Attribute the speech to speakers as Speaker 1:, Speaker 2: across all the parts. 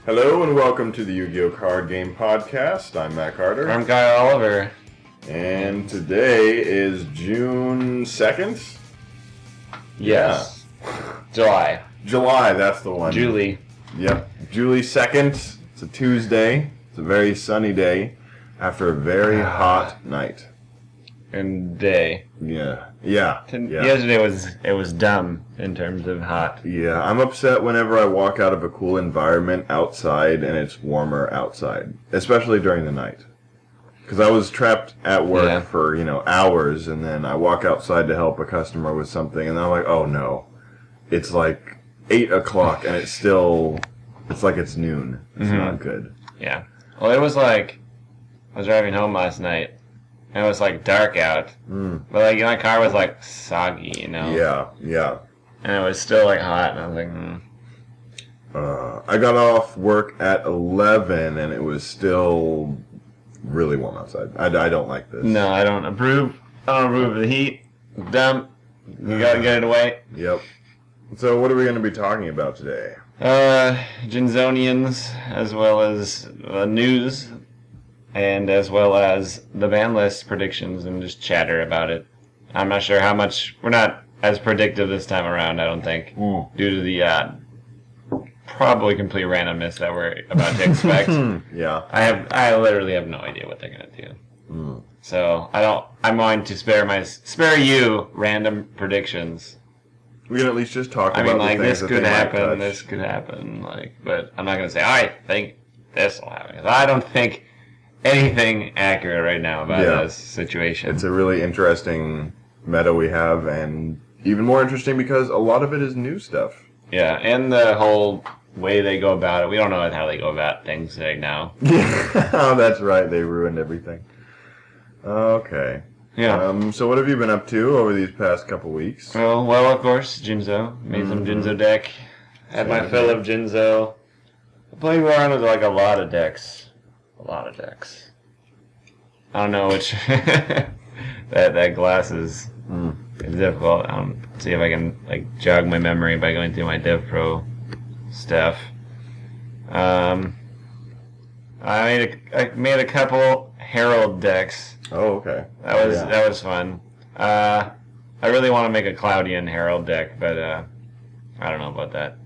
Speaker 1: Hello and welcome to the Yu-Gi-Oh! Card Game Podcast. I'm Matt Carter.
Speaker 2: I'm Guy Oliver.
Speaker 1: And today is June 2nd?
Speaker 2: Yes. Yeah. July.
Speaker 1: July, that's the one.
Speaker 2: Julie.
Speaker 1: Yep. July 2nd. It's a Tuesday. It's a very sunny day after a very hot night.
Speaker 2: And day.
Speaker 1: Yeah.
Speaker 2: Yesterday was dumb in terms of hot.
Speaker 1: Yeah, I'm upset whenever I walk out of a cool environment outside and it's warmer outside, especially during the night. Because I was trapped at work for, hours, and then I walk outside to help a customer with something, and I'm like, oh no. It's like 8 o'clock, and it's like it's noon. It's not good.
Speaker 2: Yeah. Well, it was like, I was driving home last night, and it was like dark out. But like my car was like soggy,
Speaker 1: Yeah.
Speaker 2: And it was still like hot, and I was like,
Speaker 1: I got off work at 11, and it was still really warm outside. I don't like this.
Speaker 2: No, I don't approve. I don't approve of the heat. Dumb. You gotta get it away.
Speaker 1: Yep. So what are we going to be talking about today?
Speaker 2: Jinzonians, as well as news, and as well as the ban list predictions and just chatter about it. I'm not sure how much. We're not as predictive this time around, I don't think, due to the probably complete randomness that we're about to expect.
Speaker 1: Yeah.
Speaker 2: I literally have no idea what they're gonna do. So I'm going to spare you random predictions.
Speaker 1: We can at least just talk about
Speaker 2: like,
Speaker 1: the things
Speaker 2: this could happen,
Speaker 1: this
Speaker 2: could happen, but I'm not gonna say I think this will happen. 'Cause I don't think anything accurate right now about this situation.
Speaker 1: It's a really interesting meta we have, and even more interesting because a lot of it is new stuff.
Speaker 2: Yeah, and the whole way they go about it. We don't know how they go about things right now.
Speaker 1: Oh, that's right. They ruined everything. Okay.
Speaker 2: Yeah.
Speaker 1: So what have you been up to over these past couple weeks?
Speaker 2: Well, of course, Jinzo. Made some Jinzo deck. Had my fill of Jinzo. I played around with like a lot of decks. I don't know which. that glass is difficult. See if I can jog my memory by going through my Dev Pro stuff. I made a couple Herald decks.
Speaker 1: Oh, okay.
Speaker 2: That was fun. I really want to make a Cloudian Herald deck, but I don't know about that.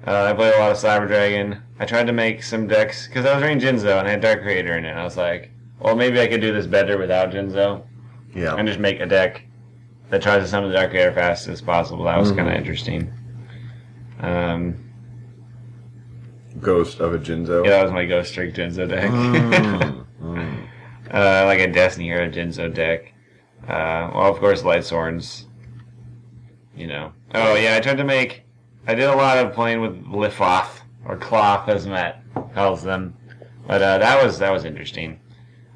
Speaker 2: I played a lot of Cyber Dragon. I tried to make some decks because I was reading Jinzo and I had Dark Creator in it. And I was like, well, maybe I could do this better without Jinzo.
Speaker 1: Yeah.
Speaker 2: And just make a deck that tries to summon the Dark Creator fast as possible. That was kind of interesting.
Speaker 1: Ghost of a Jinzo.
Speaker 2: Yeah, that was my Ghost Streak Jinzo deck. Like a Destiny Hero Jinzo deck. Well, of course, Light Swords. Oh, yeah, I did a lot of playing with Lifoth, or Cloth, as Matt calls them. But that was interesting.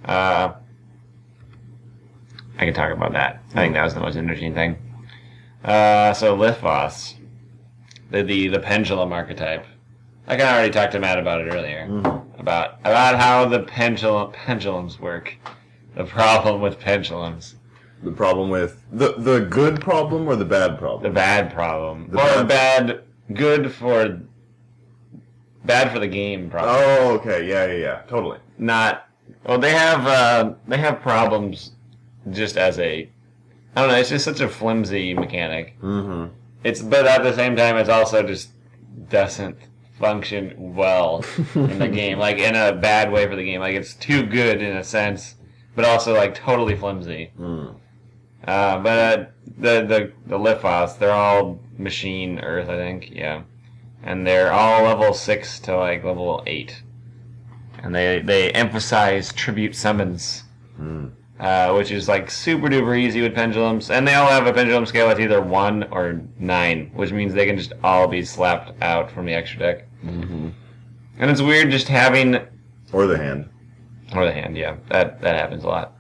Speaker 2: I can talk about that. I think that was the most interesting thing. So Lifoth, the pendulum archetype. I kind of already talked to Matt about it earlier. About how the pendulums work. The problem with pendulums.
Speaker 1: The problem with the good problem or the bad problem?
Speaker 2: The bad problem. Bad for the game problem.
Speaker 1: Oh, okay. Yeah. Totally.
Speaker 2: They have problems just as I don't know, it's just such a flimsy mechanic. But at the same time, it's also just doesn't function well in the game, like in a bad way for the game. Like it's too good in a sense, but also like totally flimsy. But the Lifoths, they're all machine Earth, I think, yeah, and they're all level 6 to like level 8, and they emphasize tribute summons. Which is like super duper easy with pendulums, and they all have a pendulum scale that's either 1 or 9, which means they can just all be slapped out from the extra deck. And it's weird just having...
Speaker 1: Or the hand,
Speaker 2: yeah. That happens a lot.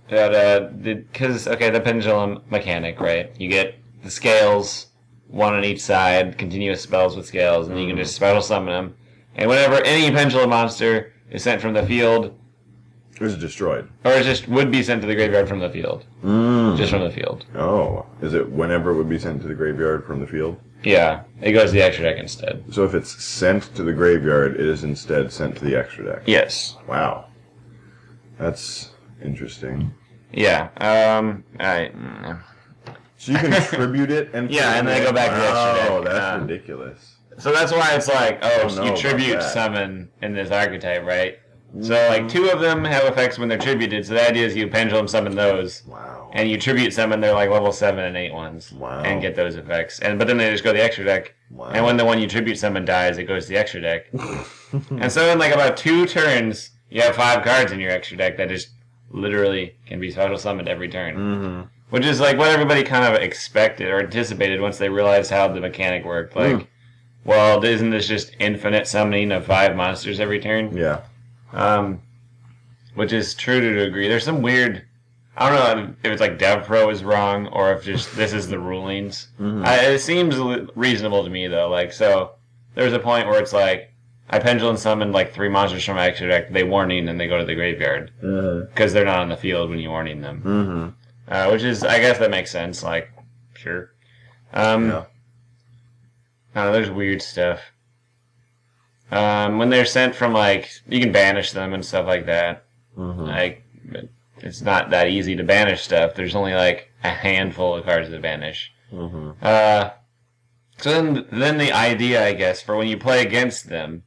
Speaker 2: Because, the pendulum mechanic, right? You get the scales, 1 on each side, continuous spells with scales, and you can just special summon them. And whenever any pendulum monster is sent from the field...
Speaker 1: It was destroyed.
Speaker 2: Or it just would be sent to the graveyard from the field. Just from the field.
Speaker 1: Oh. Is it whenever it would be sent to the graveyard from the field?
Speaker 2: Yeah. It goes to the extra deck instead.
Speaker 1: So if it's sent to the graveyard, it is instead sent to the extra deck?
Speaker 2: Yes.
Speaker 1: Wow. That's interesting.
Speaker 2: Yeah.
Speaker 1: So you can tribute it and...
Speaker 2: Yeah, and then go back to the extra deck.
Speaker 1: Oh, that's ridiculous.
Speaker 2: So that's why it's like, you tribute summon in this archetype, right? So, like, 2 of them have effects when they're tributed, so the idea is you pendulum summon those.
Speaker 1: Wow.
Speaker 2: And you tribute summon their, like, level 7 and 8 ones.
Speaker 1: Wow.
Speaker 2: And get those effects. But then they just go to the extra deck.
Speaker 1: Wow.
Speaker 2: And when the one you tribute summon dies, it goes to the extra deck. And so in, like, about 2 turns, you have 5 cards in your extra deck that just literally can be special summoned every turn. Which is, like, what everybody kind of expected or anticipated once they realized how the mechanic worked. Like, well, isn't this just infinite summoning of 5 monsters every turn?
Speaker 1: Yeah.
Speaker 2: Which is true to a degree. There's some weird... I don't know if it's like DevPro is wrong or if just this is the rulings. It seems reasonable to me, though. Like, so there's a point where it's like, I pendulum summoned like 3 monsters from my extra deck, they warning, and they go to the graveyard. Because they're not on the field when you warning them. Which is, I guess that makes sense. Like, sure. I don't know, there's weird stuff. When they're sent from, like, you can banish them and stuff like that. Like, but it's not that easy to banish stuff. There's only, like, a handful of cards to banish. So then the idea, I guess, for when you play against them,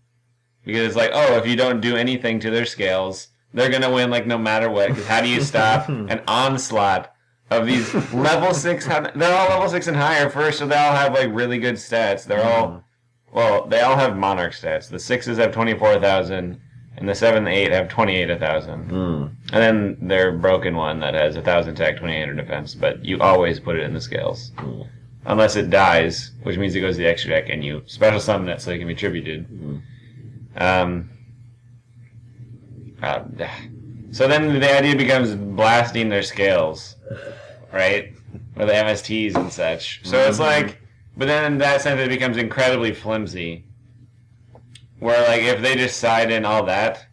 Speaker 2: because it's like, if you don't do anything to their scales, they're going to win, like, no matter what. Because how do you stop an onslaught of these level 6... They're all level 6 and higher first, so they all have, like, really good stats. They're all... Well, they all have Monarch stats. The 6s have 24,000, and the 7 and 8 have 28,000. And then their broken one that has 1,000 attack, 2,800 defense, but you always put it in the scales. Unless it dies, which means it goes to the extra deck, and you special summon it so it can be tributed. So then the idea becomes blasting their scales, right? With the MSTs and such. So it's like... But then in that sense, it becomes incredibly flimsy. Where, like, if they just side in all that,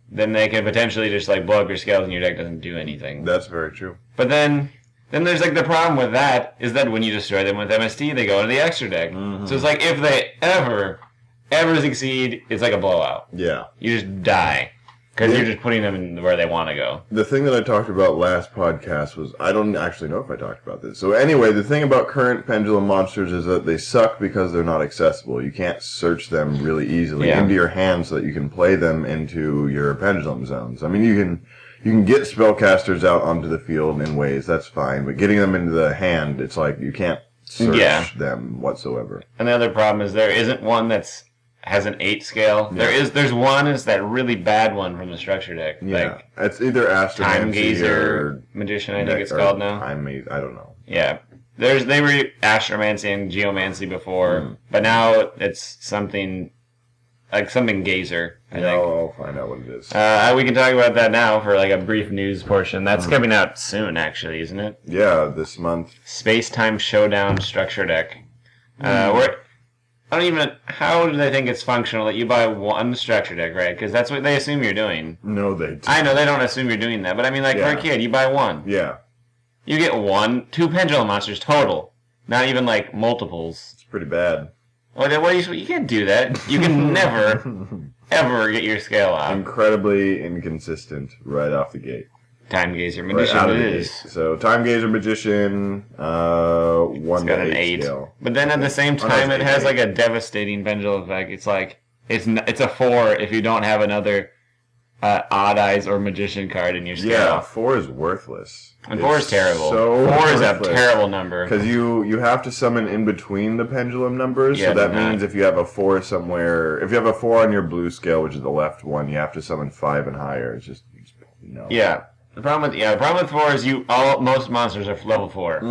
Speaker 2: then they can potentially just, like, blow up your scales and your deck doesn't do anything.
Speaker 1: That's very true.
Speaker 2: But then there's, like, the problem with that is that when you destroy them with MST, they go into the extra deck. So it's like, if they ever succeed, it's like a blowout.
Speaker 1: Yeah.
Speaker 2: You just die. Because you're just putting them in where they want to go.
Speaker 1: The thing that I talked about last podcast was, I don't actually know if I talked about this. So anyway, the thing about current pendulum monsters is that they suck because they're not accessible. You can't search them really easily into your hand so that you can play them into your pendulum zones. I mean, you can get spellcasters out onto the field in ways, that's fine. But getting them into the hand, it's like you can't search them whatsoever.
Speaker 2: And the other problem is there isn't one has an 8 scale. There's one is that really bad one from the structure deck.
Speaker 1: Yeah,
Speaker 2: like
Speaker 1: it's either Astromancy
Speaker 2: Time Gazer
Speaker 1: or
Speaker 2: Magician, I think it's called now.
Speaker 1: I don't know.
Speaker 2: Yeah, they were Astromancy and Geomancy before, but now it's something like something Gazer. I think.
Speaker 1: I'll find out what it is.
Speaker 2: We can talk about that now for like a brief news portion. That's coming out soon, actually, isn't it?
Speaker 1: Yeah, this month.
Speaker 2: Space Time Showdown structure deck. How do they think it's functional that you buy one structure deck, right? Because that's what they assume you're doing.
Speaker 1: No, they don't.
Speaker 2: I know they don't assume you're doing that, but I mean, like, for a kid, you buy one.
Speaker 1: Yeah.
Speaker 2: You get 2 pendulum monsters total. Not even, like, multiples.
Speaker 1: It's pretty bad.
Speaker 2: Well, you can't do that. You can never, ever get your scale out.
Speaker 1: Incredibly inconsistent right off the gate.
Speaker 2: Time Gazer Magician it is.
Speaker 1: So Time Gazer Magician, 1 to 8 scale.
Speaker 2: But then at the same time, it has like a devastating pendulum effect. It's like it's a 4 if you don't have another Odd Eyes or Magician card in your scale.
Speaker 1: Yeah, 4 is worthless.
Speaker 2: And 4 is terrible.
Speaker 1: So
Speaker 2: 4 is a terrible number.
Speaker 1: Because you have to summon in between the pendulum numbers.
Speaker 2: Yeah,
Speaker 1: so that means if you have a 4 somewhere, if you have a 4 on your blue scale, which is the left one, you have to summon 5 and higher. It's just no.
Speaker 2: Yeah. The problem with 4 is most monsters are level 4.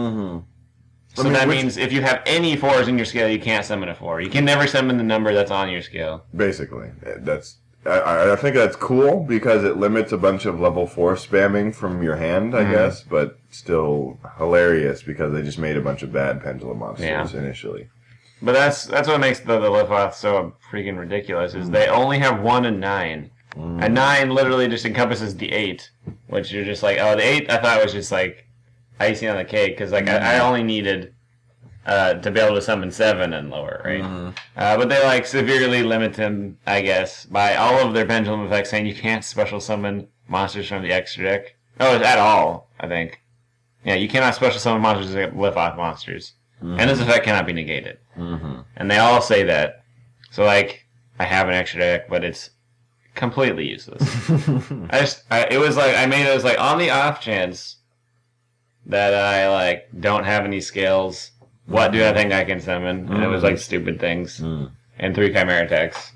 Speaker 2: So that means if you have any 4s in your scale, you can't summon a 4. You can never summon the number that's on your scale.
Speaker 1: Basically, I think that's cool because it limits a bunch of level 4 spamming from your hand, I guess, but still hilarious because they just made a bunch of bad pendulum monsters initially.
Speaker 2: But that's what makes the Lithoth so freaking ridiculous is they only have 1 and 9. A 9 literally just encompasses the 8, which you're just like, oh, the 8 I thought was just like icing on the cake, because like I only needed to be able to summon 7 and lower, right? But they like severely limit them, I guess, by all of their pendulum effects, saying you can't special summon monsters from the extra deck. Oh, at all, I think. Yeah, you cannot special summon monsters that lift off monsters. And this effect cannot be negated. And they all say that. So, like, I have an extra deck, but it's completely useless. It was like, I made it as like, on the off chance that I, like, don't have any scales, what do I think I can summon? And it was like stupid things. And 3 Chimera attacks.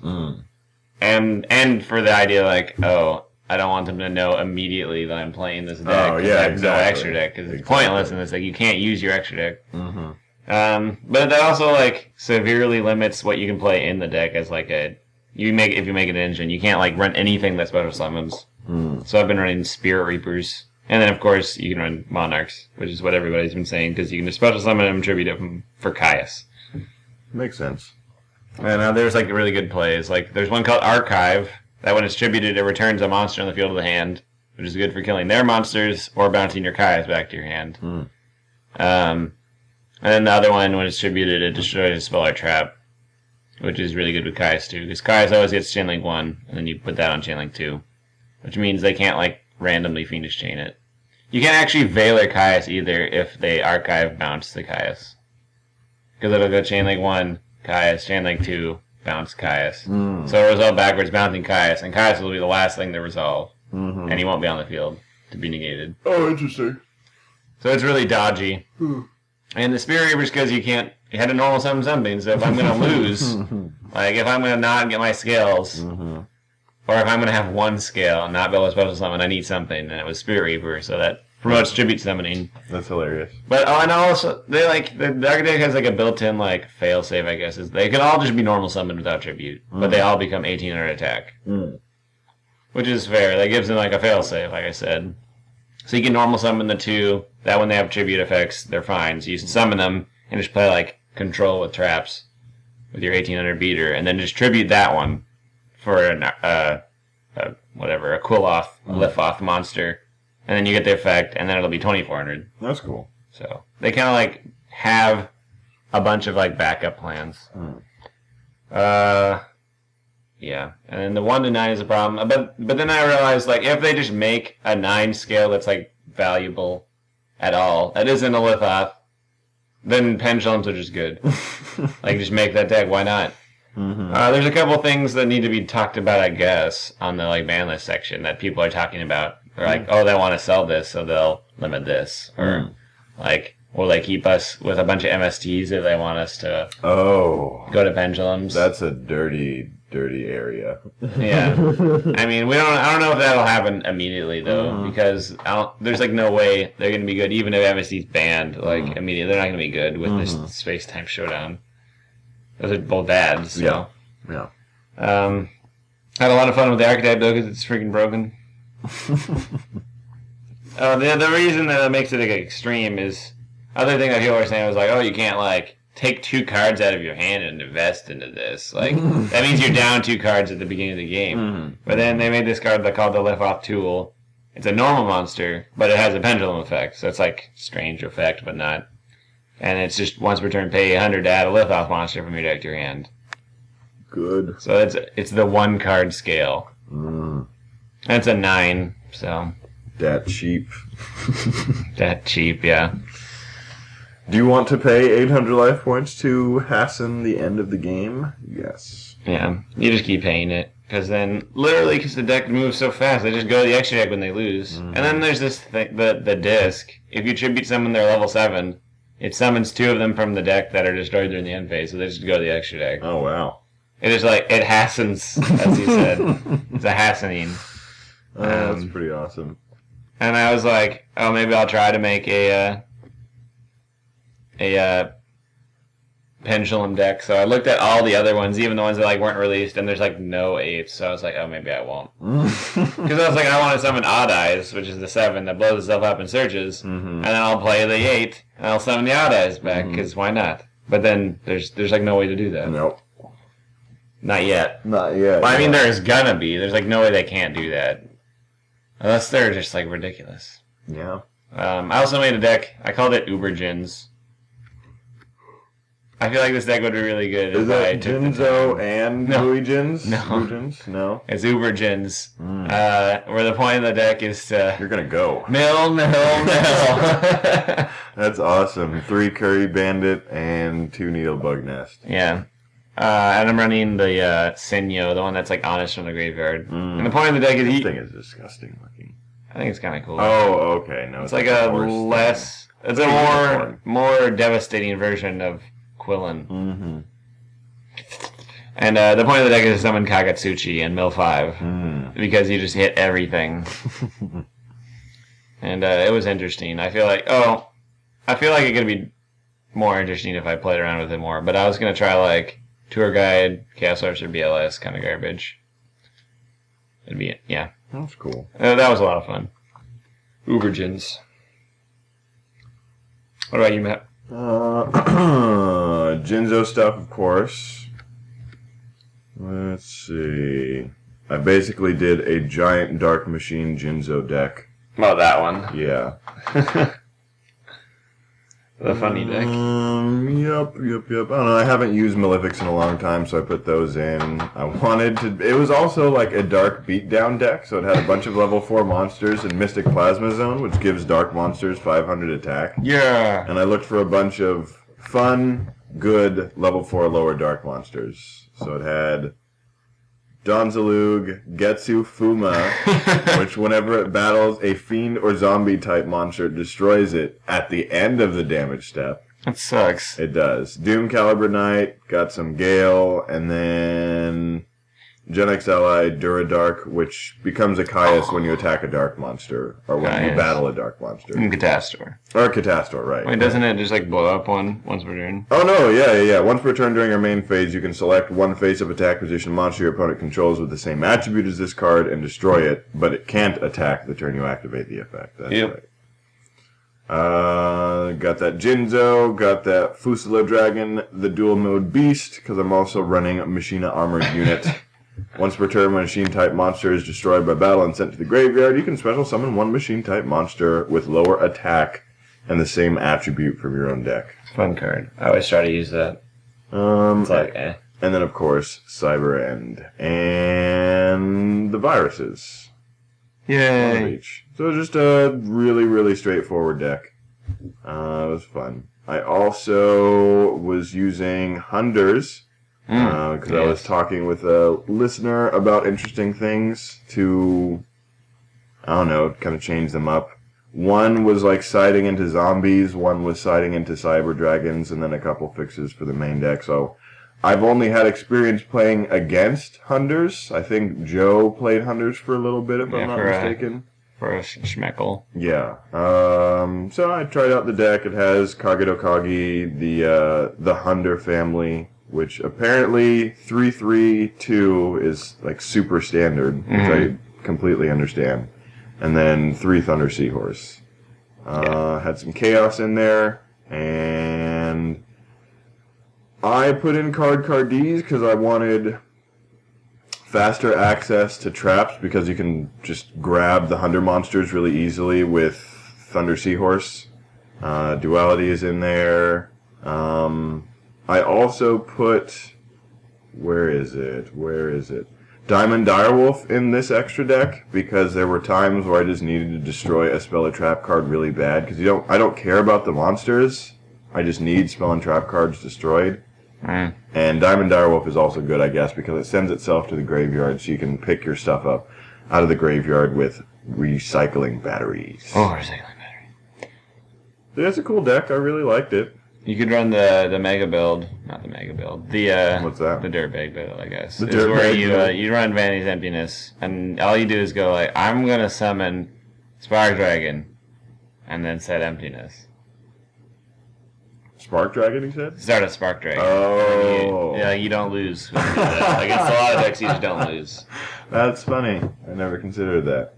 Speaker 2: And for the idea, like, oh, I don't want them to know immediately that I'm playing this deck.
Speaker 1: Oh, yeah,
Speaker 2: I have
Speaker 1: exactly.
Speaker 2: no extra deck, because it's pointless in this deck. You can't use your extra deck. But that also, like, severely limits what you can play in the deck as, like, if you make an engine, you can't, like, run anything that special summons. So I've been running Spirit Reapers. And then, of course, you can run Monarchs, which is what everybody's been saying, because you can just special summon them and tribute them for Caius.
Speaker 1: Makes sense.
Speaker 2: And there's, like, really good plays. Like, there's one called Archive, that when it's tributed, it returns a monster on the field of the hand, which is good for killing their monsters or bouncing your Caius back to your hand. And then the other one, when it's tributed, it destroys a spell or trap, which is really good with Caius too, because Caius always gets Chainlink 1, and then you put that on Chainlink 2, which means they can't, like, randomly Fiendish Chain it. You can't actually Veiler Caius either if they Archive bounce the Caius, because it'll go Chainlink 1, Caius, Chainlink 2, bounce Caius. So it'll resolve backwards, bouncing Caius, and Caius will be the last thing to resolve, and he won't be on the field to be negated.
Speaker 1: Oh, interesting.
Speaker 2: So it's really dodgy. And the Spirit Reapers, because you had a normal summon something, so if I'm going to lose, like if I'm going to not get my scales, or if I'm going to have one scale and not be able to special summon, I need something, and it was Spirit Reaper, so that promotes tribute summoning.
Speaker 1: That's hilarious.
Speaker 2: But and also they like the Dark Deck has like a built-in like fail-safe, I guess. Is they can all just be normal summoned without tribute, but they all become 1800 attack, which is fair. That gives them like a fail-safe, like I said. So you can normal summon the 2. That when they have tribute effects, they're fine. So you summon them and just play like control with traps with your 1800 beater, and then just tribute that one for a cool off, lift off monster. And then you get the effect, and then it'll be 2400.
Speaker 1: That's cool.
Speaker 2: So they kind of like have a bunch of like backup plans. Yeah. And then the 1 to 9 is a problem. But then I realized like if they just make a 9 scale that's like valuable at all, that isn't a Lithoth, then pendulums are just good. Like just make that deck. Why not? There's a couple things that need to be talked about, I guess, on the like ban list section that people are talking about. They're like, oh, they want to sell this, so they'll limit this. Or, like, will they keep us with a bunch of MSTs if they want us to go to pendulums?
Speaker 1: That's a dirty, dirty area.
Speaker 2: Yeah. I mean, I don't know if that'll happen immediately, though, because there's, like, no way they're going to be good, even if MST's banned, like, immediately. They're not going to be good with this space-time showdown. Those are both bad, so.
Speaker 1: Yeah.
Speaker 2: Had a lot of fun with the archetype, though, because it's freaking broken. The reason that it makes it like extreme is other thing that people were saying was like, oh, you can't like take 2 cards out of your hand and invest into this. Like that means you're down 2 cards at the beginning of the game. But then they made this card called the Lift Off Tool. It's a normal monster, but it has a pendulum effect, so it's like strange effect, but not. And it's just once per turn, pay 100 to add a Lift Off monster from your deck to your hand.
Speaker 1: Good.
Speaker 2: So it's the 1 card scale. That's a 9, so.
Speaker 1: That cheap.
Speaker 2: That cheap, yeah.
Speaker 1: Do you want to pay 800 life points to hasten the end of the game? Yes.
Speaker 2: Yeah, you just keep paying it. Because then, literally, because the deck moves so fast, they just go to the extra deck when they lose. And then there's this thing, the disc. If you tribute summon their level 7, it summons 2 of them from the deck that are destroyed during the end phase, so they just go to the extra deck.
Speaker 1: Oh, wow.
Speaker 2: It is like, it hastens, as he said. It's a hastening.
Speaker 1: That's pretty awesome.
Speaker 2: And I was like, oh, maybe I'll try to make a pendulum deck. So I looked at all the other ones, even the ones that like weren't released, and there's like no 8s. So I was like, oh, maybe I won't. Because I was like, I want to summon Odd Eyes, which is the 7 that blows itself up and searches, and then I'll play the 8 and I'll summon the Odd Eyes back because why not? But then there's like no way to do that.
Speaker 1: Nope.
Speaker 2: Not yet.
Speaker 1: Not yet.
Speaker 2: Well, I mean, there's gonna be. There's like no way they can't do that. Unless they're just like ridiculous.
Speaker 1: Yeah.
Speaker 2: I also made a deck. I called it Uber Jins. I feel like this deck would be really good.
Speaker 1: Is that Jinzo and Louis Jins?
Speaker 2: No.
Speaker 1: Jins? No.
Speaker 2: It's Uber Jins. Where the point of the deck is to...
Speaker 1: You're going to go.
Speaker 2: Mill.
Speaker 1: That's awesome. 3 Curry Bandit and 2 Needlebug Nest.
Speaker 2: Yeah. And I'm running the Senyo, the one that's like honest from the graveyard. And the point of the deck is...
Speaker 1: This thing is disgusting looking.
Speaker 2: I think it's kind of cool.
Speaker 1: Oh, okay. No,
Speaker 2: it's like a less... Thing. It's a more devastating version of Quillen.
Speaker 1: Mm-hmm.
Speaker 2: And the point of the deck is to summon Kagatsuchi and Mill 5. Because you just hit everything. And it was interesting. I feel like it could be more interesting if I played around with it more. But I was going to try like Tour Guide, Chaos Archer, BLS kind of garbage. It'd be, yeah.
Speaker 1: That's cool.
Speaker 2: That was a lot of fun. Ubergens. What about you, Matt?
Speaker 1: Jinzo stuff, of course. Let's see. I basically did a giant Dark Machine Jinzo deck.
Speaker 2: Oh, that one.
Speaker 1: Yeah.
Speaker 2: The funny deck.
Speaker 1: Yep. I don't know. I haven't used Malefics in a long time, so I put those in. I wanted to... It was also like a Dark Beatdown deck, so it had a bunch of level 4 monsters and Mystic Plasma Zone, which gives Dark monsters 500 attack.
Speaker 2: Yeah.
Speaker 1: And I looked for a bunch of fun, good, level 4 lower Dark monsters. So it had Donzalug, Getsu Fuma, which whenever it battles a fiend or zombie type monster, it destroys it at the end of the damage step.
Speaker 2: That sucks.
Speaker 1: It does. Doom Caliber Knight, got some Gale, and then Gen X Ally, Duradark, which becomes a Caius when you attack a dark monster, or when you battle a dark monster.
Speaker 2: Catastor.
Speaker 1: Or Catastor, right.
Speaker 2: Wait, doesn't it just like blow up once per turn?
Speaker 1: Oh no, yeah. Once per turn during your main phase, you can select one face-up attack position monster your opponent controls with the same attribute as this card and destroy it, but it can't attack the turn you activate the effect. That's right. Got that Jinzo, got that Fusila Dragon, the dual mode Beast, because I'm also running a Machina Armored unit. Once per turn, when a machine-type monster is destroyed by battle and sent to the graveyard, you can special summon one machine-type monster with lower attack and the same attribute from your own deck.
Speaker 2: Fun card. I always try to use that. It's like, eh.
Speaker 1: And then, of course, Cyber End. And the viruses.
Speaker 2: Yay.
Speaker 1: So just a really, really straightforward deck. It was fun. I also was using Hunders. Because I was talking with a listener about interesting things to, I don't know, kind of change them up. One was like siding into zombies, one was siding into cyber dragons, and then a couple fixes for the main deck. So I've only had experience playing against Hunders. I think Joe played Hunders for a little bit, if I'm not mistaken.
Speaker 2: For a schmeckle. Yeah.
Speaker 1: So I tried out the deck. It has Kagedokagi, the Hunder family, which apparently 3/3/2 is like super standard, which I completely understand. And then 3 Thunder Seahorse. Had some Chaos in there, and I put in Cards because I wanted faster access to traps, because you can just grab the Hunter monsters really easily with Thunder Seahorse. Duality is in there. I also put, where is it? Diamond Direwolf in this extra deck, because there were times where I just needed to destroy a Spell or Trap card really bad, because I don't care about the monsters, I just need Spell and Trap cards destroyed. And Diamond Direwolf is also good, I guess, because it sends itself to the graveyard, so you can pick your stuff up out of the graveyard with recycling batteries.
Speaker 2: Oh, recycling battery.
Speaker 1: It's a cool deck, I really liked it.
Speaker 2: You could run the mega build, not the mega build.
Speaker 1: What's that?
Speaker 2: The dirtbag build, I guess.
Speaker 1: The dirtbag
Speaker 2: where you run Vanity's Emptiness, and all you do is go like, I'm gonna summon Spark Dragon, and then set Emptiness.
Speaker 1: Spark Dragon, he said?
Speaker 2: Start a Spark Dragon.
Speaker 1: Oh.
Speaker 2: You don't lose. Against a lot of decks, you just don't lose.
Speaker 1: That's funny. I never considered that.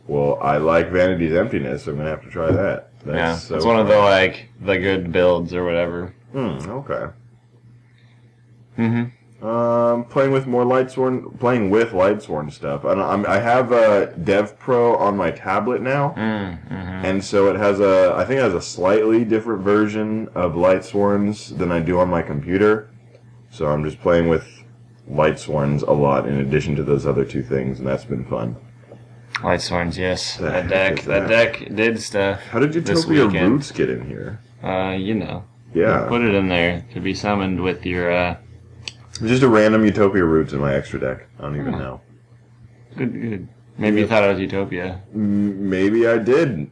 Speaker 1: Well, I like Vanity's Emptiness, so I'm gonna have to try that.
Speaker 2: It's one of the good builds or whatever.
Speaker 1: Okay. Playing with Lightsworn stuff. I have Dev Pro on my tablet now, and so it has I think it has a slightly different version of Lightsworns than I do on my computer. So I'm just playing with Lightsworns a lot in addition to those other two things, and that's been fun.
Speaker 2: Lightsworns, yes. That deck did stuff.
Speaker 1: How did Utopia Roots get in here?
Speaker 2: Yeah.
Speaker 1: Yeah.
Speaker 2: You put it in there to be summoned with your,
Speaker 1: Just a random Utopia Roots in my extra deck. I don't even know.
Speaker 2: Good. Maybe you thought it was Utopia.
Speaker 1: Maybe I did.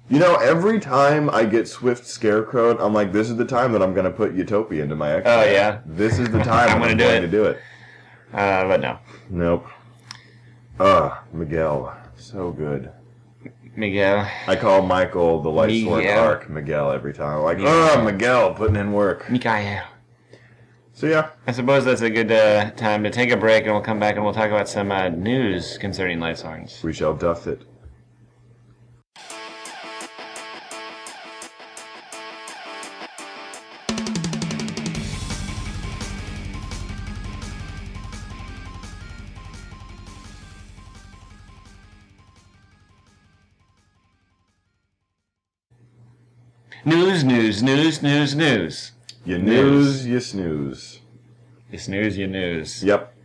Speaker 1: You know, every time I get Swift Scarecrowed, I'm like, this is the time that I'm going to put Utopia into my extra deck.
Speaker 2: Yeah?
Speaker 1: This is the time I'm going to do it.
Speaker 2: But no.
Speaker 1: Nope. Miguel. So good.
Speaker 2: Miguel.
Speaker 1: I call Michael the Lightsworn Arc Miguel every time. I'm like, Miguel, putting in work.
Speaker 2: Miguel.
Speaker 1: So yeah.
Speaker 2: I suppose that's a good time to take a break, and we'll come back and we'll talk about some news concerning Lightsworns.
Speaker 1: We shall duff it.
Speaker 2: News.
Speaker 1: You snooze, you snooze.
Speaker 2: You snooze, you news.
Speaker 1: Yep.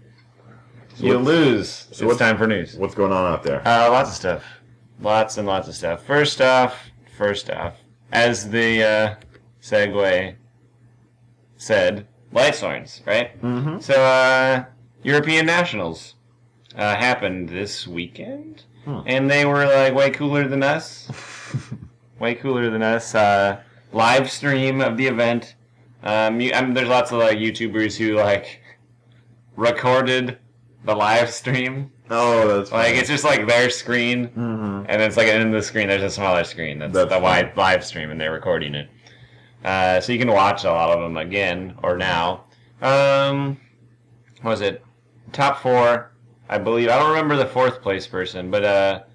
Speaker 2: So you lose. So it's time for news.
Speaker 1: What's going on out there?
Speaker 2: Lots of stuff. Lots and lots of stuff. First off, as the segue said, Lightsworns, right? Mm-hmm. So, European Nationals happened this weekend, and they were, like, way cooler than us. Live stream of the event. There's lots of like YouTubers who like recorded the live stream.
Speaker 1: Oh, that's funny.
Speaker 2: Like it's just like their screen, and it's like in the screen there's a smaller screen. That's the wide live stream, and they're recording it. So you can watch a lot of them again or now. What was it? Top 4, I believe. I don't remember the 4th place person, but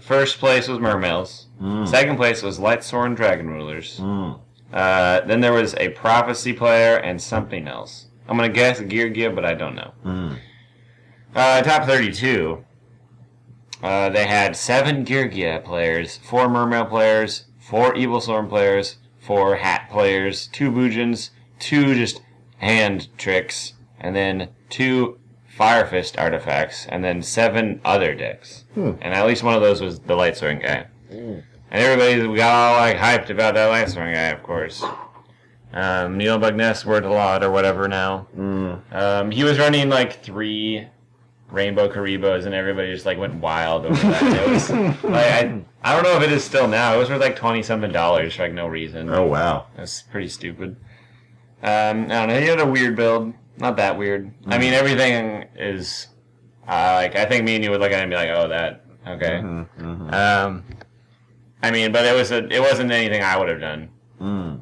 Speaker 2: first place was Mermails. Second place was Lightsworn Dragon Rulers. Then there was a Prophecy player and something else. I'm going to guess Yugioh, but I don't know. Top 32. They had 7 Yugioh players, 4 Mermail players, 4 Evilstorm players, 4 Hat players, 2 Boojins, 2 just hand tricks, and then 2 Fire Fist artifacts, and then 7 other decks. And at least one of those was the Lightsworn guy. And we got all like hyped about that Lightsworn guy, of course. Neil Bugness word a lot or whatever now. He was running like 3 Rainbow Karibos, and everybody just like went wild over that. It was, like, I don't know if it is still now. It was worth like $20-something for like no reason.
Speaker 1: Oh wow,
Speaker 2: that's pretty stupid. I don't know. He had a weird build. Not that weird. I mean, everything is like I think me and you would look at it and be like, "Oh, that okay." I mean, but it wasn't anything I would have done. I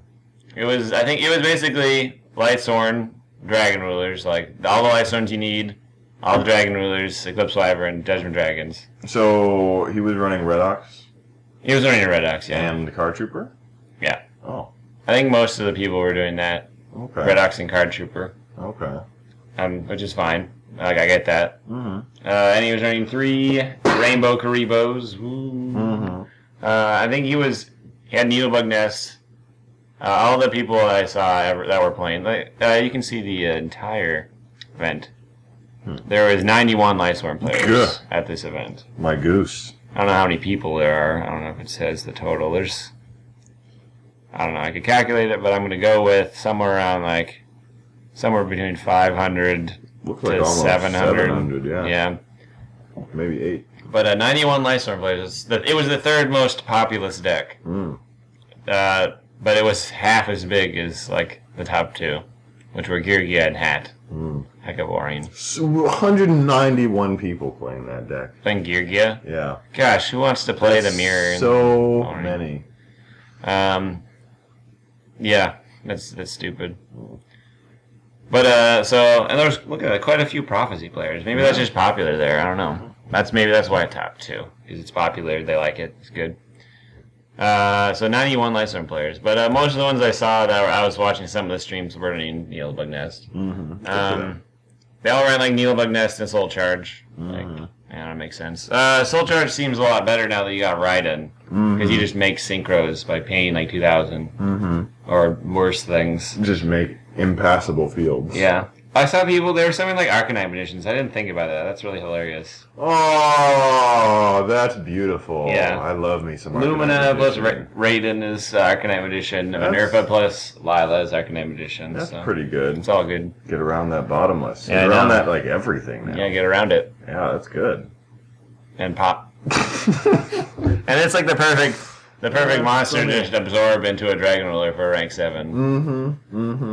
Speaker 2: think it was basically Lightsworn, Dragon Rulers, like all the Lightsworns you need, all the Dragon Rulers, Eclipse Wyvern, Judgment Dragons.
Speaker 1: So he was running Red Ox?
Speaker 2: He was running a Red Ox, yeah.
Speaker 1: And the Card Trooper?
Speaker 2: Yeah.
Speaker 1: Oh.
Speaker 2: I think most of the people were doing that.
Speaker 1: Okay.
Speaker 2: Red Ox and Card Trooper.
Speaker 1: Okay.
Speaker 2: Which is fine. Like, I get that. And he was running 3 Rainbow Karibos. I think he had Needlebug Nest. All the people I saw that were playing, you can see the entire event. There was 91 Lightsworn players at this event.
Speaker 1: My goose.
Speaker 2: I don't know how many people there are. I don't know if it says the total. I don't know. I could calculate it, but I'm going to go with somewhere between 500
Speaker 1: Looks
Speaker 2: to
Speaker 1: like almost 700, yeah.
Speaker 2: Yeah.
Speaker 1: Maybe 8.
Speaker 2: But 91 Lightsworn players. It was the 3rd most populous deck. But it was half as big as like the top 2, which were Yugioh and Hat. Heck of boring.
Speaker 1: So 191 people playing that deck.
Speaker 2: Playing Yugioh?
Speaker 1: Yeah.
Speaker 2: Gosh, who wants to play the mirror?
Speaker 1: So many.
Speaker 2: Yeah, that's stupid. But and there's quite a few Prophecy players. Maybe that's just popular there. I don't know. Maybe that's why it's top 2, because it's popular. They like it. It's good. So 91 Lightstorm players, but most of the ones I saw that I was watching some of the streams were running Needlebug Nest.
Speaker 1: Mm-hmm.
Speaker 2: They all ran like Needlebug Nest and Soul Charge. Like, yeah, that makes sense. Soul Charge seems a lot better now that you got Raiden, because you just make synchros by paying like 2,000 or worse things.
Speaker 1: Just make impassable fields.
Speaker 2: Yeah. I saw people, they were selling like Arcanine editions. I didn't think about that. That's really hilarious.
Speaker 1: Oh, that's beautiful.
Speaker 2: Yeah.
Speaker 1: I love me some
Speaker 2: Lumina
Speaker 1: Arcanine
Speaker 2: plus
Speaker 1: edition.
Speaker 2: Raiden is Arcanine edition. Minerva plus Lila is Arcanine edition.
Speaker 1: That's
Speaker 2: so
Speaker 1: pretty good.
Speaker 2: it's all good.
Speaker 1: Get around that bottomless.
Speaker 2: Yeah,
Speaker 1: Get around that like everything now.
Speaker 2: Yeah, get around it.
Speaker 1: Yeah, that's good.
Speaker 2: And pop. And it's like the perfect monster to just absorb into a Dragon Ruler for rank 7.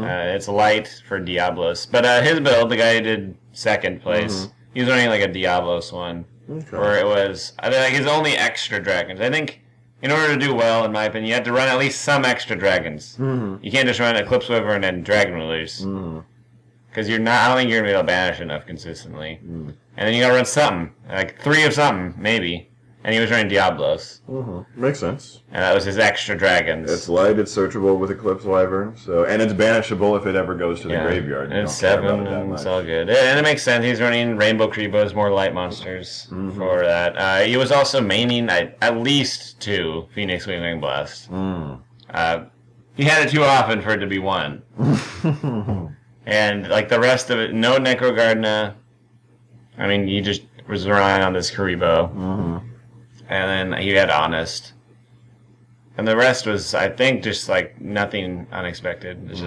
Speaker 2: It's light for Diablos. But his build, the guy who did second place, he was running like a Diablos one.
Speaker 1: Okay.
Speaker 2: Where it was, I think, like his only extra dragons. I think in order to do well, in my opinion, you have to run at least some extra dragons. You can't just run Eclipse Wyvern and Dragon Rulers. Because you're not, I don't think you're going to be able to banish enough consistently. And then you got to run something. Like 3 of something, maybe. And he was running Diablos.
Speaker 1: Makes sense.
Speaker 2: And that was his extra dragons.
Speaker 1: It's light, it's searchable with Eclipse Wyvern, and it's banishable if it ever goes to the graveyard.
Speaker 2: And it's 7, and it's all good. And it makes sense. He's running Rainbow Creepos, more light monsters for that. He was also maining at least 2 Phoenix Wing Blast. He had it too often for it to be 1. And like the rest of it, no Necrogardna. I mean, he just was relying on this Karibo. And then he had Honest. And the rest was, I think, just like nothing unexpected. Just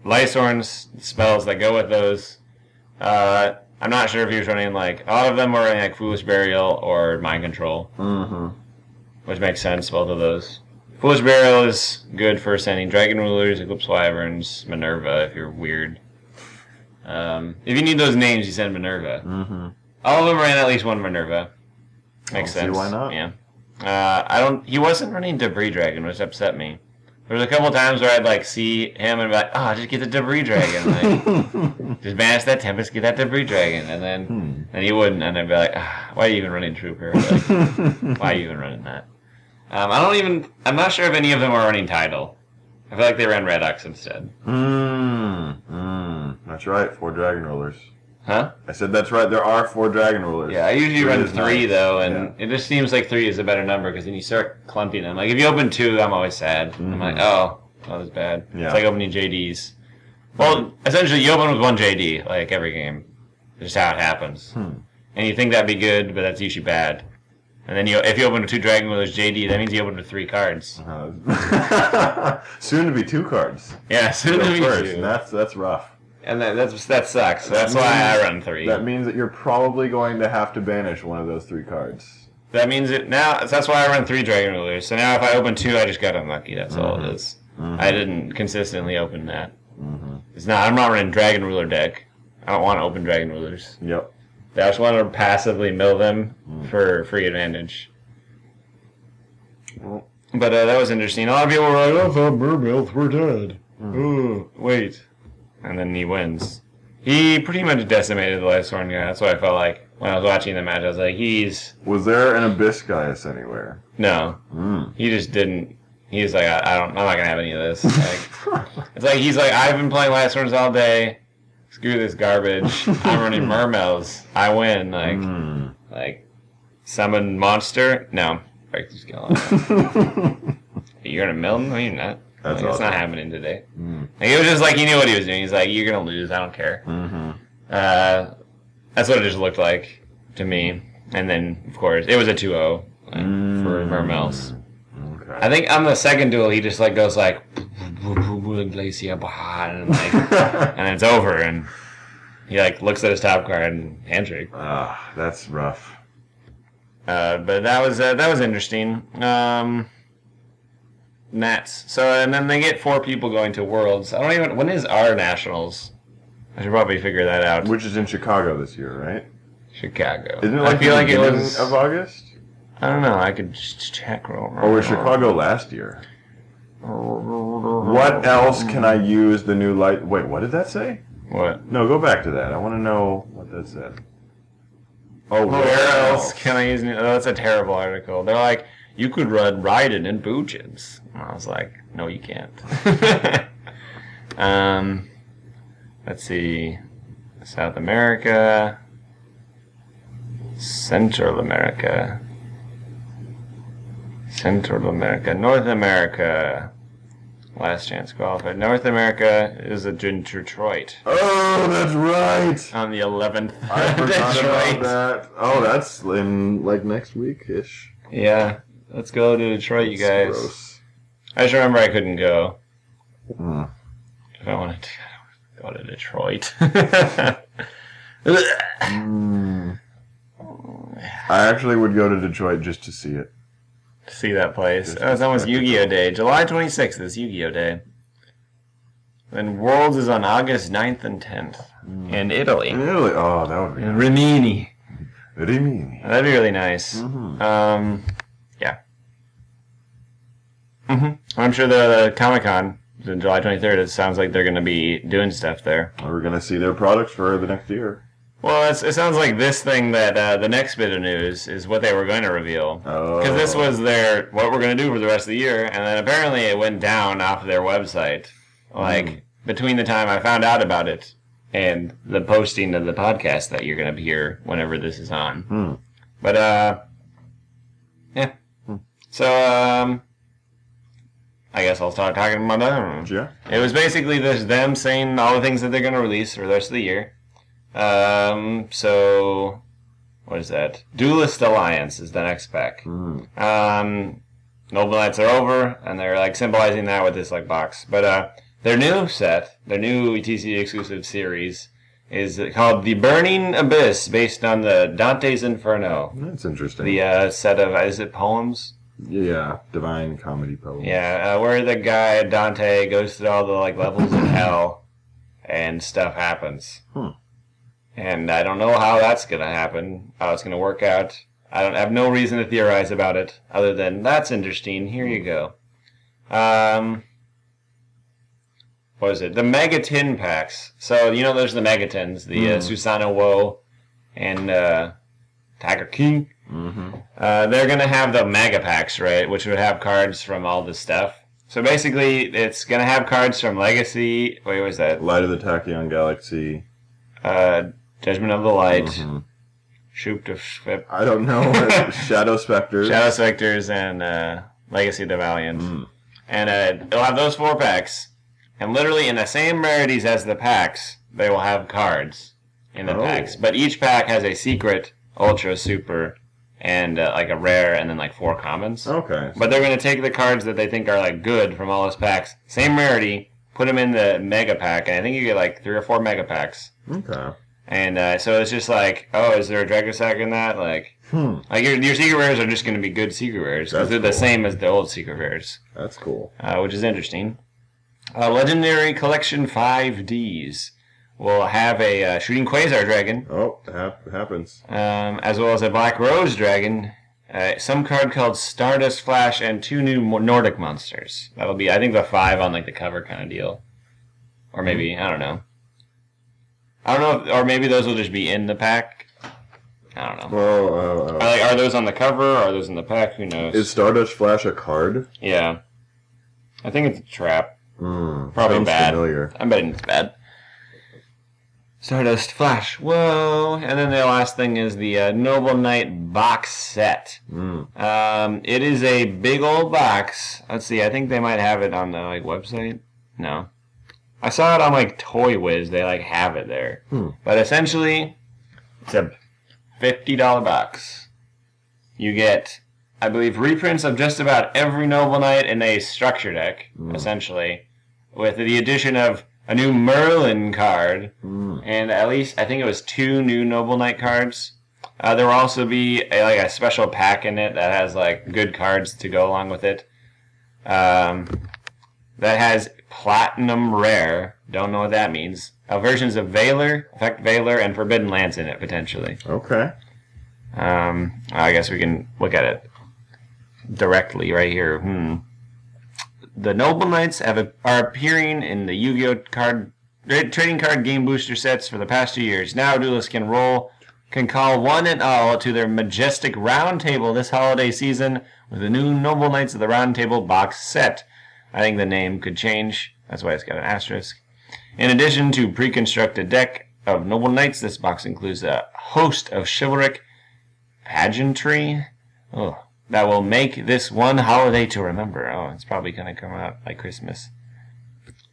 Speaker 2: Lysorn's spells that go with those. I'm not sure if he was running like, all of them were running like Foolish Burial or Mind Control. Which makes sense, both of those. Foolish Burial is good for sending Dragon Rulers, Eclipse Wyverns, Minerva if you're weird. If you need those names, you send Minerva. All of them ran at least 1 Minerva. Makes sense.
Speaker 1: See why not?
Speaker 2: Yeah. He wasn't running Debris Dragon, which upset me. There was a couple times where I'd like see him and be like, just get the Debris Dragon. Like, just banish that Tempest, get that Debris Dragon. And then he wouldn't. And I'd be like, why are you even running Trooper? Like, why are you even running that? I'm not sure if any of them are running Tidal. I feel like they ran Redux instead.
Speaker 1: That's right, 4 Dragon Rulers.
Speaker 2: Huh?
Speaker 1: I said that's right, there are 4 Dragon Rulers.
Speaker 2: Yeah, I usually run 3
Speaker 1: nice.
Speaker 2: though, and it just seems like 3 is a better number because then you start clumping them. Like if you open 2, I'm always sad. I'm like, oh, that was bad.
Speaker 1: Yeah.
Speaker 2: It's like opening JDs. Well, essentially you open with 1 JD, like every game. That's just how it happens. And you think that'd be good, but that's usually bad. And then if you open with 2 Dragon Rulers JD, that means you open with 3 cards.
Speaker 1: Soon to be 2 cards.
Speaker 2: Yeah, soon to be 2.
Speaker 1: That's rough.
Speaker 2: And that sucks. So that's why I run 3.
Speaker 1: That means that you're probably going to have to banish one of those 3 cards.
Speaker 2: That means that's why I run 3 Dragon Rulers. So now if I open 2, I just got unlucky. That's all it is. I didn't consistently open that. I'm not running Dragon Ruler deck. I don't want to open Dragon Rulers.
Speaker 1: Yep.
Speaker 2: I just want to passively mill them for free advantage. But that was interesting. A lot of people were like, "Oh, if I'm Mermouth, we're dead." Oh, wait. And then he wins. He pretty much decimated the Lightsworn guy. That's what I felt like when I was watching the match. I was like,
Speaker 1: Was there an Abyss Gaius anywhere?
Speaker 2: No. He just didn't. He was like, I'm not gonna have any of this. Like, it's like he's like, I've been playing Lightsworns all day. Screw this garbage. I'm running Mermels. I win. Like summon monster. No, break the skill. You're gonna mill him? No, you're not.
Speaker 1: That's
Speaker 2: awesome. It's not happening today. Like, it was just like he knew what he was doing. He's like, you're gonna lose. I don't care. That's what it just looked like to me. And then, of course, it was a 2-0 for Mermels.
Speaker 1: Okay.
Speaker 2: I think on the second duel, he just like goes like, Glacia, and like, and it's over. And he like looks at his top card and handshake.
Speaker 1: That's rough.
Speaker 2: But that was interesting. Nats. So, and then they get 4 people going to Worlds. When is our Nationals? I should probably figure that out.
Speaker 1: Which is in Chicago this year, right?
Speaker 2: Chicago.
Speaker 1: Isn't it like
Speaker 2: I feel like it
Speaker 1: beginning
Speaker 2: was
Speaker 1: of August?
Speaker 2: I don't know. I could just check.
Speaker 1: Or was Chicago last year? What else can I use the new light? Wait, what did that say?
Speaker 2: What?
Speaker 1: No, go back to that. I want to know what that said.
Speaker 2: Oh, where else can I use? Oh, that's a terrible article. They're like, you could run Raiden and Bujins. And I was like, no, you can't. Let's see. South America. Central America. North America. Last chance qualified. North America is in Detroit.
Speaker 1: Oh, that's right.
Speaker 2: On the 11th.
Speaker 1: I forgot about that. Oh, that's in like next week-ish.
Speaker 2: Yeah. Let's go to Detroit, you guys.
Speaker 1: Gross.
Speaker 2: I just remember I couldn't go.
Speaker 1: Mm.
Speaker 2: If I wanted to go to Detroit.
Speaker 1: I actually would go to Detroit just to see it.
Speaker 2: See that place. Oh, it's almost Yu-Gi-Oh! Day. July 26th is Yu-Gi-Oh! Day. And Worlds is on August 9th and 10th. In Italy.
Speaker 1: In Italy? Oh, that would be
Speaker 2: in Rimini.
Speaker 1: Rimini.
Speaker 2: That'd be really nice.
Speaker 1: Mm-hmm.
Speaker 2: Yeah. I'm sure the Comic-Con is July 23rd. It sounds like they're going to be doing stuff there.
Speaker 1: We're going to see their products for the next year.
Speaker 2: Well, it sounds like this thing that the next bit of news is what they were going to reveal. Because this was what we're going to do for the rest of the year, and then apparently it went down off of their website. Like, between the time I found out about it and the posting of the podcast that you're going to hear whenever this is on. But, yeah. So, I guess I'll start talking about that.
Speaker 1: Yeah.
Speaker 2: It was basically them saying all the things that they're going to release for the rest of the year. So, what is that? Duelist Alliance is the next pack. Noble Knights are over, and they're like symbolizing that with this like box. But their new set, their new TCG exclusive series, is called The Burning Abyss, based on the Dante's Inferno.
Speaker 1: That's interesting.
Speaker 2: The set of, is it poems?
Speaker 1: Yeah, Divine Comedy poems.
Speaker 2: Yeah, where the guy Dante goes through all the like levels of hell, and stuff happens. And I don't know how that's going to happen, how it's going to work out. I have no reason to theorize about it, other than, that's interesting, here you go. What is it? The Mega Tin packs. So, there's the Mega Tins, the Susanoo Wo and Tiger King. They're going to have the Mega Packs, right, which would have cards from all this stuff. So basically, it's going to have cards from Legacy, what was that?
Speaker 1: Light of the Tachyon Galaxy.
Speaker 2: Judgment of the Light, Shoop to Flip.
Speaker 1: I don't know. Shadow Specters.
Speaker 2: Shadow Specters and Legacy of the Valiant. And it'll have those 4 packs. And literally in the same rarities as the packs, they will have cards in the packs. But each pack has a secret, ultra, super, and like a rare, and then like 4 commons.
Speaker 1: Okay.
Speaker 2: But they're going to take the cards that they think are like good from all those packs, same rarity, put them in the mega pack, and I think you get like 3 or 4 mega packs.
Speaker 1: Okay.
Speaker 2: And so it's just like, is there a Dragosack in that? Like, like your secret rares are just going to be good secret rares because they're the same as the old secret rares.
Speaker 1: That's cool.
Speaker 2: Which is interesting. Legendary Collection 5Ds will have a Shooting Quasar Dragon.
Speaker 1: Oh, happens.
Speaker 2: As well as a Black Rose Dragon, some card called Stardust Flash, and 2 new Nordic monsters. That'll be, I think, the 5 on like the cover kind of deal. Or maybe, I don't know. Or maybe those will just be in the pack. I don't know.
Speaker 1: Well,
Speaker 2: are those on the cover, or are those in the pack? Who knows?
Speaker 1: Is Stardust Flash a card?
Speaker 2: Yeah. I think it's a trap. Probably
Speaker 1: sounds
Speaker 2: bad.
Speaker 1: Familiar.
Speaker 2: I'm betting it's bad. Stardust Flash. Whoa. And then the last thing is the Noble Knight box set. It is a big old box. Let's see. I think they might have it on the website. No. I saw it on Toy Wiz. They have it there. But essentially, it's a $50 box. You get, I believe, reprints of just about every Noble Knight in a structure deck, essentially, with the addition of a new Merlin card, and at least, I think it was 2 new Noble Knight cards. There will also be a special pack in it that has good cards to go along with it. That has Platinum Rare, don't know what that means, versions of Valor, Effect Valor, and Forbidden Lance in it, potentially.
Speaker 1: Okay.
Speaker 2: I guess we can look at it directly right here. The Noble Knights are appearing in the Yu-Gi-Oh! Trading card game booster sets for the past 2 years. Now duelists can roll can call one and all to their majestic round table this holiday season with the new Noble Knights of the Round Table box set. I think the name could change. That's why it's got an asterisk. In addition to pre-constructed deck of Noble Knights, this box includes a host of chivalric pageantry that will make this one holiday to remember. Oh, it's probably going to come out like Christmas.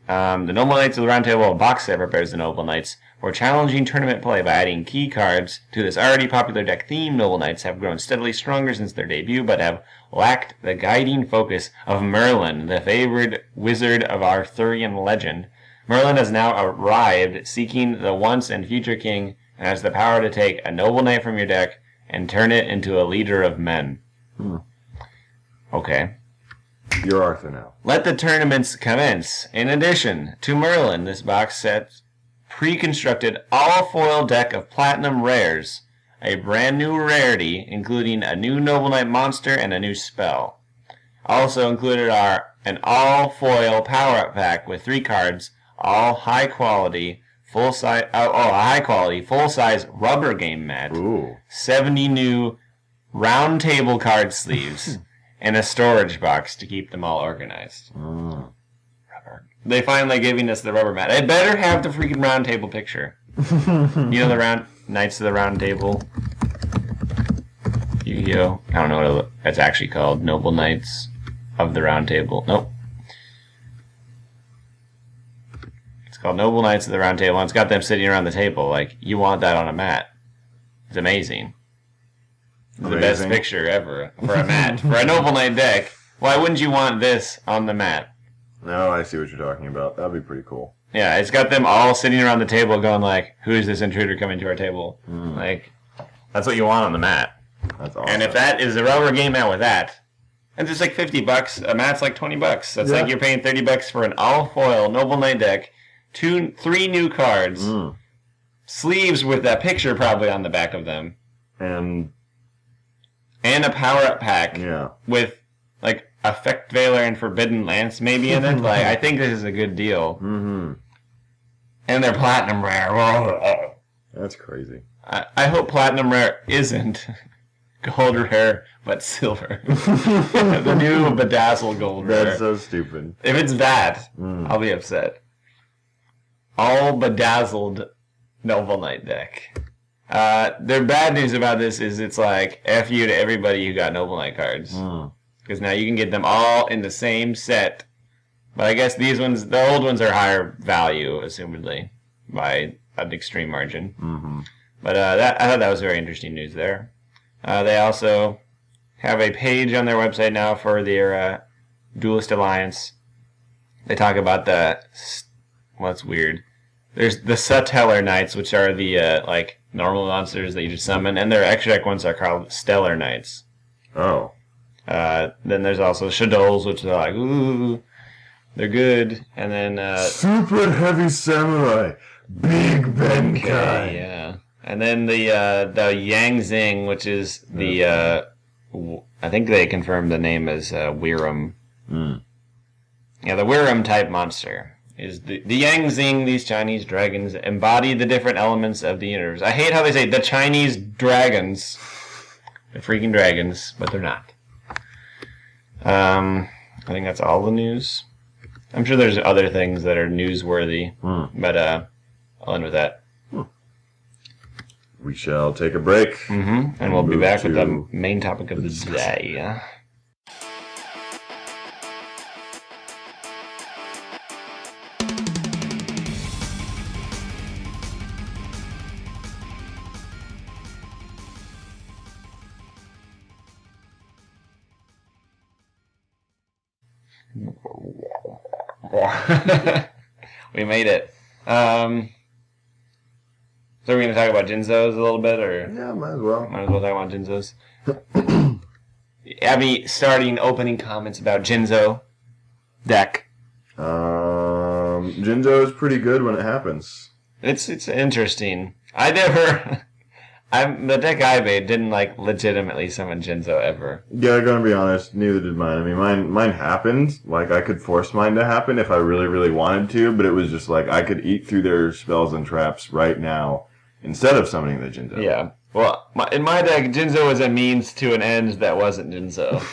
Speaker 2: The Noble Knights of the Round Table box set prepares the Noble Knights for challenging tournament play by adding key cards to this already popular deck theme. Noble Knights have grown steadily stronger since their debut, but have lacked the guiding focus of Merlin, the favored wizard of Arthurian legend. Merlin has now arrived, seeking the once and future king, and has the power to take a noble knight from your deck and turn it into a leader of men. Okay.
Speaker 1: You're Arthur now.
Speaker 2: Let the tournaments commence. In addition to Merlin, this box set pre-constructed all-foil deck of Platinum Rares, a brand new rarity, including a new Noble Knight monster and a new spell. Also included are an all-foil power-up pack with 3 cards, all high-quality, full-size rubber game mat, 70 new round table card sleeves, and a storage box to keep them all organized. Rubber. They finally giving us the rubber mat. I better have the freaking round table picture. You know the round Knights of the Round Table? Yugioh. I don't know what it's actually called. Noble Knights of the Round Table. Nope. It's called Noble Knights of the Round Table, and it's got them sitting around the table. Like, you want that on a mat. It's amazing. The best picture ever for a mat. For a Noble Knight deck, why wouldn't you want this on the mat?
Speaker 1: No, I see what you're talking about. That'd be pretty cool.
Speaker 2: Yeah, it's got them all sitting around the table going like, who is this intruder coming to our table? Like, that's what you want on the mat.
Speaker 1: That's awesome.
Speaker 2: And if that is a rubber game mat with that, and it's like $50, a mat's like $20. That's like you're paying $30 for an all-foil Noble Knight deck, 3 new cards, sleeves with that picture probably on the back of them, and a power-up pack with, like, Effect Veiler and Forbidden Lance maybe in it. Like, I think this is a good deal. And they're Platinum Rare.
Speaker 1: That's crazy.
Speaker 2: I hope Platinum Rare isn't Gold Rare, but Silver. The new Bedazzle Gold Rare.
Speaker 1: That's so stupid.
Speaker 2: If it's that, I'll be upset. All bedazzled Noble Knight deck. The bad news about this is it's like F you to everybody who got Noble Knight cards. Because now you can get them all in the same set. But I guess these ones, the old ones are higher value, assumedly, by an extreme margin. But I thought that was very interesting news there. They also have a page on their website now for their Duelist Alliance. They talk about what's weird. There's the Satellar Knights, which are the like normal monsters that you just summon, and their extra deck ones are called Stellar Knights.
Speaker 1: Oh.
Speaker 2: Then there's also Shadows, which are like, ooh, they're good. And then
Speaker 1: Super Heavy Samurai, Big Benkai.
Speaker 2: Yeah. And then the Yang Zing, which is the I think they confirmed the name as Weiram. Yeah, the Weiram type monster is the Yang Zing. These Chinese dragons embody the different elements of the universe. I hate how they say the Chinese dragons. They're freaking dragons, but they're not. I think that's all the news. I'm sure there's other things that are newsworthy, but I'll end with that.
Speaker 1: We shall take a break.
Speaker 2: And we'll be back with the main topic of the day. We made it. So we're going to talk about Jinzos a little bit, or
Speaker 1: Yeah, might as well.
Speaker 2: might as well talk about Jinzos. Abby, opening comments about Jinzo deck.
Speaker 1: Jinzo is pretty good when it happens.
Speaker 2: It's interesting. The deck I made didn't like legitimately summon Jinzo ever.
Speaker 1: Yeah, I'm gonna be honest, neither did mine. I mean, mine happened. Like, I could force mine to happen if I really, really wanted to, but it was just like, I could eat through their spells and traps right now instead of summoning the Jinzo.
Speaker 2: Yeah. Well, in my deck, Jinzo was a means to an end that wasn't Jinzo.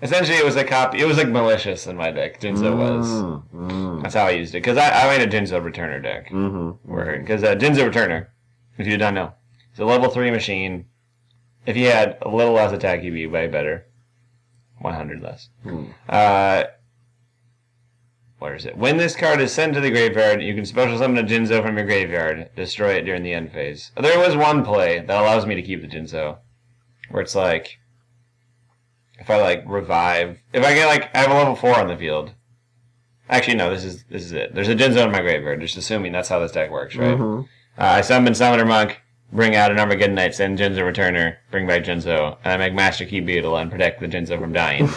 Speaker 2: Essentially, it was a copy. It was like malicious in my deck. Jinzo was. That's how I used it. Because I made a Jinzo returner deck. Because Jinzo returner, if you did not know, it's a level 3 machine. If you had a little less attack, you'd be way better. 100 less. Where is it? When this card is sent to the graveyard, you can special summon a Jinzo from your graveyard. Destroy it during the end phase. There was one play that allows me to keep the Jinzo. Where it's like, if I like revive, if I get like, I have a level 4 on the field. Actually, no, this is it. There's a Jinzo in my graveyard, just assuming that's how this deck works, right? I summon Summoner Monk, bring out an Armageddon Knight, send Jinzo Returner, bring back Jinzo, and I make Master Key Beetle and protect the Jinzo from dying.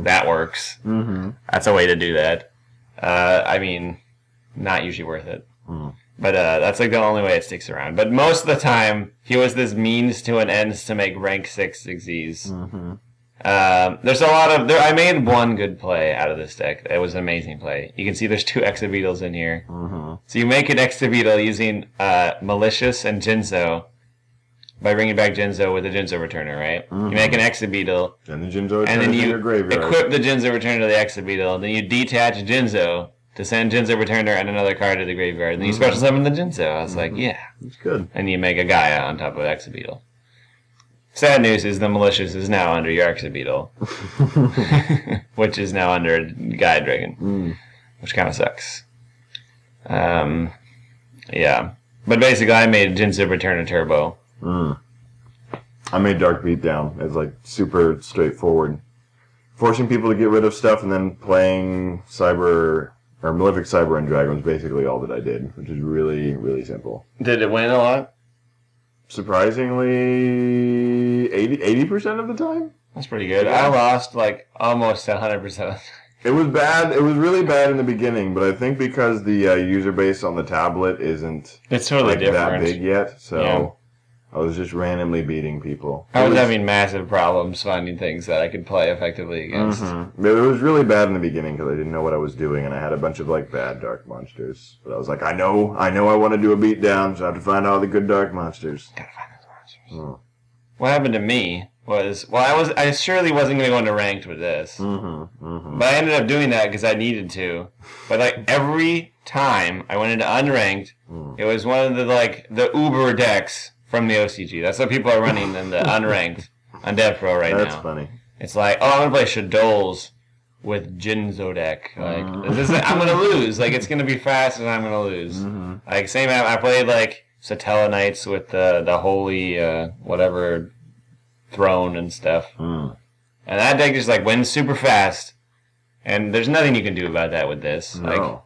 Speaker 2: That works. That's a way to do that. I mean, not usually worth it. But that's like the only way it sticks around. But most of the time, he was this means to an end to make rank 6 Xyz. There's a lot of... I made one good play out of this deck. It was an amazing play. You can see there's 2 Exabeetles in here. So you make an Exabeetle using Malicious and Jinzo by bringing back Jinzo with the Jinzo Returner, right? You make an Exabeetle.
Speaker 1: And the Jinzo Returner
Speaker 2: and then you
Speaker 1: your graveyard.
Speaker 2: Equip the Jinzo Returner to the Exabeetle. And then you detach Jinzo to send Jinzo Returner and another card to the graveyard. And then you special summon the Jinzo. I was like, yeah.
Speaker 1: That's good.
Speaker 2: And you make a Gaia on top of Exabeetle. Sad news is the Malicious is now under your Exabeetle. Which is now under Gaia Dragon. Which kind of sucks. Yeah. But basically, I made Jinzo Returner Turbo.
Speaker 1: I made Dark Beatdown as like super straightforward. Forcing people to get rid of stuff and then playing Cyber... or Malefic Cyber and Dragon was basically all that I did, which is really, really simple.
Speaker 2: Did it win a lot?
Speaker 1: Surprisingly, 80% of the time?
Speaker 2: That's pretty good. Yeah. I lost like almost 100%.
Speaker 1: It was bad. It was really bad in the beginning, but I think because the user base on the tablet isn't
Speaker 2: it's totally
Speaker 1: like
Speaker 2: different.
Speaker 1: That big yet, so I was just randomly beating people.
Speaker 2: I was having massive problems finding things that I could play effectively against.
Speaker 1: It was really bad in the beginning because I didn't know what I was doing, and I had a bunch of like bad dark monsters. But I was like, I know I want to do a beatdown, so I have to find all the good dark monsters.
Speaker 2: Gotta find those monsters. What happened to me was, I surely wasn't going to go into ranked with this, but I ended up doing that because I needed to. But like every time I went into unranked, it was one of the Uber decks from the OCG. That's what people are running in the unranked on Dev Pro right now.
Speaker 1: That's funny.
Speaker 2: It's like, oh, I'm going to play Shadol's with Jinzo deck. Like, I'm going to lose. Like, it's going to be fast and I'm going to lose. Like, same, I played, like, Satella Knights with the holy, whatever, throne and stuff. And that deck just, like, wins super fast. And there's nothing you can do about that with this.
Speaker 1: No.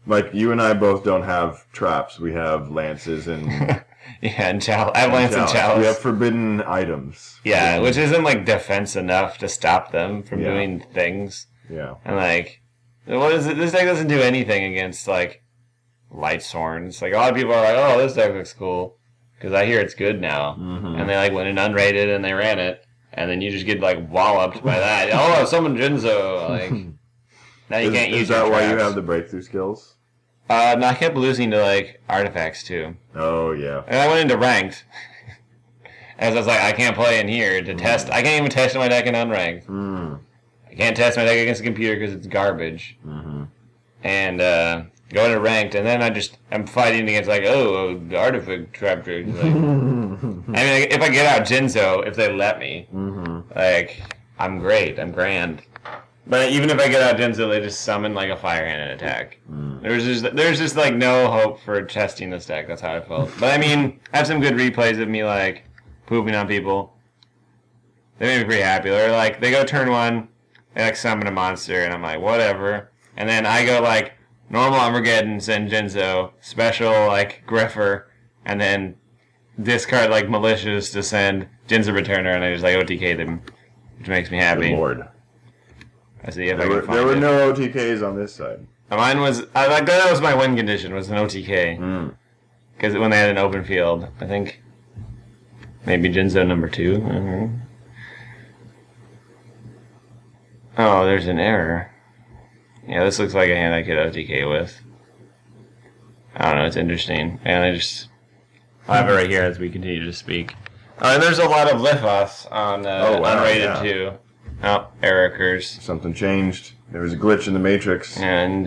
Speaker 1: Like, you and I both don't have traps. We have lances and...
Speaker 2: Yeah, and I have Lance and Chalice.
Speaker 1: We have forbidden items.
Speaker 2: Yeah, which isn't, like, defense enough to stop them from doing things.
Speaker 1: Yeah.
Speaker 2: And, like, what is it? This deck doesn't do anything against, like, Lightsworns. Like, a lot of people are like, oh, this deck looks cool. Because I hear it's good now. And they, like, went in unrated and they ran it. And then you just get, like, walloped by that. Oh, someone Jinzo. Like, now you can't use your
Speaker 1: Is that why
Speaker 2: traps.
Speaker 1: you have the breakthrough skills?
Speaker 2: No, I kept losing to, like, artifacts, too.
Speaker 1: Oh, yeah.
Speaker 2: And I went into ranked. As I was like, I can't play in here to test. I can't even test my deck in unranked. I can't test my deck against the computer because it's garbage. And go into ranked, and then I'm fighting against, like, the artifact trap trade. Like, I mean, like, if I get out Jinzo, if they let me, like, I'm great. I'm grand. But even if I get out Jinzo, they just summon, like, a Fire Hand and attack. There's just, like, no hope for testing this deck. That's how I felt. But, I mean, I have some good replays of me, like, pooping on people. They made me pretty happy. They're like, they go turn 1, they, like, summon a monster, and I'm like, whatever. And then I go, like, normal Armageddon, send Jinzo, special, like, Griffer, and then discard, like, Malicious to send Jinzo Returner, and I just, like, OTK them, which makes me happy.
Speaker 1: Good Lord.
Speaker 2: I see if I can find
Speaker 1: there were no OTKs on this side.
Speaker 2: Mine was... that was my win condition, was an OTK. Because when they had an open field, I think... Maybe Jinzo number 2. Oh, there's an error. Yeah, this looks like a hand I could OTK with. I don't know, it's interesting. And I'll have it right here as we continue to speak. And there's a lot of Lithos on unrated too. Oh, error occurs.
Speaker 1: Something changed. There was a glitch in the matrix.
Speaker 2: And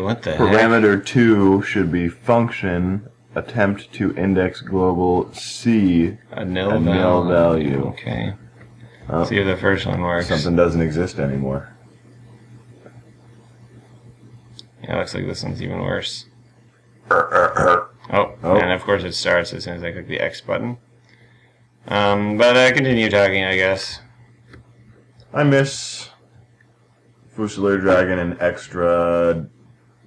Speaker 2: what the heck?
Speaker 1: Parameter 2 should be function attempt to index global C
Speaker 2: a nil
Speaker 1: value.
Speaker 2: Okay. See if the first one works.
Speaker 1: Something doesn't exist anymore.
Speaker 2: Yeah, looks like this one's even worse. And of course it starts as soon as I click the X button. But continue talking, I guess.
Speaker 1: I miss Fusilier Dragon and extra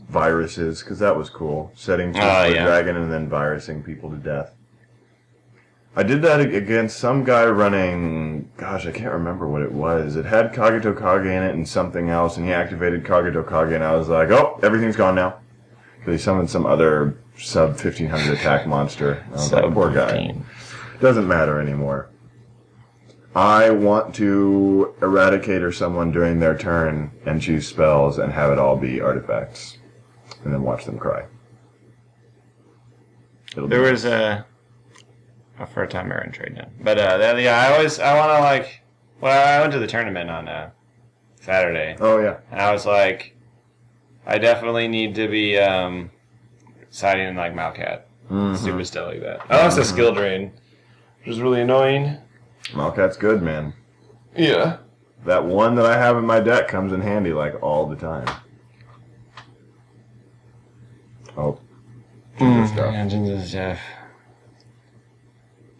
Speaker 1: viruses, because that was cool. Setting Fusilier Dragon and then virusing people to death. I did that against some guy running... Gosh, I can't remember what it was. It had Kagito Kage in it and something else, and he activated Kagito Kage, and I was like, oh, everything's gone now. So he summoned some other sub-1500 attack monster. I was like, poor guy. Doesn't matter anymore. I want to eradicate someone during their turn and choose spells and have it all be artifacts. And then watch them cry.
Speaker 2: There was a for a time error in trade now. But I want to like... Well, I went to the tournament on Saturday.
Speaker 1: Oh, yeah.
Speaker 2: And I was like, I definitely need to be siding in like Malcat. Stupid stuff like that. I lost a skill drain, which was really annoying.
Speaker 1: Malcat's good, man.
Speaker 2: Yeah.
Speaker 1: That one that I have in my deck comes in handy like all the time. Oh. Jinzo stuff.
Speaker 2: Yeah, Jinzo stuff.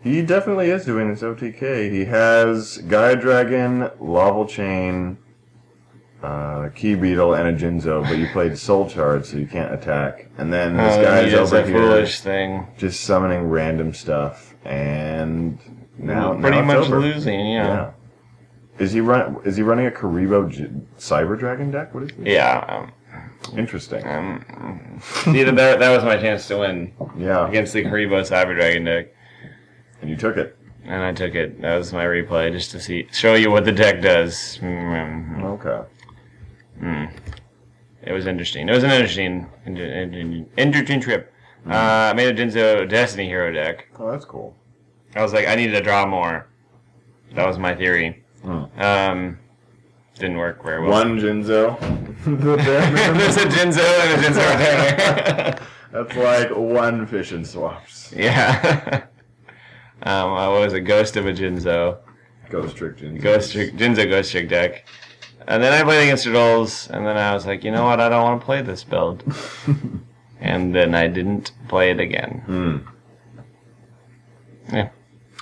Speaker 1: He definitely is doing this OTK. He has Gaia Dragon, Laval Chain, Key Beetle, and a Jinzo, but you played Soul Charge, so you can't attack. And then this guy's over here
Speaker 2: foolish thing.
Speaker 1: Just summoning random stuff, and now
Speaker 2: pretty much
Speaker 1: over.
Speaker 2: losing, yeah.
Speaker 1: Is he running a Karibo Cyber Dragon deck? What is this?
Speaker 2: Yeah.
Speaker 1: Interesting.
Speaker 2: That was my chance to win.
Speaker 1: Yeah.
Speaker 2: Against the Karibo Cyber Dragon deck.
Speaker 1: And you took it.
Speaker 2: And I took it. That was my replay, just to show you what the deck does.
Speaker 1: Okay.
Speaker 2: It was interesting. It was an interesting trip. I made a Jinzo Destiny Hero deck.
Speaker 1: Oh, that's cool.
Speaker 2: I was like, I needed to draw more. That was my theory. Didn't work very well.
Speaker 1: One Jinzo.
Speaker 2: There's a Jinzo and a Jinzo returner.
Speaker 1: That's like one fish and swaps.
Speaker 2: Yeah. I was a ghost of a Jinzo.
Speaker 1: Ghost Trick Jinzo.
Speaker 2: Jinzo Ghost Trick deck. And then I played against Dolls, and then I was like, you know what, I don't want to play this build. And then I didn't play it again. Yeah.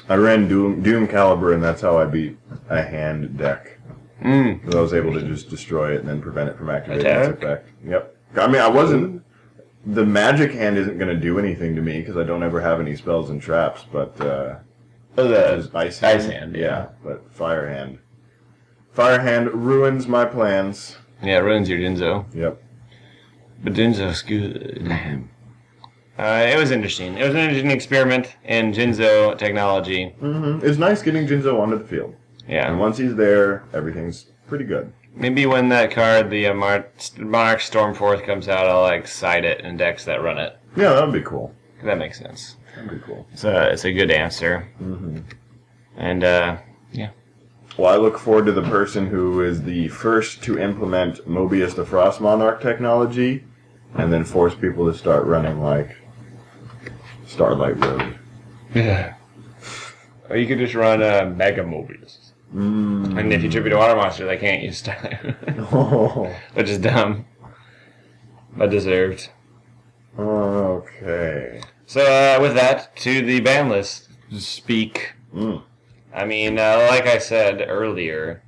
Speaker 1: I ran Doom Caliber, and that's how I beat a hand deck. Because I was able to just destroy it and then prevent it from activating its effect. Yep. I mean, I wasn't... The magic hand isn't going to do anything to me, because I don't ever have any spells and traps, but...
Speaker 2: the
Speaker 1: Ice hand, yeah. But Fire hand. Fire hand ruins my plans.
Speaker 2: Yeah, it ruins your Jinzo.
Speaker 1: Yep.
Speaker 2: But Jinzo's good. It was interesting. It was an interesting experiment in Jinzo technology.
Speaker 1: It's nice getting Jinzo onto the field.
Speaker 2: Yeah.
Speaker 1: And once he's there, everything's pretty good.
Speaker 2: Maybe when that card, the Monarch Stormforth, comes out, I'll like side it in decks that run it.
Speaker 1: Yeah, that would be cool.
Speaker 2: That makes sense.
Speaker 1: That'd be cool.
Speaker 2: It's a good answer. And, yeah.
Speaker 1: Well, I look forward to the person who is the first to implement Mobius the Frost Monarch technology, and then force people to start running like Starlight Road.
Speaker 2: Yeah. Or you could just run Mega Mobius. And if you tribute a water monster, they can't use Starlight Road. Which is dumb. But deserved.
Speaker 1: Okay.
Speaker 2: So, with that, to the ban list speak. I mean, like I said earlier,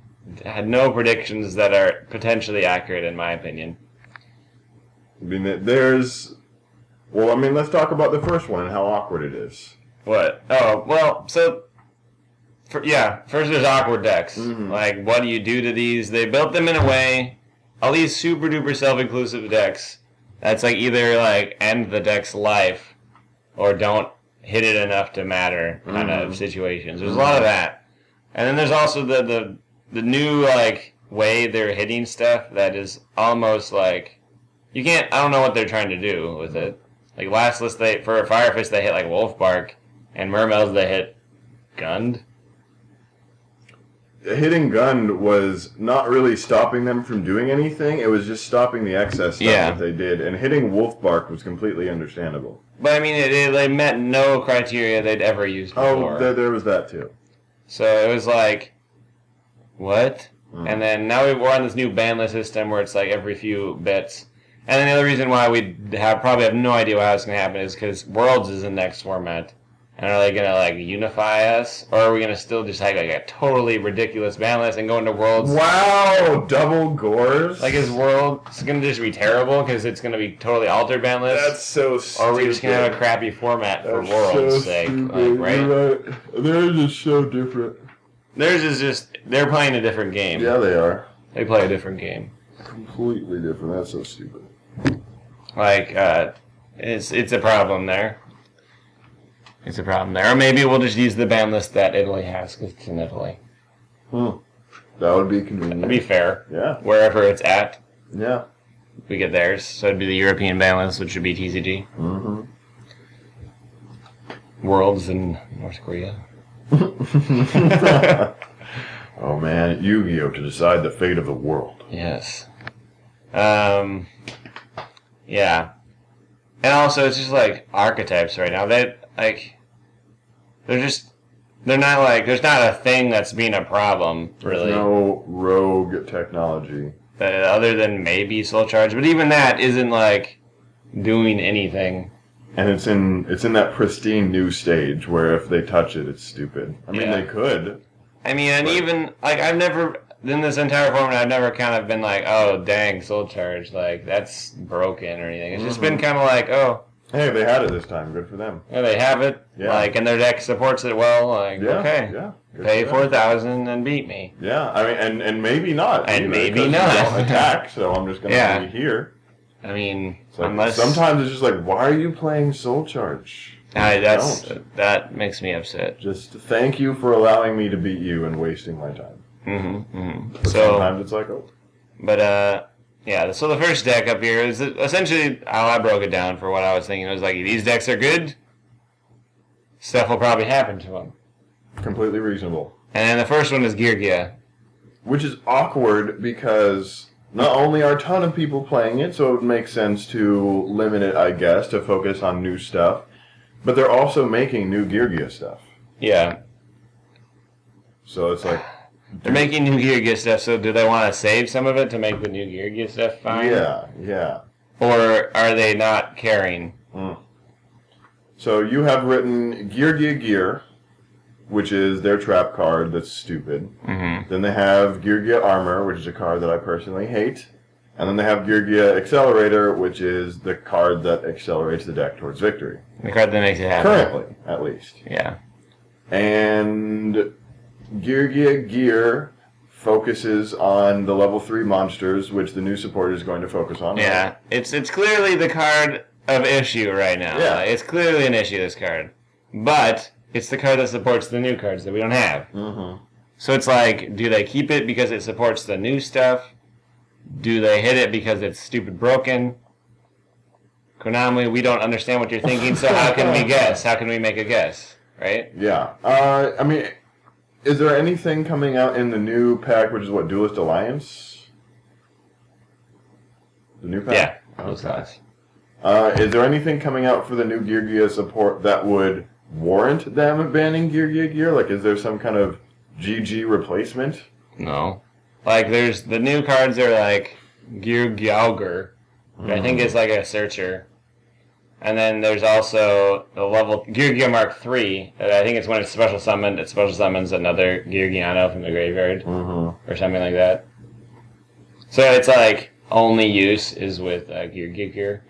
Speaker 2: had no predictions that are potentially accurate, in my opinion.
Speaker 1: I mean, let's talk about the first one and how awkward it is.
Speaker 2: What? Oh, well, so... first there's awkward decks. Like, what do you do to these? They built them in a way, all these super-duper self-inclusive decks, that's like either, like, end the deck's life, or don't hit it enough to matter kind of situations. There's a lot of that. And then there's also the new, like, way they're hitting stuff that is almost like... I don't know what they're trying to do with it. Like, last list, for a Fire Fist, they hit, like, Wolf Bark. And Mermails they hit Gund.
Speaker 1: Hitting Gund was not really stopping them from doing anything. It was just stopping the excess stuff that they did. And hitting Wolfbark was completely understandable.
Speaker 2: But I mean, they met no criteria they'd ever used before.
Speaker 1: Oh, there was that too.
Speaker 2: So it was like, what? And then now we're on this new banlist system where it's like every few bits. And then the other reason why we probably have no idea how it's going to happen is because Worlds is the next format. And are they going to, like, unify us? Or are we going to still just have, like, a totally ridiculous ban list and go into Worlds?
Speaker 1: Wow! Double Gores?
Speaker 2: Like, is Worlds going to just be terrible because it's going to be totally altered ban list?
Speaker 1: That's so stupid.
Speaker 2: Or are we just going to have a crappy format for Worlds' sake? Like, right?
Speaker 1: You're right. Theirs is so different.
Speaker 2: Theirs is just, they're playing a different game.
Speaker 1: Yeah, they are.
Speaker 2: They play a different game.
Speaker 1: Completely different. That's so stupid.
Speaker 2: Like, it's a problem there. It's a problem there. Or maybe we'll just use the ban list that Italy has because it's in Italy.
Speaker 1: That would be convenient.
Speaker 2: That'd be fair.
Speaker 1: Yeah.
Speaker 2: Wherever it's at.
Speaker 1: Yeah.
Speaker 2: We get theirs. So it'd be the European ban list, which would be TCG.
Speaker 1: Mm-hmm.
Speaker 2: Worlds in North Korea.
Speaker 1: Oh man, Yu-Gi-Oh! To decide the fate of the world.
Speaker 2: Yes. Yeah. And also, it's just like archetypes right now. They're not like, there's not a thing that's being a problem, really.
Speaker 1: There's no rogue technology.
Speaker 2: Other than maybe Soul Charge. But even that isn't, like, doing anything.
Speaker 1: And it's in that pristine new stage where if they touch it, it's stupid. I mean, they could.
Speaker 2: I mean, and even, like, I've never, in this entire format, I've never kind of been like, oh, dang, Soul Charge. Like, that's broken or anything. It's just been kind of like, oh.
Speaker 1: Hey, they had it this time. Good for them.
Speaker 2: Yeah, they have it.
Speaker 1: Yeah.
Speaker 2: Like, and their deck supports it well. Like, okay.
Speaker 1: Yeah.
Speaker 2: Pay 4,000 and beat me.
Speaker 1: Yeah, I mean, and maybe not.
Speaker 2: And
Speaker 1: either,
Speaker 2: maybe not.
Speaker 1: You don't attack, so I'm just going to be here.
Speaker 2: I mean,
Speaker 1: like,
Speaker 2: unless...
Speaker 1: Sometimes it's just like, why are you playing Soul Charge?
Speaker 2: That makes me upset.
Speaker 1: Just thank you for allowing me to beat you and wasting my time. But sometimes it's like, oh.
Speaker 2: But, yeah, so the first deck up here is essentially how I broke it down for what I was thinking. It was like, these decks are good. Stuff will probably happen to them.
Speaker 1: Completely reasonable.
Speaker 2: And then the first one is Yugioh.
Speaker 1: Which is awkward because not only are a ton of people playing it, so it would make sense to limit it, I guess, to focus on new stuff. But they're also making new Yugioh stuff.
Speaker 2: Yeah.
Speaker 1: So it's like...
Speaker 2: They're making new Yugioh stuff, so do they want to save some of it to make the new Yugioh stuff fine?
Speaker 1: Yeah.
Speaker 2: Or are they not caring?
Speaker 1: So you have written Gear, which is their trap card that's stupid. Then they have Yugioh Armor, which is a card that I personally hate. And then they have Yugioh Accelerator, which is the card that accelerates the deck towards victory.
Speaker 2: The card that makes it happen.
Speaker 1: Currently, at least.
Speaker 2: Yeah.
Speaker 1: And Yugioh Gear focuses on the level 3 monsters, which the new support is going to focus on.
Speaker 2: Yeah,
Speaker 1: right?
Speaker 2: it's clearly the card of issue right now.
Speaker 1: Yeah.
Speaker 2: It's clearly an issue, this card. But it's the card that supports the new cards that we don't have. So it's like, do they keep it because it supports the new stuff? Do they hit it because it's stupid broken? Konami, we don't understand what you're thinking, so how can we guess? How can we make a guess? Right?
Speaker 1: Yeah. I mean... Is there anything coming out in the new pack, which is what, Duelist Alliance? The new pack?
Speaker 2: Yeah. Okay.
Speaker 1: Is there anything coming out for the new Yugioh support that would warrant them banning Yugioh Gear? Like, is there some kind of GG replacement?
Speaker 2: No. Like, there's the new cards are like Yugioh, which I think is like a searcher. And then there's also the level Yugioh Mark III. I think it's when it's special summoned. It special summons another Yugioh from the graveyard or something like that. So it's like only use is with Yugioh.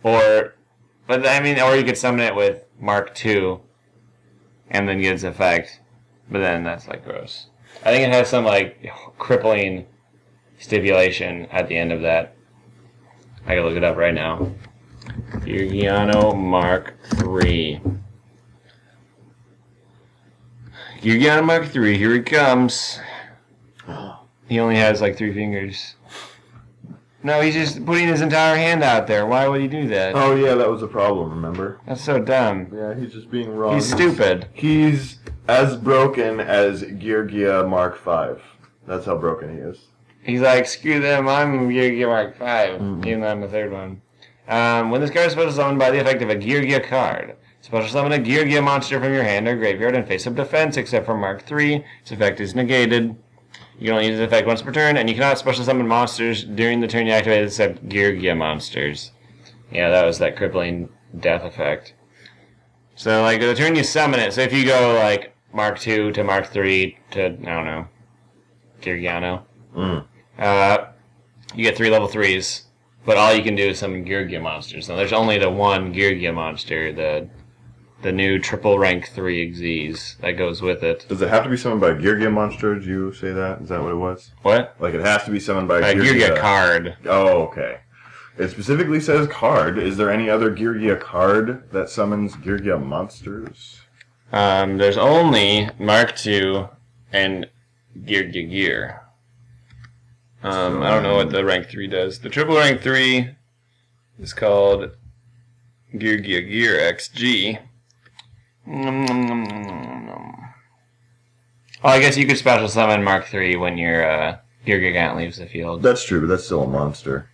Speaker 2: Or you could summon it with Mark II, and then get its effect. But then that's like gross. I think it has some like crippling stipulation at the end of that. I can look it up right now. Yugioh Mark III. Yugioh Mark III, here he comes. He only has like 3 fingers. No, he's just putting his entire hand out there. Why would he do that?
Speaker 1: Oh yeah, that was a problem. Remember?
Speaker 2: That's so dumb.
Speaker 1: Yeah, he's just being wrong.
Speaker 2: He's stupid.
Speaker 1: He's as broken as Yugioh Mark V. That's how broken he is.
Speaker 2: He's like, screw them, I'm Yugioh Mark V, even though I'm the third one. When this card is special summoned by the effect of a Yugioh card, special summon a Yugioh monster from your hand or graveyard and face-up defense, except for Mark III. Its effect is negated. You can only use this effect once per turn, and you cannot special summon monsters during the turn you activate it except Yugioh monsters. Yeah, that was that crippling death effect. So, like, the turn you summon it, so if you go, like, Mark II to Mark III to, I don't know, Yugioh, you get 3 level 3s, but all you can do is summon Yugioh monsters. Now, there's only the one Yugioh monster, the new triple rank 3 Xyz that goes with it.
Speaker 1: Does it have to be summoned by a Yugioh monster? Did you say that? Is that what it was?
Speaker 2: What?
Speaker 1: Like it has to be summoned by a
Speaker 2: Yugioh card.
Speaker 1: Oh, okay. It specifically says card. Is there any other Yugioh card that summons Yugioh monsters?
Speaker 2: There's only Mark II and Yugioh. I don't know what the rank 3 does. The triple rank 3 is called Yugioh XG. Oh, I guess you could special summon Mark III when your Yugioh leaves the field.
Speaker 1: That's true, but that's still a monster.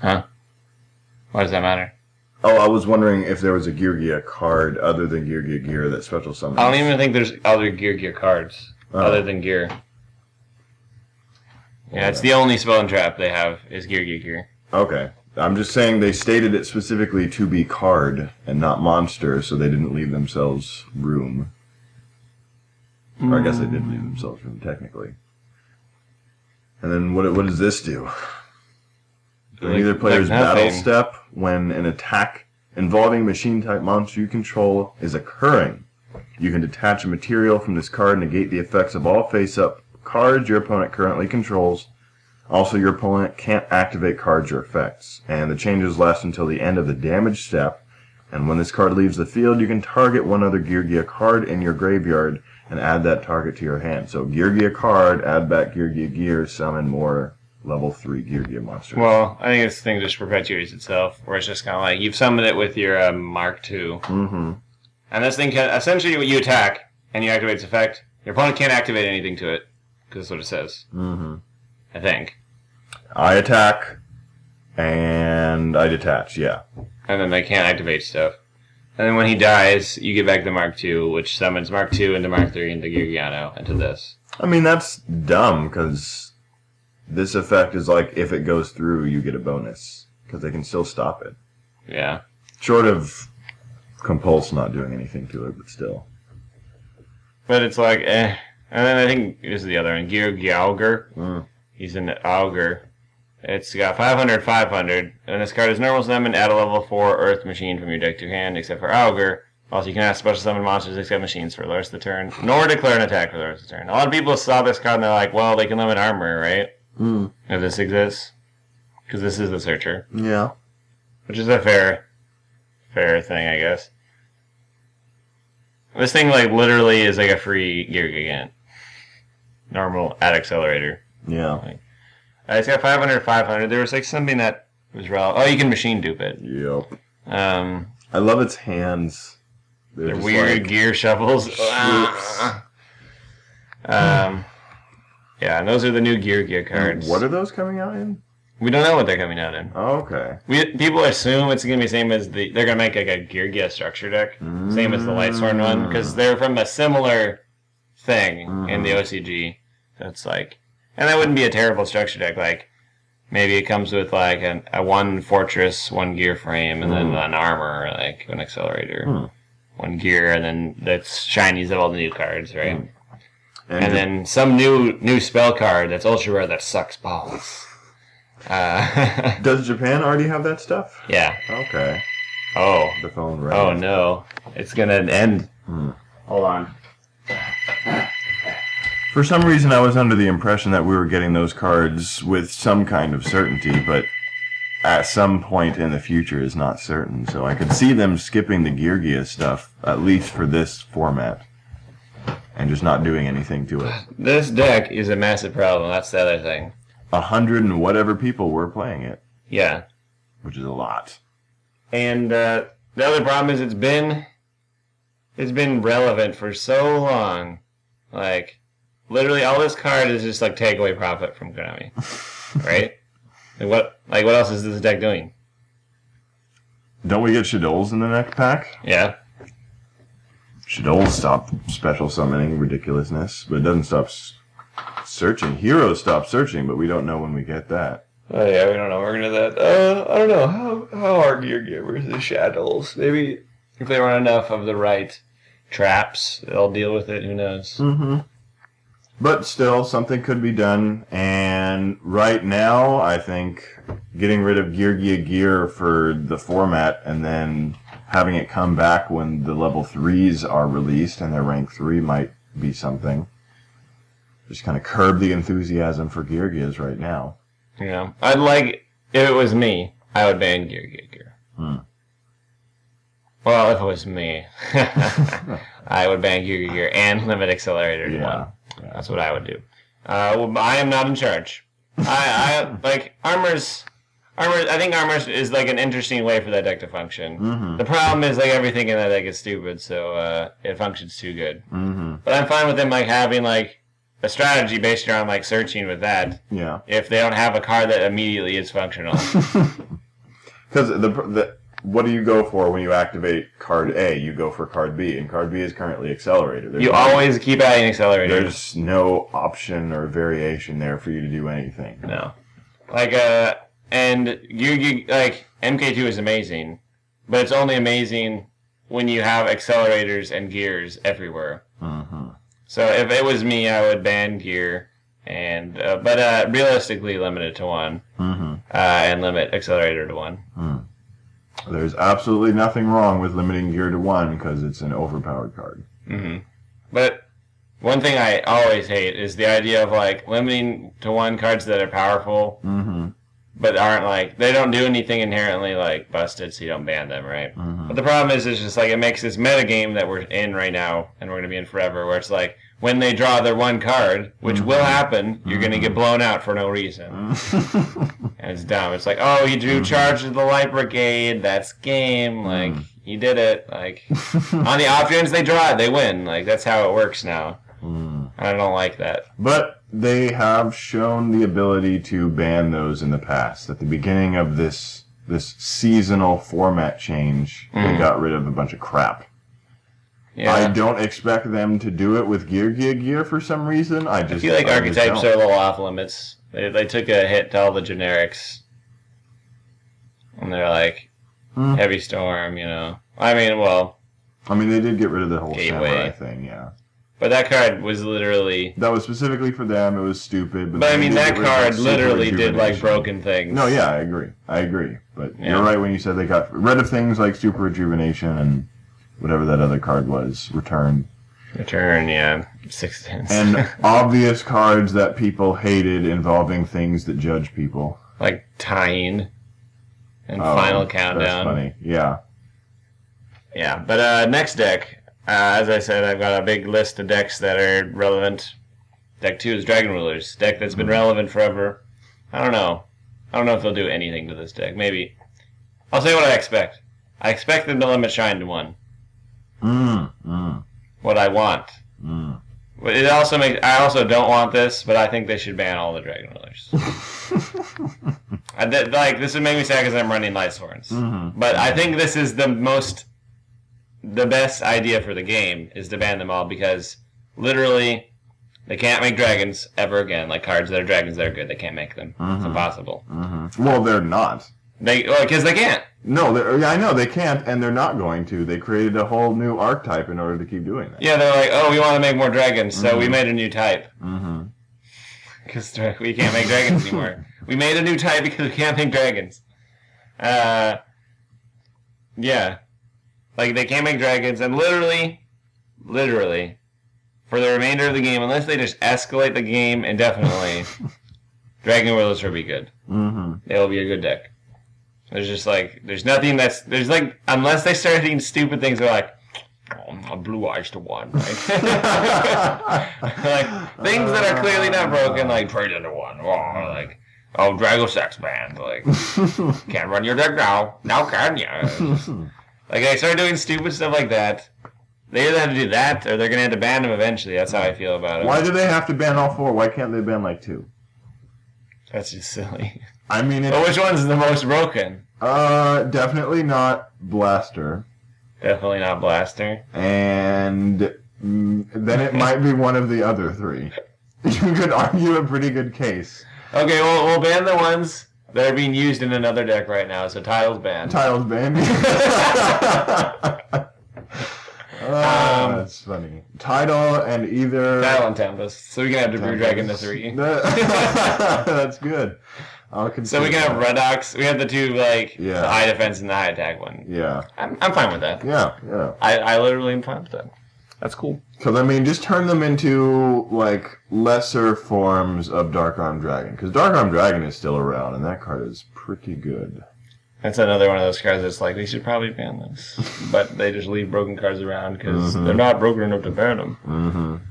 Speaker 2: Huh? Why does that matter?
Speaker 1: Oh, I was wondering if there was a Yugioh card other than Yugioh that special summons.
Speaker 2: I don't even think there's other Yugioh cards other than Gear. Yeah, it's the only spell and trap they have is Yugioh.
Speaker 1: Okay. I'm just saying they stated it specifically to be card and not monster, so they didn't leave themselves room. Or I guess they did leave themselves room, technically. And then what does this do? During either player's battle step, when an attack involving machine-type monster you control is occurring, you can detach a material from this card and negate the effects of all face-up cards your opponent currently controls. Also, your opponent can't activate cards or effects, and the changes last until the end of the damage step. And when this card leaves the field, you can target one other Yugioh card in your graveyard and add that target to your hand. So, Yugioh card, add back Yugioh, summon more level 3 Yugioh monsters.
Speaker 2: Well, I think this thing just perpetuates itself, where it's just kind of like, you've summoned it with your Mark II.
Speaker 1: Mm-hmm.
Speaker 2: And this thing can, essentially, when you attack, and you activate its effect, your opponent can't activate anything to it, because that's what it says.
Speaker 1: Mm-hmm.
Speaker 2: I think.
Speaker 1: I attack, and I detach, yeah.
Speaker 2: And then they can't activate stuff. And then when he dies, you get back the Mark II, which summons Mark II into Mark III into Yugioh into this.
Speaker 1: I mean, that's dumb, because this effect is like, if it goes through, you get a bonus, because they can still stop it.
Speaker 2: Yeah.
Speaker 1: Short of Compulse not doing anything to it, but still.
Speaker 2: But it's like, eh. And then I think this is the other one, Yugioh. He's an Augur. It's got 500, 500, and this card is normal summon, add a level 4 Earth machine from your deck to hand, except for Augur. Also, you cannot special summon monsters except machines for the rest of the turn, nor declare an attack for the rest of the turn. A lot of people saw this card and they're like, well, they can limit armor, right? If this exists. Because this is the Searcher.
Speaker 1: Yeah.
Speaker 2: Which is a fair thing, I guess. This thing, like, literally is like a free Gear Gigant. Normal at Accelerator.
Speaker 1: Yeah.
Speaker 2: Like, it's got 500, 500. There was like something that was relevant. Oh, you can machine dupe it.
Speaker 1: Yep.
Speaker 2: I
Speaker 1: love its hands.
Speaker 2: They're weird like gear shovels. Yeah, and those are the new Gear cards.
Speaker 1: What are those coming out in?
Speaker 2: We don't know what they're coming out in.
Speaker 1: Oh, okay.
Speaker 2: People assume it's going to be the same as they're going to make like a Gear structure deck. Same as the Lightsworn one. Because they're from a similar thing in the OCG. So it's like... And that wouldn't be a terrible structure deck. Like, maybe it comes with like a 1 fortress, 1 gear frame, and then an armor, like an accelerator. 1 gear, and then that's shinies of all the new cards, right? And then some new spell card that's ultra rare that sucks balls.
Speaker 1: Does Japan already have that stuff?
Speaker 2: Yeah.
Speaker 1: Okay.
Speaker 2: Oh.
Speaker 1: The phone rang.
Speaker 2: Oh no. It's gonna end. Hold on.
Speaker 1: For some reason, I was under the impression that we were getting those cards with some kind of certainty, but at some point in the future is not certain. So I could see them skipping the Gear stuff, at least for this format, and just not doing anything to it.
Speaker 2: This deck is a massive problem. That's the other thing.
Speaker 1: 100 and whatever people were playing it.
Speaker 2: Yeah.
Speaker 1: Which is a lot.
Speaker 2: And the other problem is it's been relevant for so long. Like, literally all this card is just like takeaway profit from Konami. Right? What else is this deck doing?
Speaker 1: Don't we get Shadows in the next pack?
Speaker 2: Yeah.
Speaker 1: Shadows stop special summoning ridiculousness, but it doesn't stop searching. Heroes stop searching, but we don't know when we get that.
Speaker 2: Oh yeah, we don't know. We're gonna do that. I don't know. How are Gear versus Shadows? Maybe if they run enough of the right traps, they'll deal with it. Who knows?
Speaker 1: Mm-hmm. But still, something could be done. And right now, I think getting rid of Gear for the format and then having it come back when the level 3s are released and they're rank 3 might be something. Just kind of curb the enthusiasm for Gears right now.
Speaker 2: Yeah, I'd like, if it was me, I would ban Gear. Well, if it was me, I would ban Gear and limit Accelerator to 1.
Speaker 1: Yeah.
Speaker 2: That's what I would do. Well, I am not in charge. I like Armor's. I think Armor is like an interesting way for that deck to function.
Speaker 1: Mm-hmm.
Speaker 2: The problem is like everything in that deck is stupid, so it functions too good.
Speaker 1: Mm-hmm.
Speaker 2: But I'm fine with them like having like a strategy based around like searching with that.
Speaker 1: Yeah.
Speaker 2: If they don't have a card that immediately is functional.
Speaker 1: Because what do you go for when you activate card A? You go for card B, and card B is currently Accelerator.
Speaker 2: You always keep adding Accelerator.
Speaker 1: There's no option or variation there for you to do anything.
Speaker 2: No. Like and you like MK2 is amazing, but it's only amazing when you have accelerators and gears everywhere.
Speaker 1: Mm-hmm.
Speaker 2: So if it was me, I would ban gear, and but realistically limit it to 1, and limit accelerator to 1.
Speaker 1: Mm. There's absolutely nothing wrong with limiting gear to 1 because it's an overpowered card.
Speaker 2: Mm-hmm. But one thing I always hate is the idea of like limiting to 1 cards that are powerful.
Speaker 1: Mm-hmm.
Speaker 2: But aren't like, they don't do anything inherently like busted, so you don't ban them, right?
Speaker 1: Mm-hmm.
Speaker 2: But the problem is, it's just like it makes this metagame that we're in right now, and we're going to be in forever, where it's like, when they draw their 1 card, which will happen, you're going to get blown out for no reason. And it's dumb. It's like, oh, you drew Charge of the Light Brigade, that's game, like, you did it. Like, on the off chance they draw it, they win. Like, that's how it works now. I don't like that.
Speaker 1: But they have shown the ability to ban those in the past. At the beginning of this seasonal format change, they got rid of a bunch of crap. Yeah. I don't expect them to do it with Gear for some reason. I feel
Speaker 2: like archetypes are a little off limits. They took a hit to all the generics. And they're like, Heavy Storm, you know. I mean,
Speaker 1: they did get rid of the whole
Speaker 2: Gateway
Speaker 1: Samurai thing, yeah.
Speaker 2: But that card was literally...
Speaker 1: That was specifically for them. It was stupid.
Speaker 2: But I mean, that card literally did, like, broken things.
Speaker 1: No, yeah, I agree. But you're right when you said they got rid of things like Super Rejuvenation and whatever that other card was. Return,
Speaker 2: yeah. 6 cents.
Speaker 1: And obvious cards that people hated involving things that judge people.
Speaker 2: Like Tying and Final Countdown.
Speaker 1: That's funny, yeah.
Speaker 2: Yeah, but next deck... as I said, I've got a big list of decks that are relevant. Deck 2 is Dragon Rulers. Deck that's been relevant forever. I don't know if they'll do anything to this deck. Maybe. I'll say what I expect. I expect them to limit Shine to 1. What I want. It also makes... I also don't want this, but I think they should ban all the Dragon Rulers. This would make me sad because I'm running Light Swords. But I think this is the best idea for the game is to ban them all because literally they can't make dragons ever again. Like cards that are dragons that are good, they can't make them. It's impossible.
Speaker 1: Well, they're not.
Speaker 2: Because they can't.
Speaker 1: No, I know they can't, and they're not going to. They created a whole new archetype in order to keep doing that.
Speaker 2: Yeah, they're like, oh, we want to make more dragons, so we made a new type. Because we can't make dragons anymore. We made a new type because we can't make dragons. Yeah. Like, they can't make dragons, and literally, for the remainder of the game, unless they just escalate the game indefinitely, Dragon Rulers will be good. They'll be a good deck. There's just, like, unless they start doing stupid things, they're like, oh, Blue Eyes to 1, right? Like, things that are clearly not broken, like, trade into 1, like, Oh, Dragosex banned. Like, can't run your deck now. Now can you? Like, they start doing stupid stuff like that. They either have to do that, or they're going to have to ban them eventually. That's how I feel about it.
Speaker 1: Why do they have to ban all 4? Why can't they ban, like, 2?
Speaker 2: That's just silly.
Speaker 1: I mean,
Speaker 2: But which one's the most broken?
Speaker 1: Definitely not Blaster.
Speaker 2: Definitely not Blaster.
Speaker 1: And then it might be one of the other 3. You could argue a pretty good case.
Speaker 2: Okay, well, we'll ban the ones that are being used in another deck right now, so Tile's banned.
Speaker 1: Tile's banned. That's funny. Tidal and either...
Speaker 2: Tidal and Tempest. So we can have the Brew Dragon to 3.
Speaker 1: That's good.
Speaker 2: So we can have Redox. We have the 2, like, the high defense and the high attack one.
Speaker 1: Yeah.
Speaker 2: I'm fine with that.
Speaker 1: Yeah.
Speaker 2: I literally am fine with that. That's cool.
Speaker 1: Because, I mean, just turn them into, like, lesser forms of Dark Arm Dragon. Because Dark Arm Dragon is still around, and that card is pretty good.
Speaker 2: That's another one of those cards that's like, they should probably ban this. But they just leave broken cards around because they're not broken enough to ban them.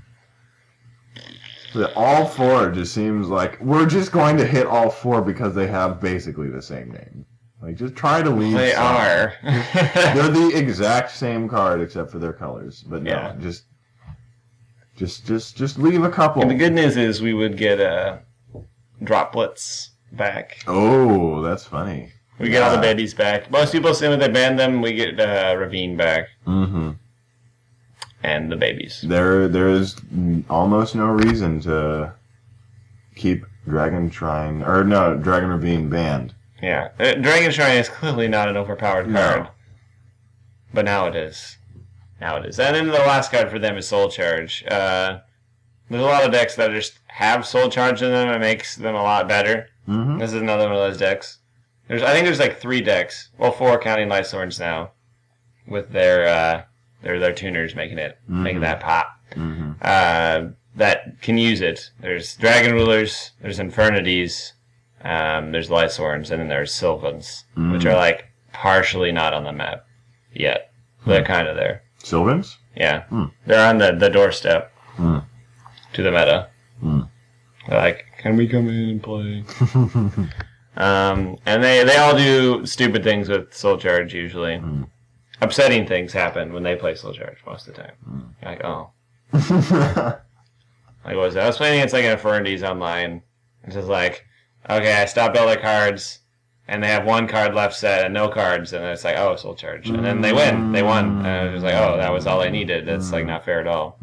Speaker 1: All 4 just seems like we're just going to hit all 4 because they have basically the same name. Like, just try to leave.
Speaker 2: They are.
Speaker 1: They're the exact same card except for their colors. But no, just leave a couple.
Speaker 2: And the good news is we would get droplets back.
Speaker 1: Oh, that's funny.
Speaker 2: We get all the babies back. Most people say when they ban them, we get Ravine back. And the babies.
Speaker 1: There is almost no reason to keep Dragon Ravine banned.
Speaker 2: Yeah. Dragon Shrine is clearly not an overpowered card. But now it is. And then the last card for them is Soul Charge. There's a lot of decks that just have Soul Charge in them and makes them a lot better. This is another one of those decks. I think there's like 3 decks. Well, 4 counting Light Swords now. With their tuners making that pop. That can use it. There's Dragon Rulers, there's Infernities, there's Light Swords, and then there's Sylvans, which are like partially not on the map yet. They're kind of there.
Speaker 1: Sylvans?
Speaker 2: Yeah. They're on the doorstep to the meta. They're like, can we come in and play? And they all do stupid things with Soul Charge usually. Upsetting things happen when they play Soul Charge most of the time. You're like, oh. Like, what was that? I was playing against like Infernities online. It's just like, okay, I stopped all their cards, and they have 1 card left set and no cards, and it's like, oh, Soul Charge. And then they win. They won. And I was just like, oh, that was all I needed. That's like not fair at all.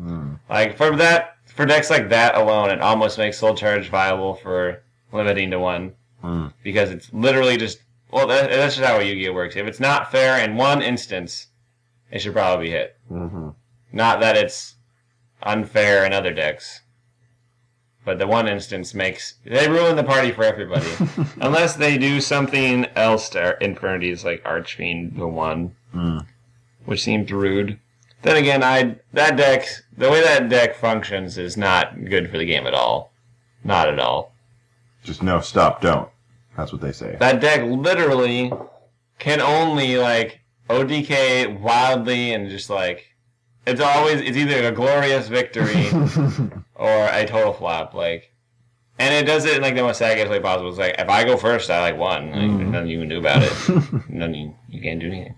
Speaker 2: Like, for decks like that alone, it almost makes Soul Charge viable for limiting to 1. Because it's literally just... Well, that's just how Yu-Gi-Oh works. If it's not fair in 1 instance, it should probably be hit. Not that it's unfair in other decks. But the 1 instance makes... They ruin the party for everybody. Unless they do something else to Infinities, like Archfiend to 1. Which seems rude. Then again, the way that deck functions is not good for the game at all. Not at all.
Speaker 1: Just no, stop, don't. That's what they say.
Speaker 2: That deck literally can only, like, ODK wildly and just, like... It's either a glorious victory or a total flop, like... And it does it in, like, the most sacrilegious way possible. It's like, if I go first, I, like, won. Like, there's nothing you can do about it. You can't do anything.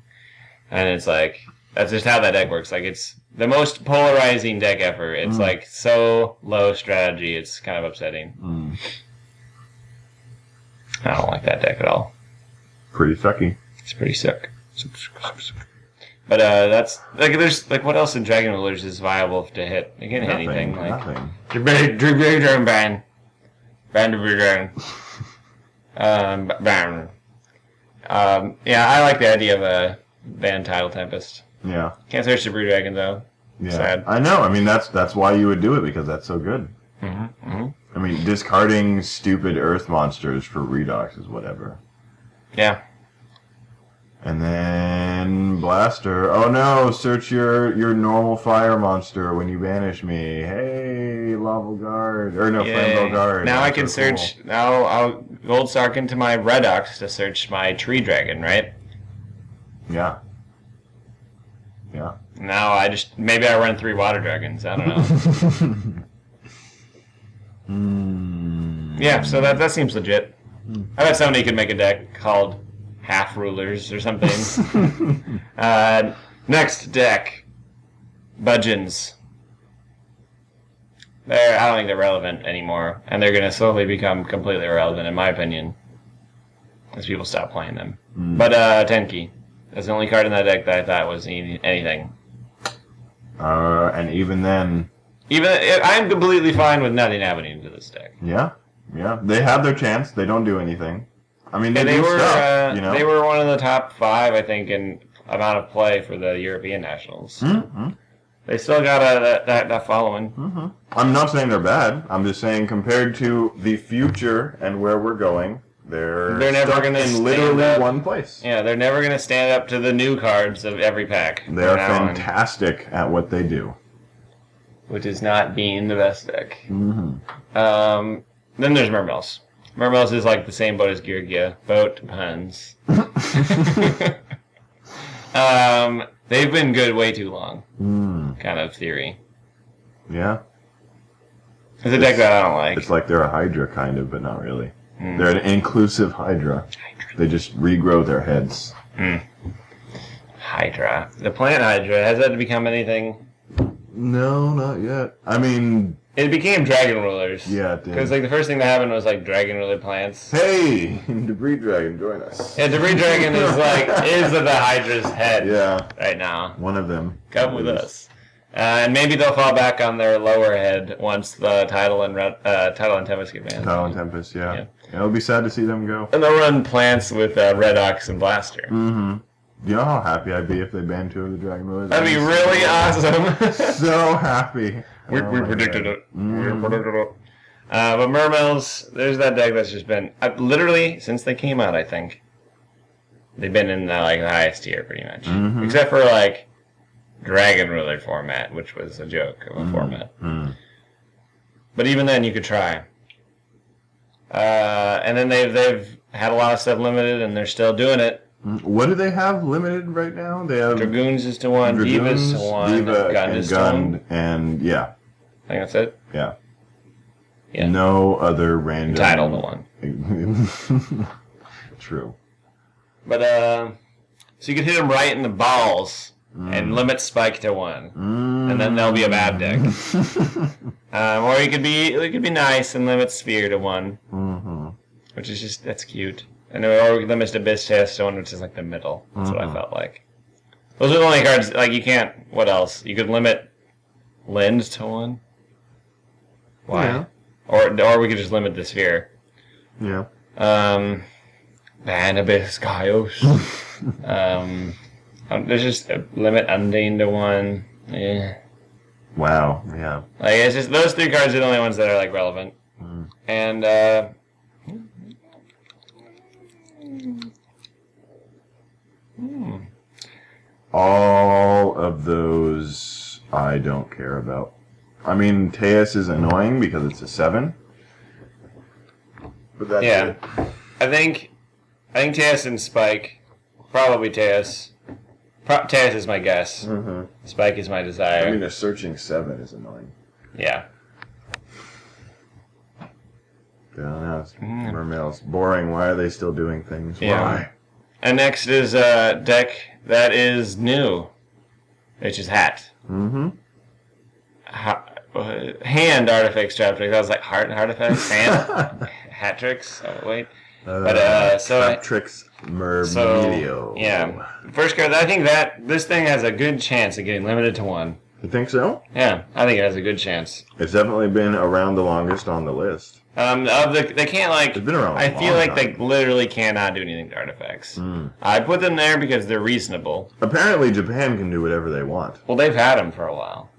Speaker 2: And it's like... That's just how that deck works. Like, it's the most polarizing deck ever. It's, like, so low strategy, it's kind of upsetting. I don't like that deck at all.
Speaker 1: Pretty sucky.
Speaker 2: It's pretty suck. But that's like there's like what else in Dragon Rulers is viable to hit? You can hit anything. Like Dragon ban. Ban to Dragon. Ban. Yeah, I like the idea of a ban Tidal Tempest.
Speaker 1: Yeah.
Speaker 2: Can't search the Brew Dragon though.
Speaker 1: Yeah.
Speaker 2: Sad.
Speaker 1: I know. I mean that's why you would do it, because that's so good. I mean, discarding stupid earth monsters for Redox is whatever.
Speaker 2: Yeah.
Speaker 1: And then Blaster. Oh no, search your normal fire monster when you banish me. Hey, Lava Guard. Or no, Flambow Guard.
Speaker 2: Now I can search. Cool. Now I'll Gold Sark into my Redox to search my Tree Dragon, right?
Speaker 1: Yeah. Yeah.
Speaker 2: Now maybe I run 3 Water Dragons. I don't know. Yeah, so that seems legit. I bet somebody could make a deck called Half Rulers or something. Next deck, Budgeons. I don't think they're relevant anymore, and they're going to slowly become completely irrelevant, in my opinion, as people stop playing them. But Tenki, that's the only card in that deck that I thought was anything.
Speaker 1: And even then...
Speaker 2: I'm completely fine with nothing happening to this deck.
Speaker 1: Yeah. They have their chance. They don't do anything. I mean, they
Speaker 2: were
Speaker 1: stuff, you know?
Speaker 2: They were one of the top 5, I think, in amount of play for the European Nationals.
Speaker 1: Mm-hmm.
Speaker 2: They still got that following.
Speaker 1: Mm-hmm. I'm not saying they're bad. I'm just saying compared to the future and where we're going, they're never going to in literally one place.
Speaker 2: Yeah, they're never going to stand up to the new cards of every pack.
Speaker 1: They are fantastic at what they do.
Speaker 2: Which is not being the best deck.
Speaker 1: Mm-hmm.
Speaker 2: Then there's Mermels. Mermels is like the same boat as Yugioh. Boat puns. They've been good way too long. Kind of theory.
Speaker 1: Yeah.
Speaker 2: It's a deck that I don't like.
Speaker 1: It's like they're a Hydra, kind of, but not really. They're an inclusive Hydra. They just regrow their heads.
Speaker 2: Hydra. The plant Hydra, has that become anything?
Speaker 1: No, not yet. I mean...
Speaker 2: It became Dragon Rulers.
Speaker 1: Yeah, it did.
Speaker 2: Because the first thing that happened was Dragon Ruler plants.
Speaker 1: Hey! Debris Dragon, join us.
Speaker 2: Yeah, Debris Dragon is the Hydra's head right now.
Speaker 1: One of them.
Speaker 2: Come with us. And maybe they'll fall back on their lower head once the Tidal and Tempest get banned.
Speaker 1: Tidal and Tempest, yeah. It'll be sad to see them go.
Speaker 2: And they'll run plants with Red Ox and Blaster.
Speaker 1: Mm-hmm. Do you know how happy I'd be if they banned 2 of the Dragon Rulers?
Speaker 2: That'd be really awesome.
Speaker 1: So happy.
Speaker 2: We predicted it. We predicted it. But Mermels, there's that deck that's just been... literally, since they came out, I think, they've been in the highest tier, pretty much. Mm-hmm. Except for, Dragon Ruler format, which was a joke of a format. Mm. But even then, you could try. And then they've had a lot of stuff limited, and they're still doing it.
Speaker 1: What do they have limited right now? They have
Speaker 2: Dragoons is to 1, Divas to 1,
Speaker 1: Diva
Speaker 2: Gun is to 1.
Speaker 1: And yeah.
Speaker 2: I think that's it?
Speaker 1: Yeah.
Speaker 2: Yeah.
Speaker 1: No other random...
Speaker 2: Title to 1.
Speaker 1: True.
Speaker 2: But, so you could hit them right in the balls and limit Spike to 1. And then they'll be a bad deck. Or it could be nice and limit Sphere to 1. Mm-hmm. Which is just, that's cute. And or we could limit Abyss Chest to 1, which is the middle. That's what I felt like. Those are the only cards, you can't, what else? You could limit Lind to 1. Why?
Speaker 1: Yeah.
Speaker 2: Or we could just limit the Sphere.
Speaker 1: Yeah.
Speaker 2: Ban Abyss Kaios. There's just a limit Undine to 1. Yeah.
Speaker 1: Wow, yeah.
Speaker 2: It's just, those 3 cards are the only ones that are, relevant. And,
Speaker 1: all of those I don't care about. I mean, Teus is annoying because it's a 7. But that's it.
Speaker 2: I think Teus and Spike, probably Teus. Teus is my guess. Mm-hmm. Spike is my desire.
Speaker 1: I mean, a searching 7 is annoying.
Speaker 2: Yeah.
Speaker 1: I don't know. Mermail's boring. Why are they still doing things?
Speaker 2: Yeah.
Speaker 1: Why?
Speaker 2: And next is a deck that is new, which is Hat. Mm-hmm. Hand Artifacts, Trap Tricks. I was like, Heart Artifacts? Hand? Hat Tricks? Oh, wait.
Speaker 1: Trap Tricks Mermedio.
Speaker 2: Yeah. First card, I think that this thing has a good chance of getting limited to 1.
Speaker 1: You think so?
Speaker 2: Yeah, I think it has a good chance.
Speaker 1: It's definitely been around the longest on the list.
Speaker 2: They can't
Speaker 1: It's been around.
Speaker 2: I feel like they literally cannot do anything to artifacts. I put them there because they're reasonable.
Speaker 1: Apparently, Japan can do whatever they want.
Speaker 2: Well, they've had them for a while.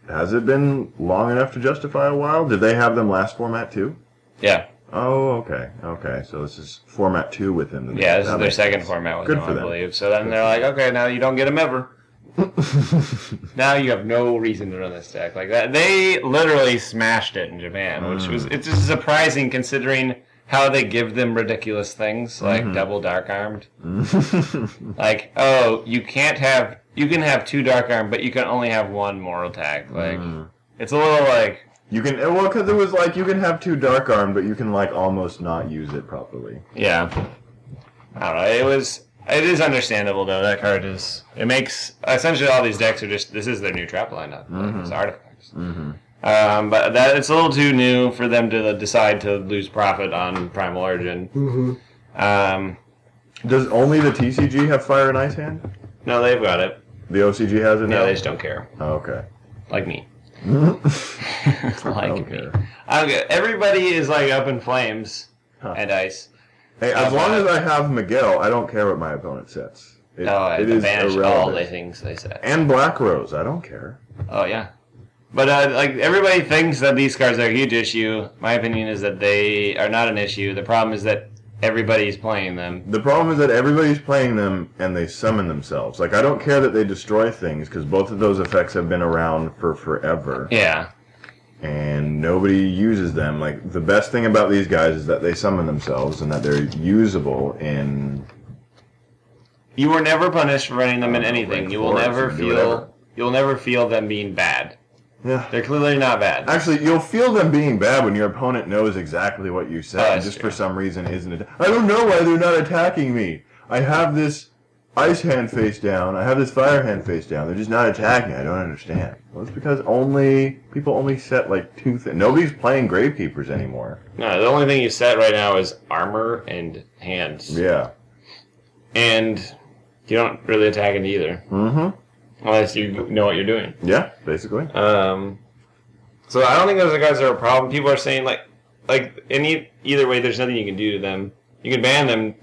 Speaker 1: Has it been long enough to justify a while? Did they have them last format too?
Speaker 2: Yeah.
Speaker 1: Oh, okay. Okay, so this is format 2 with them.
Speaker 2: Yeah, this is their second format with them, I believe. So then they're like, okay, now you don't get them ever. Now you have no reason to run this deck like that. They literally smashed it in Japan, which was it's just surprising considering how they give them ridiculous things like double dark armed. You can have 2 dark armed, but you can only have 1 mortal tag. It's a little
Speaker 1: You can, well, because it was like, you can have 2 Dark Arm, but you can, like, almost not use it properly.
Speaker 2: Yeah. I don't know. It is understandable, though. That card is... It makes... Essentially, all these decks are just... This is their new trap lineup. It's artifacts. But it's a little too new for them to decide to lose profit on Primal Origin.
Speaker 1: Does only the TCG have Fire and Ice Hand?
Speaker 2: No, they've got it.
Speaker 1: The OCG has it now?
Speaker 2: Yeah, they just don't care.
Speaker 1: Oh, okay.
Speaker 2: Like me.
Speaker 1: I don't care.
Speaker 2: Everybody is like up in flames and ice.
Speaker 1: Hey, as long as I have Miguel, I don't care what my opponent sets. It is
Speaker 2: banish
Speaker 1: irrelevant.
Speaker 2: all the things they set.
Speaker 1: And Black Rose, I don't care.
Speaker 2: Oh yeah, but like everybody thinks that these cards are a huge issue. My opinion is that they are not an issue. The problem is that everybody's playing them.
Speaker 1: The problem is that everybody's playing them and they summon themselves. Like, I don't care that they destroy things because both of those effects have been around for forever.
Speaker 2: Yeah.
Speaker 1: And nobody uses them. Like, the best thing about these guys is that they summon themselves and that they're usable in...
Speaker 2: You were never punished for running them in anything. You will never feel them being bad.
Speaker 1: Yeah.
Speaker 2: They're clearly not bad.
Speaker 1: Actually, you'll feel them being bad when your opponent knows exactly what you said and just for some reason isn't... I don't know why they're not attacking me. I have this Ice Hand face down. I have this Fire Hand face down. They're just not attacking. I don't understand. Well, it's because people only set like 2 things. Nobody's playing Gravekeepers anymore.
Speaker 2: No, the only thing you set right now is armor and hands.
Speaker 1: Yeah.
Speaker 2: And you don't really attack it either. Unless you know what you're doing.
Speaker 1: Yeah, basically.
Speaker 2: So I don't think those guys are a problem. People are saying either way, there's nothing you can do to them. You can ban them.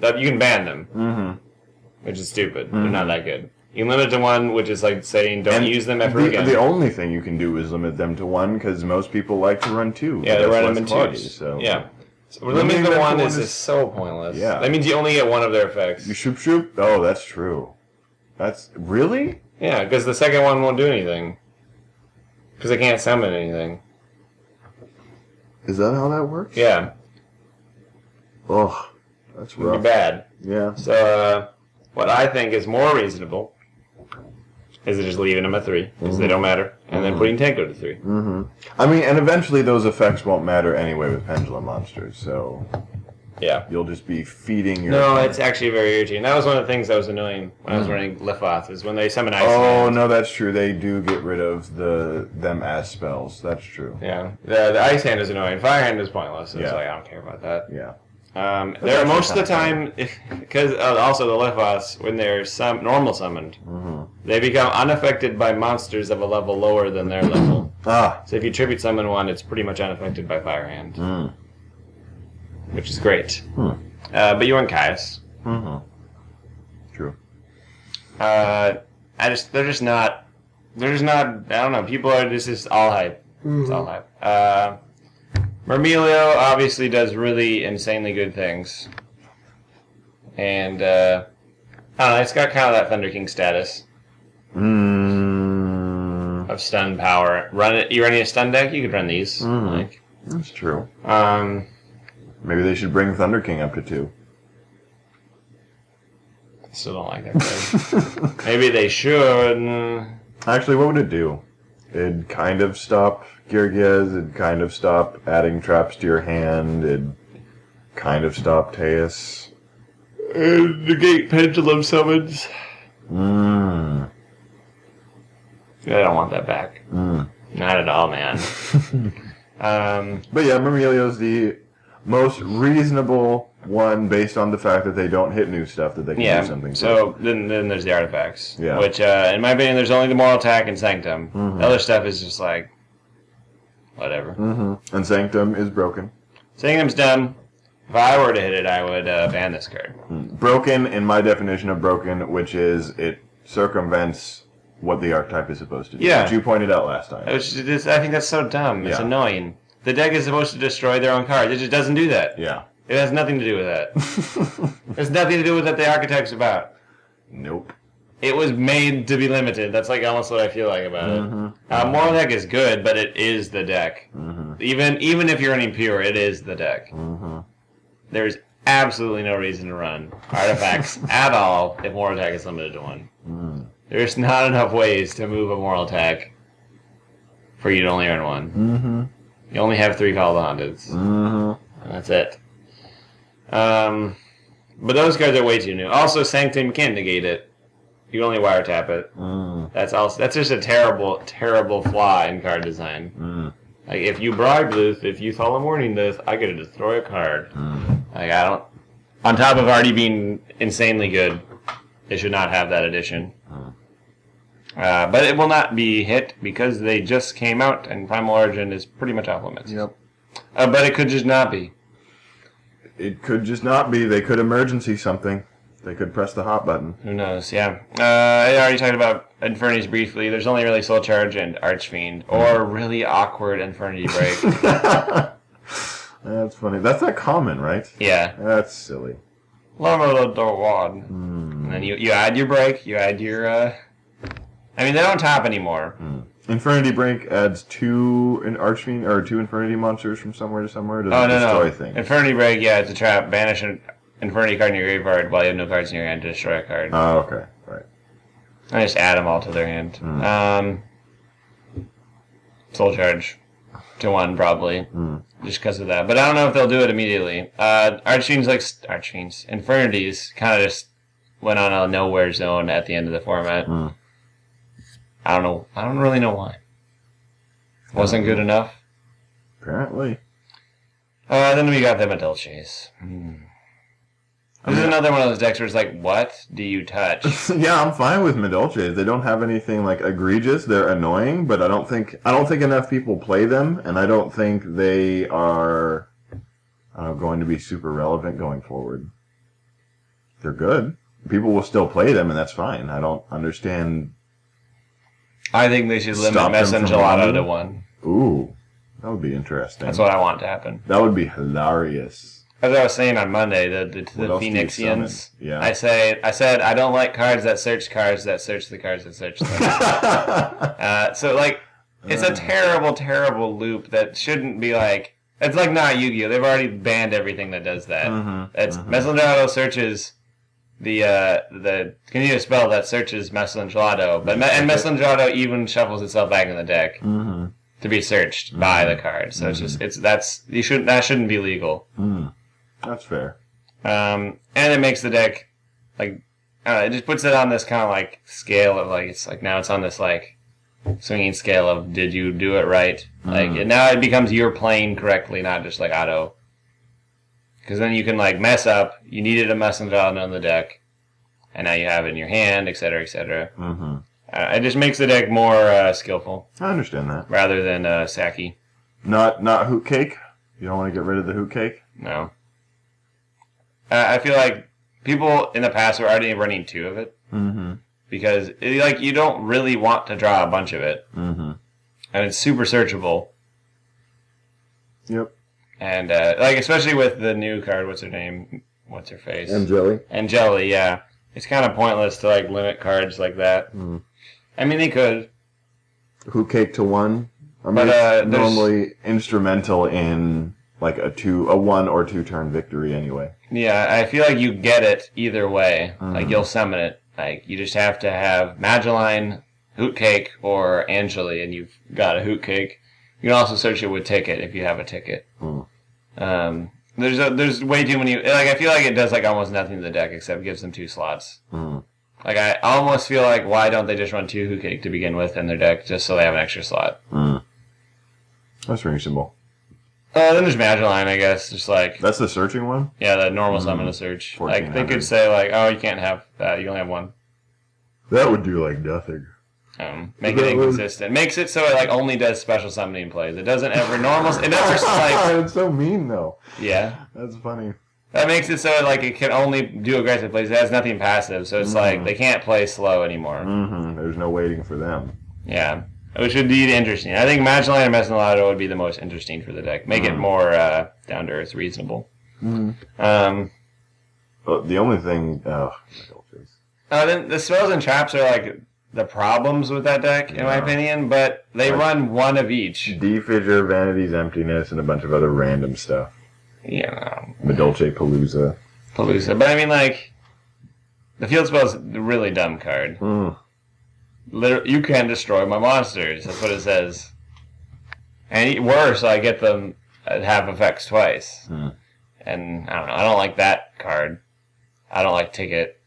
Speaker 2: Which is stupid. They're not that good. You can limit it to 1, which is like saying don't use them ever again.
Speaker 1: The only thing you can do is limit them to 1 because most people like to run 2.
Speaker 2: Yeah, they run them in 2s.
Speaker 1: So.
Speaker 2: Yeah. So limiting to 1 is just so pointless.
Speaker 1: Yeah.
Speaker 2: That means you only get 1 of their effects.
Speaker 1: You shoop. Oh, that's true. That's really?
Speaker 2: Yeah, because the second one won't do anything. Because they can't summon anything.
Speaker 1: Is that how that works?
Speaker 2: Yeah.
Speaker 1: Ugh, that's rough.
Speaker 2: It'd be bad.
Speaker 1: Yeah.
Speaker 2: So, what I think is more reasonable is just leaving them at 3, because they don't matter, and then putting Tanko to 3.
Speaker 1: I mean, and eventually those effects won't matter anyway with Pendulum Monsters, so...
Speaker 2: Yeah.
Speaker 1: You'll just be feeding your...
Speaker 2: No, it's actually very irritating. That was one of the things that was annoying when I was running Liphoth, is when they summon Ice
Speaker 1: Oh,
Speaker 2: Hand.
Speaker 1: no, that's true. They do get rid of them as spells. That's true.
Speaker 2: Yeah. The Ice Hand is annoying. Fire Hand is pointless. It's like, I don't care about that.
Speaker 1: Yeah.
Speaker 2: They're most of the time, because also the Liphoths, when they're normal summoned, they become unaffected by monsters of a level lower than their level. So if you tribute summon 1, it's pretty much unaffected by Fire Hand. Which is great. But you want Caius.
Speaker 1: True.
Speaker 2: They're just not, I don't know, people are, this is all hype. It's all hype. Mermelio obviously does really insanely good things. And, I don't know, it's got kind of that Thunder King status. Of stun power. You're running a stun deck, you could run these.
Speaker 1: That's true. Maybe they should bring Thunder King up to 2.
Speaker 2: I still don't like that card. Maybe they should.
Speaker 1: Actually, what would it do? It'd kind of stop Girgiz, it'd kind of stop adding traps to your hand, it'd kind of stop Teus.
Speaker 2: And negate Pendulum summons.
Speaker 1: I
Speaker 2: don't want that back. Not at all, man.
Speaker 1: But yeah, Mermelio's the most reasonable one based on the fact that they don't hit new stuff that they can do something to.
Speaker 2: So then there's the artifacts.
Speaker 1: Yeah.
Speaker 2: Which, in my opinion, there's only the Moral Attack and Sanctum. The other stuff is just like, whatever.
Speaker 1: And Sanctum is broken.
Speaker 2: Sanctum's done. If I were to hit it, I would ban this card.
Speaker 1: Broken, in my definition of broken, which is it circumvents what the archetype is supposed to do.
Speaker 2: Yeah.
Speaker 1: Which you pointed out last time.
Speaker 2: I think that's so dumb. It's annoying. The deck is supposed to destroy their own cards. It just doesn't do that.
Speaker 1: Yeah.
Speaker 2: It has nothing to do with that. There's nothing to do with what the archetype's about.
Speaker 1: Nope.
Speaker 2: It was made to be limited. That's like almost what I feel like about it. Moral Deck is good, but it is the deck. Even if you're running pure, it is the deck. There's absolutely no reason to run artifacts at all if Moral Attack is limited to 1. There's not enough ways to move a Moral Attack for you to only earn 1. You only have 3 Call of the Hunted. And that's it. But those cards are way too new. Also, Sanctum, you can't negate it. You can only wiretap it. That's just a terrible, terrible flaw in card design. Like, if you bribe this, if you Solemn Warning this, I get to destroy a card. Like, I don't... On top of already being insanely good, they should not have that addition. But it will not be hit because they just came out, and Primal Origin is pretty much off limits.
Speaker 1: Yep.
Speaker 2: But it could just not be.
Speaker 1: It could just not be. They could emergency something. They could press the hot button.
Speaker 2: Who knows, yeah. I already talked about Infernities briefly. There's only really Soul Charge and Archfiend, or really awkward Infernity Break.
Speaker 1: That's funny. That's not common, right?
Speaker 2: Yeah.
Speaker 1: That's silly.
Speaker 2: Limited to 1. And then you add your break, you add your... I mean, they don't top anymore.
Speaker 1: Infernity Break adds 2 Archfiend, or 2 Infernity monsters from somewhere to somewhere. Does
Speaker 2: it destroy
Speaker 1: things?
Speaker 2: Infernity Break, yeah, it's a trap. Banish an Infernity card in your graveyard while you have no cards in your hand to destroy a card.
Speaker 1: Oh, okay. Right.
Speaker 2: I just add them all to their hand. Soul Charge to 1, probably. Just because of that. But I don't know if they'll do it immediately. Archfiends, Infinities kind of just went on a nowhere zone at the end of the format. I don't know. I don't really know why. Wasn't good enough.
Speaker 1: Apparently.
Speaker 2: Then we got them at Dolces. This is another one of those decks where it's like, what do you touch?
Speaker 1: Yeah, I'm fine with Medolces. They don't have anything like egregious. They're annoying, but I don't think enough people play them, and I don't think they are going to be super relevant going forward. They're good. People will still play them, and that's fine. I don't understand.
Speaker 2: I think they should limit Mess and Gelato to 1.
Speaker 1: Ooh, that would be interesting.
Speaker 2: That's what I want to happen.
Speaker 1: That would be hilarious.
Speaker 2: As I was saying on Monday, the Phoenixians.
Speaker 1: Yeah.
Speaker 2: I said I don't like cards that search the cards that search them. So like, it's a terrible, terrible loop that shouldn't be like. It's like not Yu-Gi-Oh. They've already banned everything that does that. It's Messlingelato searches the continuous spell that searches Messlingelato, and Messlingelato even shuffles itself back in the deck to be searched by the card. So that shouldn't be legal.
Speaker 1: That's fair.
Speaker 2: And it makes the deck like it just puts it on this kind of like scale of like it's like now it's on this like swinging scale of did you do it right? Like now it becomes you're playing correctly, not just like auto. Because then you can like mess up. You needed a messenger on the deck, and now you have it in your hand, etc., etc. It just makes the deck more skillful.
Speaker 1: I understand that.
Speaker 2: Rather than sacky.
Speaker 1: Not hoot cake. You don't want to get rid of the hoot cake.
Speaker 2: No. I feel like people in the past were already running 2 of it. Because you don't really want to draw a bunch of it. And it's super searchable.
Speaker 1: Yep.
Speaker 2: And especially with the new card, what's her name? What's her face?
Speaker 1: Angeli,
Speaker 2: yeah. It's kind of pointless to like limit cards like that. I mean, they could.
Speaker 1: Hoot cake to 1. I mean, it's normally instrumental in like a 1 or 2 turn victory anyway.
Speaker 2: Yeah, I feel like you get it either way. Like you'll summon it. Like you just have to have Mageline, Hoot Cake, or Angeli, and you've got a Hoot Cake. You can also search it with Ticket if you have a Ticket. There's way too many. Like I feel like it does like almost nothing to the deck except gives them 2 slots. Like I almost feel like why don't they just run 2 Hoot Cake to begin with in their deck just so they have an extra slot?
Speaker 1: That's reasonable.
Speaker 2: Then there's Mageline, I guess. Just like
Speaker 1: that's the searching one.
Speaker 2: Yeah, the normal summon to search. Like they could say like, oh, you can't have that. You only have 1.
Speaker 1: That would do like nothing.
Speaker 2: Make it inconsistent. Makes it so it like only does special summoning plays. It doesn't ever normal. It never like.
Speaker 1: It's so mean though.
Speaker 2: Yeah,
Speaker 1: that's funny.
Speaker 2: That makes it so like it can only do aggressive plays. It has nothing passive, so it's like they can't play slow anymore.
Speaker 1: There's no waiting for them.
Speaker 2: Yeah, which would be interesting. I think Mageline and Messinalato would be the most interesting for the deck. Make it more down to earth, reasonable.
Speaker 1: The only thing.
Speaker 2: Then the spells and traps are like the problems with that deck, in my opinion, but they run 1 of each.
Speaker 1: Defigure, Vanity's Emptiness, and a bunch of other random stuff.
Speaker 2: Yeah.
Speaker 1: Medolce Palooza.
Speaker 2: But I mean, like, the field spell's a really dumb card. You can destroy my monsters. That's what it says. And worse, I get them have effects twice.
Speaker 1: Hmm.
Speaker 2: And I don't know. I don't like that card. I don't like Ticket.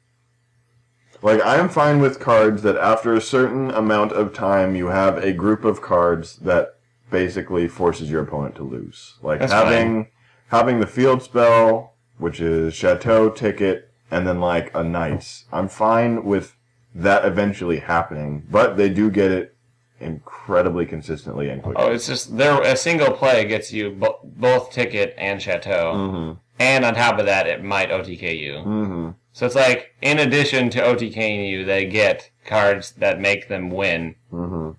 Speaker 1: Like, I am fine with cards that after a certain amount of time, you have a group of cards that basically forces your opponent to lose. Like, having the field spell, which is Chateau, Ticket, and then, like, a Knights. I'm fine with that eventually happening, but they do get it incredibly consistently and quickly.
Speaker 2: Oh, it's just a single play gets you both Ticket and Chateau.
Speaker 1: Mm-hmm.
Speaker 2: And on top of that, it might OTK you.
Speaker 1: Mm-hmm.
Speaker 2: So it's like, in addition to OTKing you, they get cards that make them win.
Speaker 1: Mm-hmm.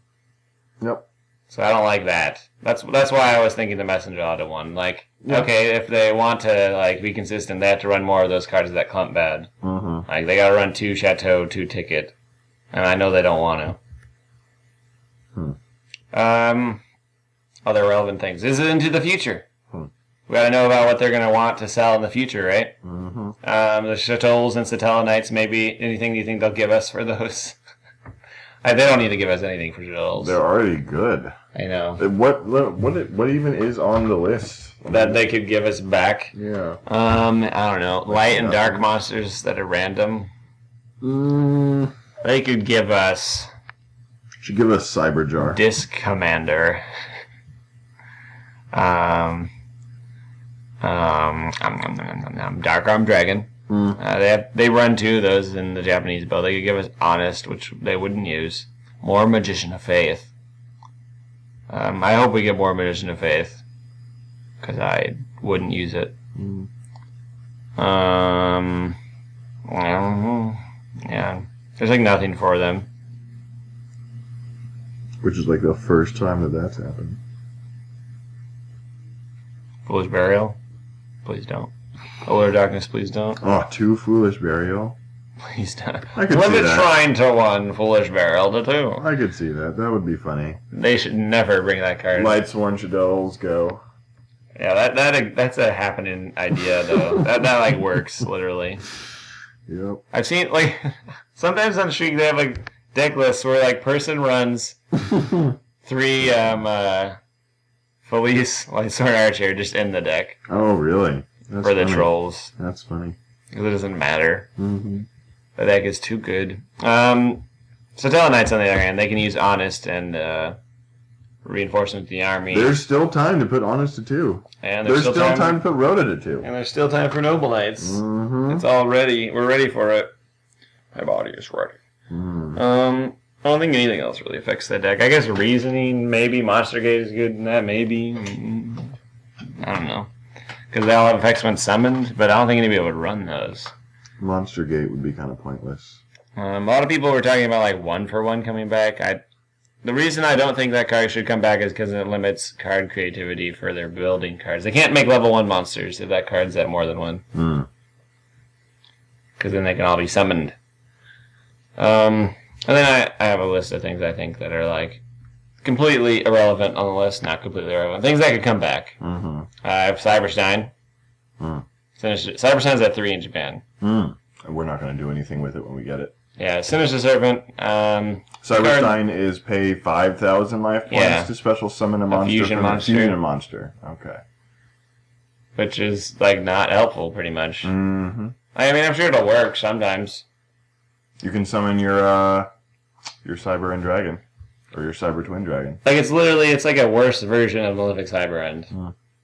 Speaker 1: Yep.
Speaker 2: So I don't like that. That's why I was thinking the Messenger Auto one. Like, okay, if they want to like be consistent, they have to run more of those cards that clump bad.
Speaker 1: Mm-hmm.
Speaker 2: Like, they gotta run 2 Chateau, 2 Ticket. And I know they don't want to. Other relevant things. Is it into the future? We gotta know about what they're gonna want to sell in the future, right?
Speaker 1: Mm-hmm.
Speaker 2: The Chateaus and Satella Knights, maybe. Anything you think they'll give us for those? They don't need to give us anything for Chateaus.
Speaker 1: They're already good.
Speaker 2: I know.
Speaker 1: What even is on the list?
Speaker 2: That they could give us back?
Speaker 1: Yeah.
Speaker 2: I don't know. Light and dark monsters that are random. They could give us...
Speaker 1: Should give us Cyberjar.
Speaker 2: Disc Commander. Dark Arm Dragon. They run 2 of those in the Japanese build. They could give us Honest, which they wouldn't use. More Magician of Faith. I hope we get more Magician of Faith, because I wouldn't use it. Yeah, there's like nothing for them.
Speaker 1: Which is like the first time that that's happened.
Speaker 2: Foolish Burial? Please don't. Older Darkness, please don't.
Speaker 1: Oh, 2 Foolish Burial?
Speaker 2: Please don't.
Speaker 1: I could see
Speaker 2: Limit
Speaker 1: that.
Speaker 2: Shrine to 1, Foolish Burial to 2.
Speaker 1: I could see that. That would be funny.
Speaker 2: They should never bring that card.
Speaker 1: Lightsworn Shadows go.
Speaker 2: Yeah, that's a happening idea, though. that like works, literally.
Speaker 1: Yep.
Speaker 2: I've seen, like, sometimes on Streak they have, like, deck lists where, like, person runs 3, Felice, Lightsworn Archer just in the deck.
Speaker 1: Oh, really? That's
Speaker 2: for the
Speaker 1: funny.
Speaker 2: trolls.
Speaker 1: That's funny.
Speaker 2: Because it doesn't matter.
Speaker 1: Mm-hmm.
Speaker 2: The deck is too good. Satella Knights, on the other hand, they can use Honest and Reinforcement to the army.
Speaker 1: There's still time to put Honest to 2.
Speaker 2: And
Speaker 1: there's still time to put Rhoda to 2.
Speaker 2: And there's still time for Noble Knights.
Speaker 1: Mm-hmm.
Speaker 2: It's all ready. We're ready for it. My body is ready.
Speaker 1: Mm.
Speaker 2: I don't think anything else really affects that deck. I guess Reasoning, maybe. Monster Gate is good in that, maybe. I don't know. Because they all have effects when summoned, but I don't think anybody would run those.
Speaker 1: Monster Gate would be kind of pointless.
Speaker 2: A lot of people were talking about like 1-for-1 coming back. The reason I don't think that card should come back is because it limits card creativity for their building cards. They can't make level 1 monsters if that card's at more than 1. Because then they can all be summoned. And then I have a list of things I think that are like completely irrelevant on the list. Not completely irrelevant. Things that could come back.
Speaker 1: Mm-hmm.
Speaker 2: I have Cyberstein. Cyberstein's at 3 in Japan.
Speaker 1: And we're not going to do anything with it when we get it.
Speaker 2: Yeah, Sinister Serpent.
Speaker 1: Cyberstein is pay 5,000 life points to special summon a monster
Speaker 2: fusion
Speaker 1: from
Speaker 2: monster.
Speaker 1: a fusion monster. Okay.
Speaker 2: Which is like not helpful, pretty much.
Speaker 1: Mm-hmm.
Speaker 2: I mean, I'm sure it'll work sometimes.
Speaker 1: You can summon your Cyber End Dragon. Or your Cyber Twin Dragon.
Speaker 2: Like, it's like a worse version of Malefic Cyber End.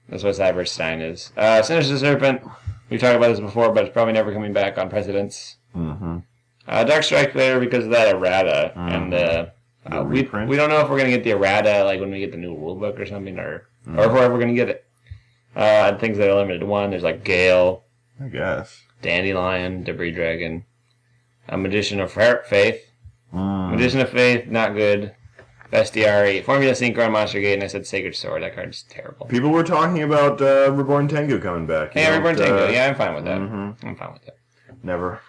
Speaker 2: That's what Cyberstein is. Sinister Serpent, we've talked about this before, but it's probably never coming back on Precedence. Dark Strike Player because of that errata. And we don't know if we're going to get the errata like when we get the new rulebook or something, or if we're ever going to get it. Things that are limited to 1, there's like Gale.
Speaker 1: I guess.
Speaker 2: Dandelion, Debris Dragon. A Magician of Faith. Magician of Faith, not good. Bestiary, Formula Synchron, Monster Gate, and I said Sacred Sword. That card's terrible.
Speaker 1: People were talking about Reborn Tengu coming back.
Speaker 2: Yeah, Reborn Tengu. Yeah, I'm fine with that. I'm fine with that.
Speaker 1: Never.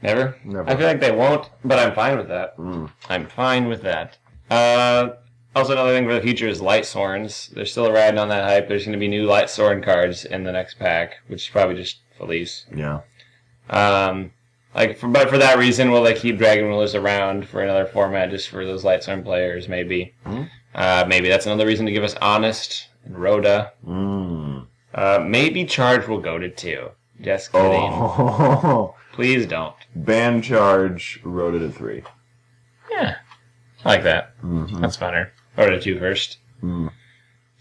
Speaker 2: Never?
Speaker 1: Never.
Speaker 2: I feel like they won't, but I'm fine with that. I'm fine with that. Also, another thing for the future is Light Sworns. They're still riding on that hype. There's going to be new Light Sworn cards in the next pack, which is probably just Felice.
Speaker 1: Yeah.
Speaker 2: But for that reason, will they keep Dragon Rulers around for another format just for those Light Sworn players, maybe? Maybe that's another reason to give us Honest and Rhoda. Maybe Charge will go to 2. Just kidding.
Speaker 1: Oh.
Speaker 2: Please don't.
Speaker 1: Ban Charge, Rhoda to 3.
Speaker 2: Yeah. I like that. That's funner. Rhoda to 2 first. So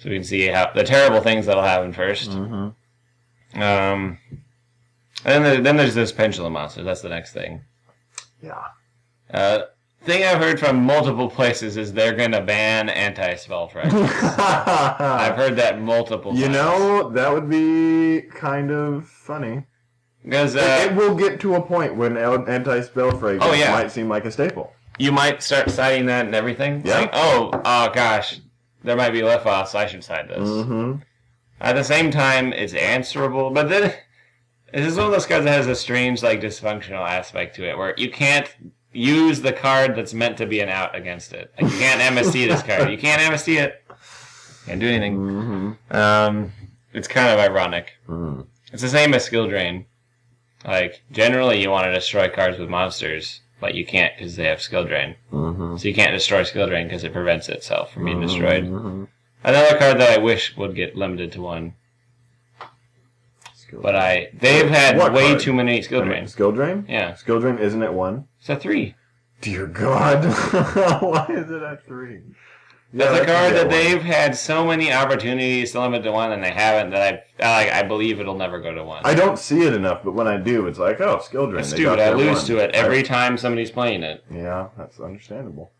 Speaker 2: we can see how the terrible things that'll happen first. And then there's this Pendulum Monster. That's the next thing.
Speaker 1: Yeah.
Speaker 2: Thing I've heard from multiple places is they're going to ban anti-spell fragments. I've heard that multiple times.
Speaker 1: You know, that would be kind of funny.
Speaker 2: Because
Speaker 1: it will get to a point when anti-spell fragments might seem like a staple.
Speaker 2: You might start citing that and everything.
Speaker 1: Yeah.
Speaker 2: Like, oh gosh, there might be left-offs, so I should cite this. At the same time, it's answerable, but then this is one of those cards that has a strange, like, dysfunctional aspect to it, where you can't use the card that's meant to be an out against it. Like, you can't MST this card. You can't MST it. Can't do anything. It's kind of ironic. It's the same as Skill Drain. Like, generally you want to destroy cards with monsters, but you can't because they have Skill Drain. So you can't destroy Skill Drain because it prevents itself from being destroyed. Another card that I wish would get limited to 1. But they've had way too many Skill Drain.
Speaker 1: Skill Drain?
Speaker 2: Yeah.
Speaker 1: Skill Drain isn't at 1?
Speaker 2: It's a 3.
Speaker 1: Dear God. Why is it at 3?
Speaker 2: That's a card that they've had so many opportunities to limit to 1 and they haven't, that I believe it'll never go to 1.
Speaker 1: I don't see it enough, but when I do, it's like, oh, Skill Drain.
Speaker 2: That's stupid. I lose to it every time somebody's playing it.
Speaker 1: Yeah, that's understandable.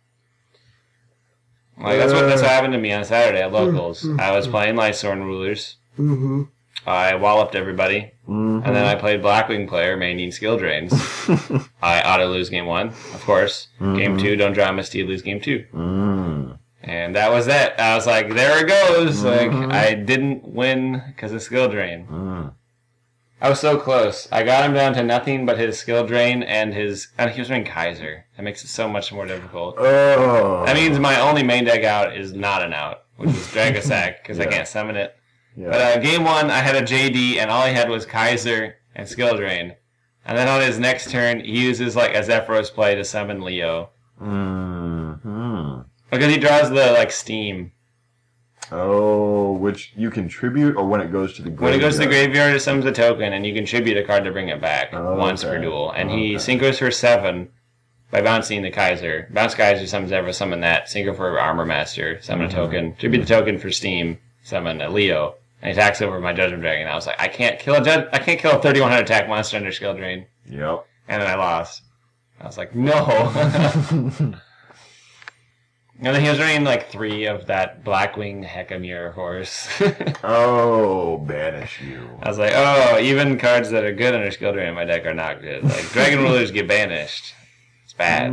Speaker 2: Like, that's what happened to me on Saturday at Locals. I was playing Lightsworn Rulers. I walloped everybody. And then I played Blackwing Player, maining Skill Drains. I auto-lose game 1, of course. Game 2, don't draw MST, lose game 2. And that was it. I was like, there it goes. Like, I didn't win because of Skill Drain. I was so close. I got him down to nothing but his Skill Drain and his... And he was running Kaiser. That makes it so much more difficult.
Speaker 1: Oh.
Speaker 2: That means my only main deck out is not an out, which is Dragasack, because I can't summon it. Yeah. But game 1, I had a JD, and all he had was Kaiser and Skill Drain. And then on his next turn, he uses like a Zephyros play to summon Leo. Because he draws the like Steam.
Speaker 1: Oh, which you contribute, or when it goes to the graveyard? When
Speaker 2: it goes to the graveyard, it summons a token, and you contribute a card to bring it back once per duel. And he synchros for 7 by bouncing the Kaiser. Bounce Kaiser, summons ever, summon that. Synchro for Armor Master, summon a token. Tribute the token for Steam, summon a Leo. And he attacks over my Judgment Dragon. I was like, I can't kill a 3100 attack monster under Skill Drain.
Speaker 1: Yep.
Speaker 2: And then I lost. I was like, no. And then he was running like 3 of that Blackwing Heckamere horse.
Speaker 1: Oh, banish you.
Speaker 2: I was like, oh, even cards that are good under Skill Drain in my deck are not good. Like, Dragon Rulers get banished. It's bad.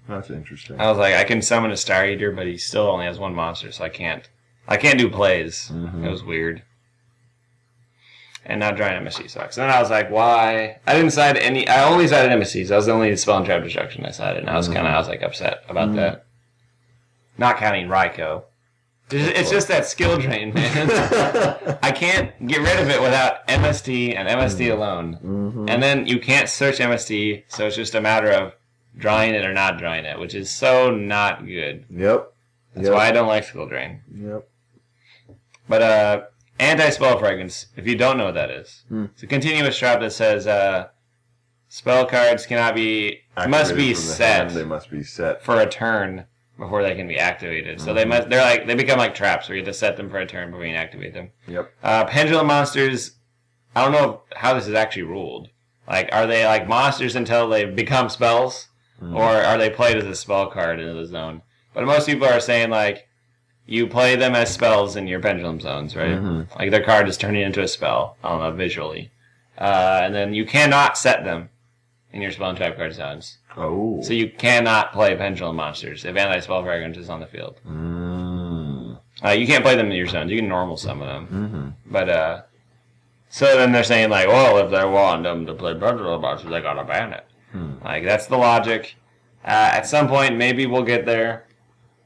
Speaker 1: That's interesting.
Speaker 2: I was like, I can summon a Star Eater, but he still only has 1 monster, so I can't do plays. It was weird. And not drawing MSC sucks. And then I was like, why? I didn't side any. I only sided MSCs. That was the only Spell and Trap Destruction I sided. And I was upset about that. Not counting Raikou. It's just that Skill Drain, man. I can't get rid of it without MST and MST alone. And then you can't search MST, so it's just a matter of drawing it or not drawing it, which is so not good.
Speaker 1: Yep.
Speaker 2: That's why I don't like Skill Drain.
Speaker 1: Yep.
Speaker 2: But, Anti-Spell Fragments, if you don't know what that is, it's a continuous trap that says spell cards must be set.
Speaker 1: They must be set
Speaker 2: for a turn before they can be activated. So they become like traps where you have to set them for a turn before you can activate them.
Speaker 1: Yep.
Speaker 2: Pendulum monsters, I don't know how this is actually ruled. Like, are they like monsters until they become spells, or are they played as a spell card into the zone? But most people are saying like, you play them as spells in your pendulum zones, right? Like their card is turning into a spell, I don't know, visually. And then you cannot set them in your spell and trap card zones.
Speaker 1: Oh.
Speaker 2: So you cannot play pendulum monsters if anti-spell fragrance is on the field. You can't play them in your zones. You can normal summon them. But, so then they're saying like, well, if they want them to play pendulum monsters, they gotta ban it. Like, that's the logic. At some point, maybe we'll get there.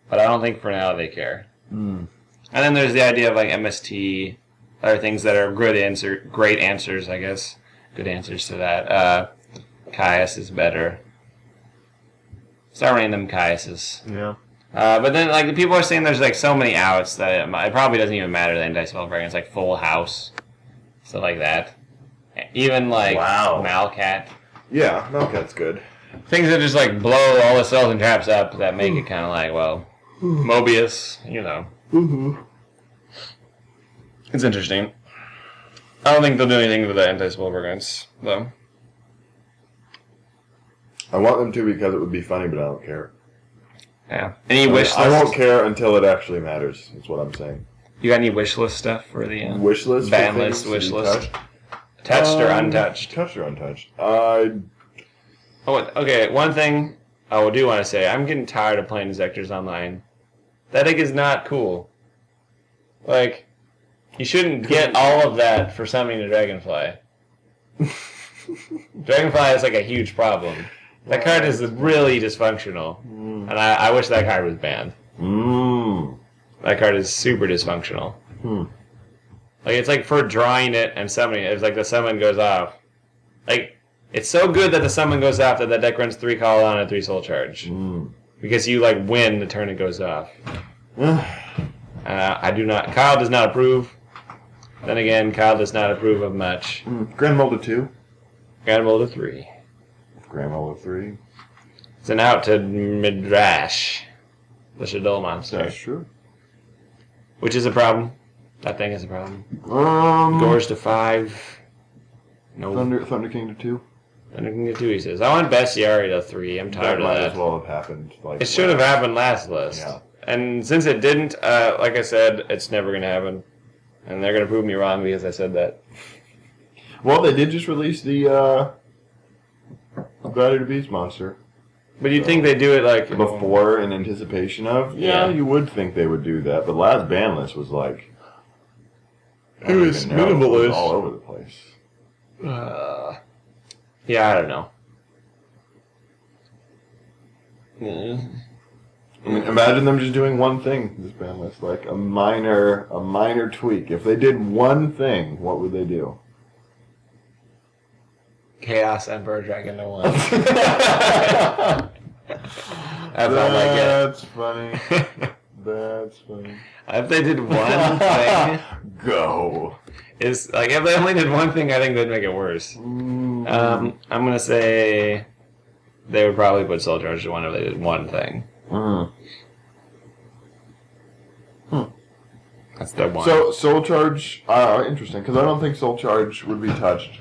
Speaker 2: But I don't think for now they care. And then there's the idea of like MST, other things that are great answers, I guess. Good answers to that. Caius is better. Start running them Caiuses.
Speaker 1: Yeah.
Speaker 2: But then, like, the people are saying there's, like, so many outs that it probably doesn't even matter the anti-spell fragments, like Full House, stuff like that. Even, like, Malcat.
Speaker 1: Yeah, Malcat's good.
Speaker 2: Things that just, like, blow all the spells and traps up that make it kind of like, well, Mobius, you know.
Speaker 1: Mm-hmm.
Speaker 2: It's interesting. I don't think they'll do anything with the anti-spell fragments, though.
Speaker 1: I want them to because it would be funny, but I don't care.
Speaker 2: Yeah. Any wish list?
Speaker 1: I won't care until it actually matters. That's what I'm saying.
Speaker 2: You got any wish list stuff for the
Speaker 1: wish list?
Speaker 2: Ban list, wish list? Touched or untouched?
Speaker 1: Touched or untouched?
Speaker 2: Oh, okay. One thing I do want to say, I'm getting tired of playing Zectors online. That deck is not cool. Like, you shouldn't get all of that for summoning a Dragonfly. Dragonfly is like a huge problem. That card is really dysfunctional. And I wish that card was banned. That card is super dysfunctional. Like, it's like for drawing it and summoning it, it's like the summon goes off. Like, it's so good that the summon goes off that deck runs 3 Call on and 3 Soul Charge. Because you, like, win the turn it goes off. I do not... Kyle does not approve. Then again, Kyle does not approve of much.
Speaker 1: Grand Molder 2.
Speaker 2: Grand Molder 3.
Speaker 1: Grand Molder 3.
Speaker 2: It's an out to Midrash. The Shadol monster.
Speaker 1: That's true.
Speaker 2: Which is a problem. That thing is a problem. Gorge to 5. No.
Speaker 1: Thunder King to 2.
Speaker 2: Thunder King to 2, he says. I want Bestiary to 3. I'm tired of that.
Speaker 1: That might as well have happened. Like,
Speaker 2: it should have happened last list.
Speaker 1: Yeah.
Speaker 2: And since it didn't, like I said, it's never going to happen. And they're going to prove me wrong because I said that.
Speaker 1: Well, they did just release the Battle to Beast monster.
Speaker 2: But you'd think they'd do it like...
Speaker 1: Before, in anticipation of? Yeah, you would think they would do that. But last ban list was like...
Speaker 2: It was minimalist.
Speaker 1: It was all over the place.
Speaker 2: Yeah, I don't know.
Speaker 1: I mean, imagine them just doing one thing, this ban list. Like a minor tweak. If they did one thing, what would they do?
Speaker 2: Chaos Emperor Dragon to 1. That's all I get.
Speaker 1: That's funny. That's funny.
Speaker 2: If they did one thing...
Speaker 1: Go.
Speaker 2: If they only did one thing, I think they'd make it worse. I'm going to say they would probably put Soul Charge to 1 if they did one thing. That's the one.
Speaker 1: So, Soul Charge, interesting, because I don't think Soul Charge would be touched.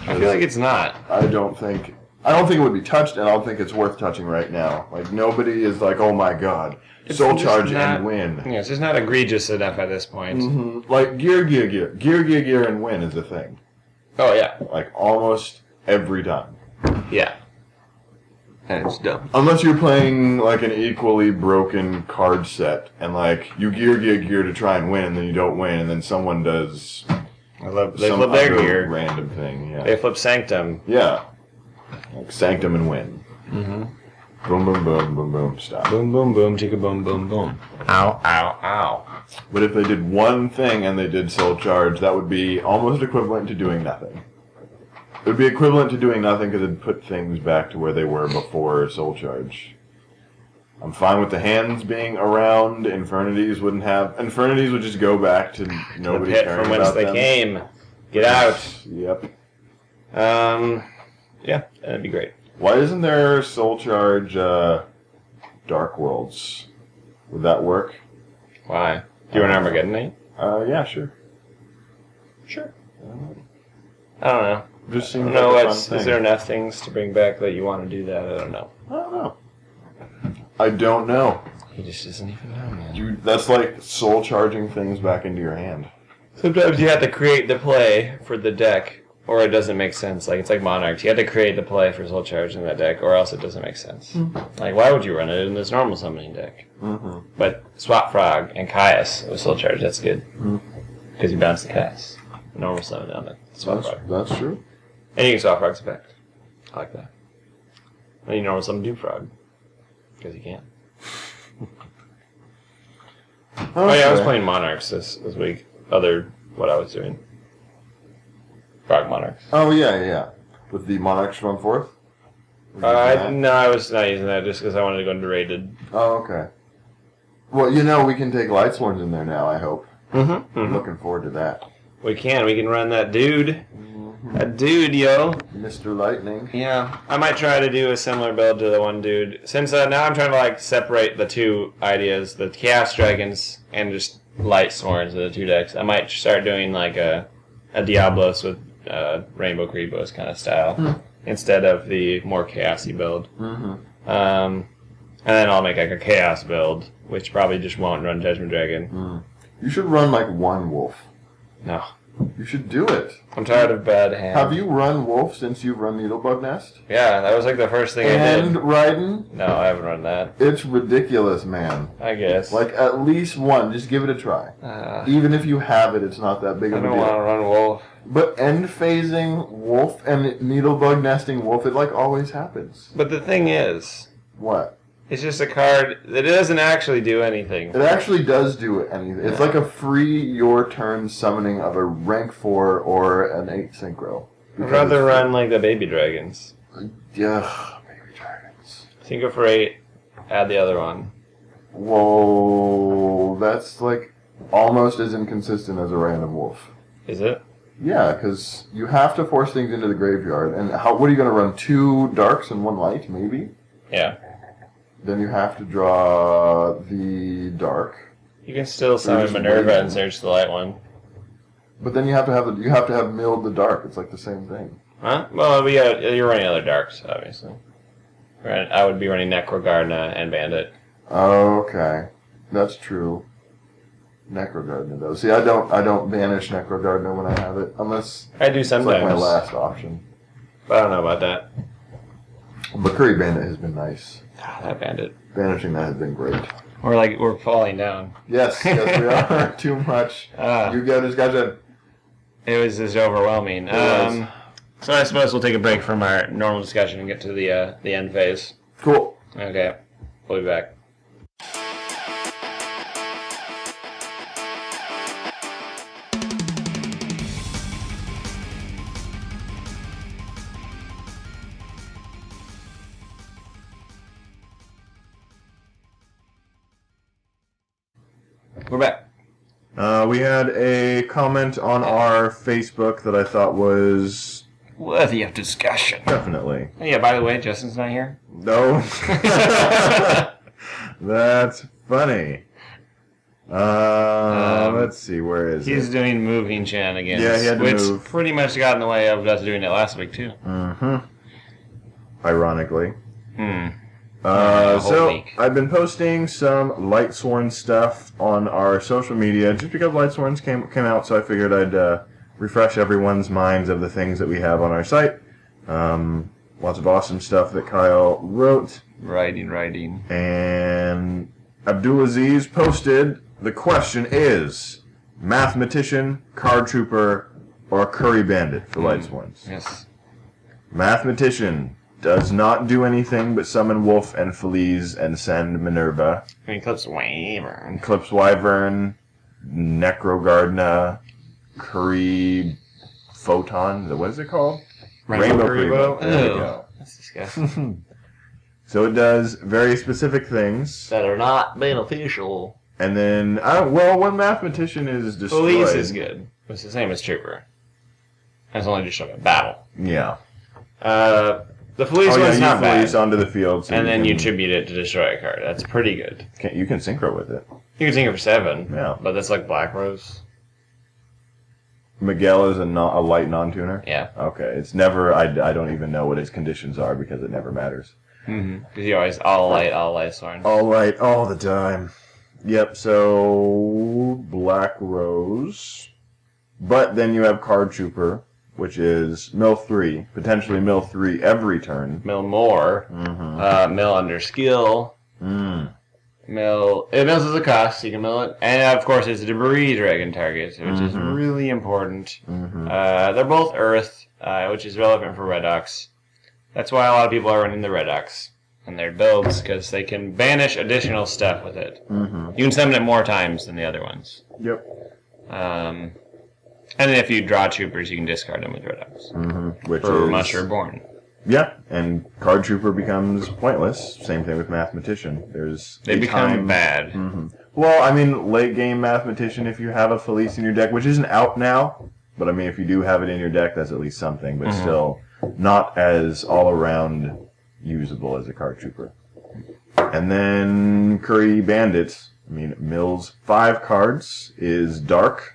Speaker 2: I feel like it's not.
Speaker 1: I don't think it would be touched, and I don't think it's worth touching right now. Like, nobody is like, oh my god, Soul Charge and win.
Speaker 2: Yeah, it's just not egregious enough at this point.
Speaker 1: Like, Gear and win is a thing.
Speaker 2: Oh, yeah.
Speaker 1: Like, almost every time.
Speaker 2: Yeah. And it's dumb.
Speaker 1: Unless you're playing, like, an equally broken card set, and, like, you gear to try and win, and then you don't win, and then someone does...
Speaker 2: They flip their gear.
Speaker 1: Random thing, yeah.
Speaker 2: They flip Sanctum.
Speaker 1: Yeah. Like Sanctum and win. Boom, boom, boom, boom, boom, stop.
Speaker 2: Boom, boom, boom, chicka boom, boom, boom. Ow, ow, ow.
Speaker 1: But if they did one thing and they did Soul Charge, that would be almost equivalent to doing nothing. It would be equivalent to doing nothing because it'd put things back to where they were before Soul Charge. I'm fine with the hands being around. Infinities wouldn't have... Infinities would just go back to nobody caring about them.
Speaker 2: The pit from whence they came. Get out.
Speaker 1: Yep.
Speaker 2: Yeah, that'd be great.
Speaker 1: Why isn't there Soul Charge Dark Worlds? Would that work?
Speaker 2: Why? Do you want Armageddon Knight?
Speaker 1: Yeah, sure.
Speaker 2: Sure. I don't know.
Speaker 1: Just
Speaker 2: I
Speaker 1: seems
Speaker 2: don't know.
Speaker 1: like a fun thing.
Speaker 2: Is there enough things to bring back that you want to do that? I don't know.
Speaker 1: I don't know.
Speaker 2: He just doesn't even know, man.
Speaker 1: That's like soul charging things back into your hand.
Speaker 2: Sometimes you have to create the play for the deck, or it doesn't make sense. Like, it's like Monarchs. You have to create the play for Soul Charge in that deck, or else it doesn't make sense. Like, why would you run it in this normal summoning deck? But Swap Frog and Caius with Soul Charge, that's good. Because you bounce the Caius. Normal summon on the Swap Frog.
Speaker 1: That's true.
Speaker 2: And you can Swap Frog's effect. I like that. And you normal summon Doom Frog. Because you can. Oh yeah, I was playing Monarchs this week. What I was doing. Frog Monarchs.
Speaker 1: Oh yeah. With the Monarchs from 4th?
Speaker 2: No, I was not using that just because I wanted to go into Rated.
Speaker 1: Oh, okay. Well, we can take Light Sworns in there now, I hope. I'm looking forward to that.
Speaker 2: We can run that dude. A dude, yo.
Speaker 1: Mr. Lightning.
Speaker 2: Yeah. I might try to do a similar build to the one dude. Since now I'm trying to like separate the two ideas, the Chaos Dragons and just Light Sworns, the two decks. I might start doing like a Diablos with Rainbow Kribos kind of style instead of the more chaosy build. And then I'll make like a Chaos build, which probably just won't run Judgment Dragon.
Speaker 1: You should run like one wolf.
Speaker 2: No.
Speaker 1: You should do it.
Speaker 2: I'm tired of bad hand.
Speaker 1: Have you run wolf since you've run Needlebug Nest?
Speaker 2: Yeah, that was like the first thing I did.
Speaker 1: And Raiden?
Speaker 2: No, I haven't run that.
Speaker 1: It's ridiculous, man.
Speaker 2: I guess.
Speaker 1: Like, at least one. Just give it a try. Even if you have it, it's not that big of a deal.
Speaker 2: I don't want to run wolf.
Speaker 1: But end phasing wolf and needlebug nesting wolf, it like always happens.
Speaker 2: But the thing is...
Speaker 1: What?
Speaker 2: It's just a card that doesn't actually do anything.
Speaker 1: It actually does do anything. It's like a free your turn summoning of a rank 4 or an 8 synchro.
Speaker 2: I'd rather run like the baby dragons.
Speaker 1: Yeah, baby dragons.
Speaker 2: Synchro for 8, add the other one.
Speaker 1: Whoa, that's like almost as inconsistent as a random wolf.
Speaker 2: Is it?
Speaker 1: Yeah, because you have to force things into the graveyard. And what are you going to run? 2 darks and 1 light, maybe?
Speaker 2: Yeah.
Speaker 1: Then you have to draw the dark.
Speaker 2: You can still summon Minerva and search the light one.
Speaker 1: But then you have to have milled the dark. It's like the same thing.
Speaker 2: Huh? Well, you're running other darks, obviously. I would be running Necrogardna and Bandit.
Speaker 1: Okay, that's true. Necrogardna though. See, I don't banish Necrogardna when I have it, unless
Speaker 2: I do sometimes.
Speaker 1: It's like my last option.
Speaker 2: But I don't know about that.
Speaker 1: But Curry Bandit has been nice.
Speaker 2: That Bandit.
Speaker 1: Banishing that has been great.
Speaker 2: We're falling down.
Speaker 1: Yes, we are. Too much. Yugioh discussion.
Speaker 2: It was just overwhelming. So I suppose we'll take a break from our normal discussion and get to the end phase.
Speaker 1: Cool.
Speaker 2: Okay. We'll be back. We're back.
Speaker 1: We had a comment on our Facebook that I thought was...
Speaker 2: worthy of discussion.
Speaker 1: Definitely.
Speaker 2: Oh, yeah, by the way, Justin's not here.
Speaker 1: No. That's funny. Let's see, where is
Speaker 2: He's doing moving shenanigans.
Speaker 1: Yeah, he had to move.
Speaker 2: Which pretty much got in the way of us doing it last week, too.
Speaker 1: Ironically.
Speaker 2: Week.
Speaker 1: I've been posting some Lightsworn stuff on our social media just because Lightsworns came out, so I figured I'd refresh everyone's minds of the things that we have on our site. Lots of awesome stuff that Kyle wrote.
Speaker 2: Writing.
Speaker 1: And Abdulaziz posted, the question is, Mathematician, Card Trooper, or Curry Bandit for Lightsworns?
Speaker 2: Yes.
Speaker 1: Mathematician does not do anything but summon Wolf and Feliz and send Minerva.
Speaker 2: Eclipse Wyvern.
Speaker 1: Eclipse Wyvern, Necrogardna, Curry Photon. What is it called?
Speaker 2: Rainbow
Speaker 1: Kribos. There you go.
Speaker 2: That's disgusting.
Speaker 1: So it does very specific things.
Speaker 2: That are not beneficial.
Speaker 1: And then, when Mathematician is destroyed...
Speaker 2: Feliz is good. It's the same as Trooper. And it's only just showing a battle.
Speaker 1: Yeah.
Speaker 2: The Feliz one's not bad.
Speaker 1: Feliz onto the field. So
Speaker 2: and then you tribute it to destroy a card. That's pretty good.
Speaker 1: You can synchro with it.
Speaker 2: You can synchro for 7.
Speaker 1: Yeah.
Speaker 2: But that's like Black Rose.
Speaker 1: Miguel is a light non-tuner?
Speaker 2: Yeah.
Speaker 1: Okay. It's never... I don't even know what his conditions are because it never matters.
Speaker 2: Because you always all light Sworn.
Speaker 1: All light, all the time. Yep, so... Black Rose. But then you have Card Trooper, which is mill 3, potentially mill 3 every turn.
Speaker 2: Mill more. Mill under skill. It mills as a cost, so you can mill it. And of course, it's a debris dragon target, which is really important. They're both Earth, which is relevant for Redox. That's why a lot of people are running the Redox in their builds, because they can banish additional stuff with it. You can summon it more times than the other ones.
Speaker 1: Yep.
Speaker 2: And then if you draw troopers, you can discard them with Redox.
Speaker 1: Which
Speaker 2: for
Speaker 1: is...
Speaker 2: once you're born.
Speaker 1: Yeah, and Card Trooper becomes pointless. Same thing with Mathematician.
Speaker 2: They become bad.
Speaker 1: Well, I mean, late game mathematician, if you have a Felice in your deck, which isn't out now, but I mean, if you do have it in your deck, that's at least something, but still not as all-around usable as a card trooper. And then Curry Bandit, I mean, mills 5 cards, is dark.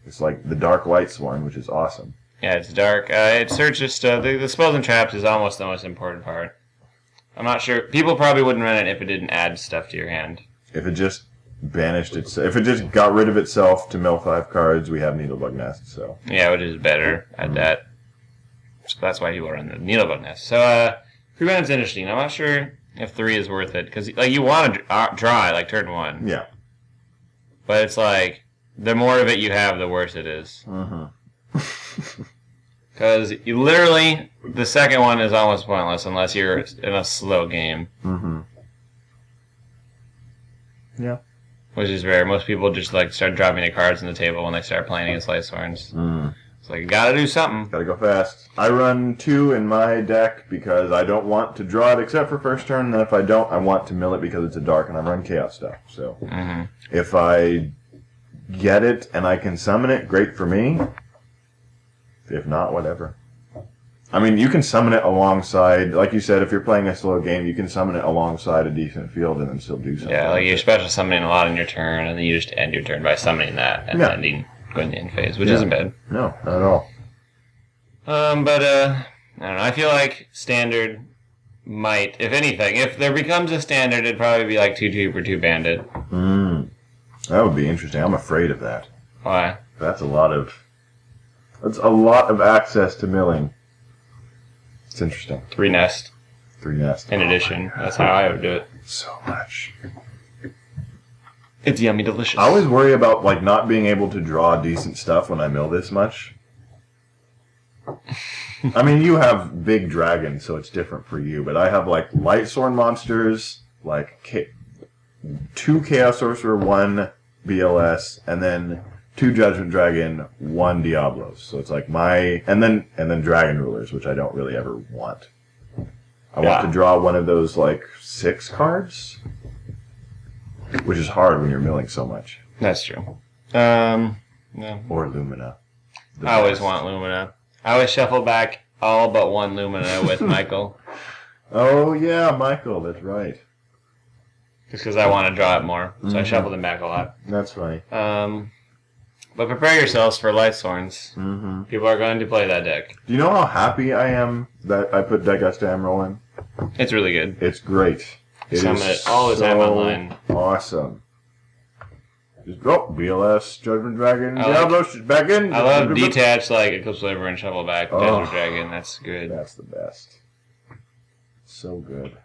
Speaker 1: It's like the Dark Lightsworn, which is awesome.
Speaker 2: Yeah, it's dark. It searches the spells and traps is almost the most important part. I'm not sure. People probably wouldn't run it if it didn't add stuff to your hand.
Speaker 1: If it just banished itself, if it just got rid of itself to mill 5 cards, we have Needlebug Nest. So
Speaker 2: yeah, which is better at that. So that's why people run the Needlebug Nest. So Curry Bandit's interesting. I'm not sure if 3 is worth it because like you want to draw it like turn 1.
Speaker 1: Yeah.
Speaker 2: But it's like the more of it you have, the worse it is. Because you literally, the second one is almost pointless unless you're in a slow game.
Speaker 1: Yeah.
Speaker 2: Which is rare. Most people just like start dropping the cards on the table when they start playing against Lightsworns. It's like, you gotta do something.
Speaker 1: Gotta go fast. I run 2 in my deck because I don't want to draw it except for first turn, and then if I don't, I want to mill it because it's a dark, and I run Chaos stuff. So if I get it and I can summon it, great for me. If not, whatever. I mean, you can summon it alongside, like you said, if you're playing a slow game, you can summon it alongside a decent field and then still do something.
Speaker 2: Yeah, like you're special summoning a lot in your turn, and then you just end your turn by summoning that and ending, going to end phase, which isn't bad.
Speaker 1: No, not at all.
Speaker 2: But I don't know. I feel like standard might, if anything, if there becomes a standard, it'd probably be like 2/2 for 2 Bandit.
Speaker 1: That would be interesting. I'm afraid of that.
Speaker 2: Why?
Speaker 1: That's a lot of access to milling. It's interesting.
Speaker 2: 3 Nest.
Speaker 1: 3 Nest.
Speaker 2: In addition. That's how I would do it.
Speaker 1: So much.
Speaker 2: It's yummy delicious.
Speaker 1: I always worry about like not being able to draw decent stuff when I mill this much. I mean, you have big dragons, so it's different for you, but I have like Lightsworn monsters, like 2 Chaos Sorcerer, 1 BLS, and then 2 Judgment Dragon, 1 Diablos. So it's like and then Dragon Rulers, which I don't really ever want. I want to draw one of those like 6 cards, which is hard when you're milling so much.
Speaker 2: That's true. No.
Speaker 1: Or Lumina.
Speaker 2: I always want Lumina. I always shuffle back all but 1 Lumina with Michael.
Speaker 1: Oh yeah, Michael, that's right.
Speaker 2: Just because I want to draw it more, so I shuffle them back a lot.
Speaker 1: That's funny.
Speaker 2: But prepare yourselves for Lightsworns. People are going to play that deck.
Speaker 1: Do you know how happy I am that I put Dagesta Emerald in?
Speaker 2: It's really good.
Speaker 1: It's great. It
Speaker 2: Summon it all the time online.
Speaker 1: Awesome. Just BLS, Judgment Dragon, Diablos, back in.
Speaker 2: I love detach like Eclipse Liver and shuffle back Desert Dragon. That's good.
Speaker 1: That's the best. So good.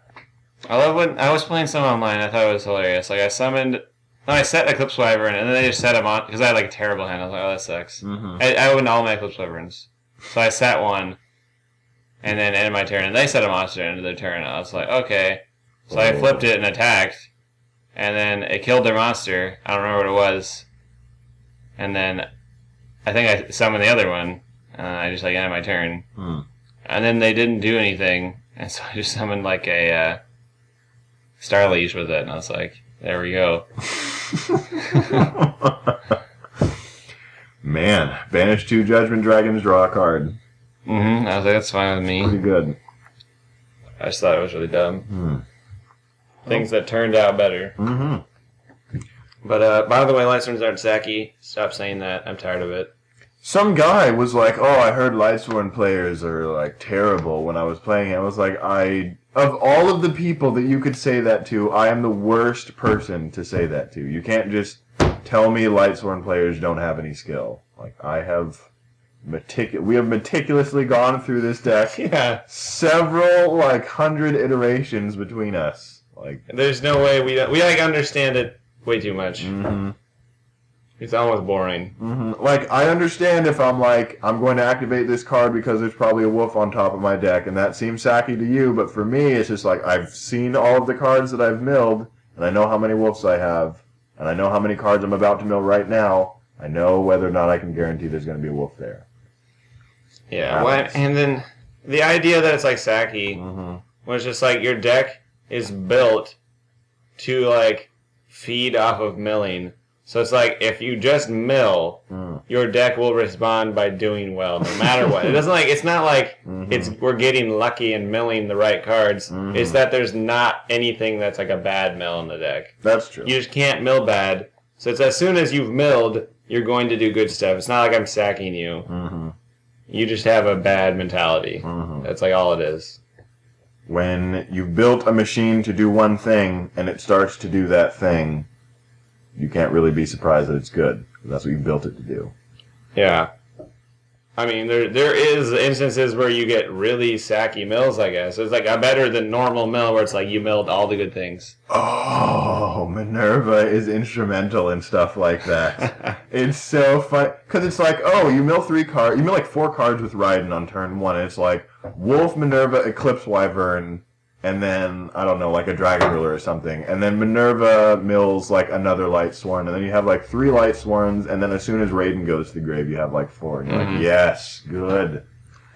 Speaker 2: I love when I was playing some online. I thought it was hilarious. Like I set Eclipse Wyvern, and then they just set him on because I had like a terrible hand. I was like, oh, that sucks. I opened all my Eclipse Wyverns, so I set one, and then ended my turn. And they set a monster into their turn. I was like, okay. So I flipped it and attacked, and then it killed their monster. I don't remember what it was. And then I think I summoned the other one. I just like ended my turn, and then they didn't do anything, and so I just summoned like a Star Leash with it, and I was like, there we go.
Speaker 1: Man, banish 2 Judgment Dragons, draw a card.
Speaker 2: I was like, that's fine with me.
Speaker 1: Pretty good.
Speaker 2: I just thought it was really dumb. Things that turned out better. But by the way, Lightsworns aren't sacky. Stop saying that. I'm tired of it.
Speaker 1: Some guy was like, oh, I heard Lightsworn players are like terrible when I was playing it. I was like, of all of the people that you could say that to, I am the worst person to say that to. You can't just tell me Lightsworn players don't have any skill. Like, we have meticulously gone through this deck.
Speaker 2: Yeah.
Speaker 1: Several, 100 iterations between us. Like,
Speaker 2: there's no way we understand it way too much. It's almost boring.
Speaker 1: I understand if I'm going to activate this card because there's probably a wolf on top of my deck, and that seems sacky to you, but for me, it's just I've seen all of the cards that I've milled, and I know how many wolves I have, and I know how many cards I'm about to mill right now. I know whether or not I can guarantee there's going to be a wolf there.
Speaker 2: Yeah, and then the idea that it's sacky was just your deck is built to feed off of milling. So it's like if you just mill, your deck will respond by doing well no matter what. It's not like we're getting lucky and milling the right cards. It's that there's not anything that's like a bad mill in the deck.
Speaker 1: That's true.
Speaker 2: You just can't mill bad. So it's as soon as you've milled, you're going to do good stuff. It's not like I'm sacking you. You just have a bad mentality. That's like all it is.
Speaker 1: When you've built a machine to do one thing and it starts to do that thing, you can't really be surprised that it's good. That's what you built it to do.
Speaker 2: Yeah. I mean, there is instances where you get really sacky mills, I guess. It's like a better than normal mill where it's like you milled all the good things.
Speaker 1: Oh, Minerva is instrumental in stuff like that. It's so fun. Because it's like, oh, you mill 4 cards with Raiden on turn 1, and it's like Wolf, Minerva, Eclipse Wyvern, and then, I don't know, like a Dragon Ruler or something. And then Minerva mills like another Light Sworn. And then you have like 3 Light Sworns. And then as soon as Raiden goes to the grave, you have like 4. And you're like, yes, good.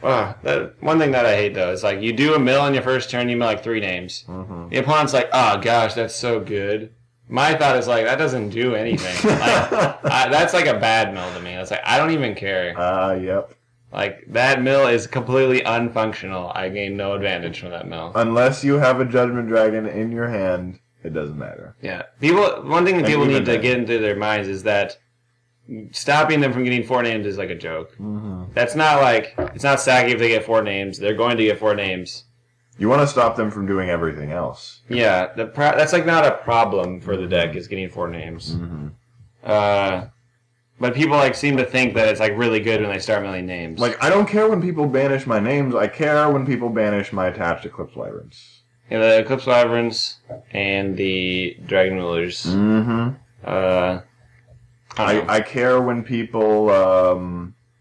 Speaker 2: One thing that I hate, though, is like you do a mill on your first turn, you mill like 3 names. The opponent's like, oh gosh, that's so good. My thought is like, that doesn't do anything. That's like a bad mill to me. It's like, I don't even care.
Speaker 1: Yep.
Speaker 2: Like, that mill is completely unfunctional. I gain no advantage from that mill.
Speaker 1: Unless you have a Judgment Dragon in your hand, it doesn't matter.
Speaker 2: Yeah. One thing that people need to get into their minds is that stopping them from getting 4 names is like a joke. That's not like, it's not sacky if they get 4 names. They're going to get 4 names.
Speaker 1: You want to stop them from doing everything else.
Speaker 2: Yeah. That's like not a problem for the deck, is getting 4 names. But people like seem to think that it's like really good when they start milling names.
Speaker 1: Like, I don't care when people banish my names. I care when people banish my attached Eclipse Wyverns.
Speaker 2: Yeah, the Eclipse Wyverns and the Dragon Rulers.
Speaker 1: I care when people...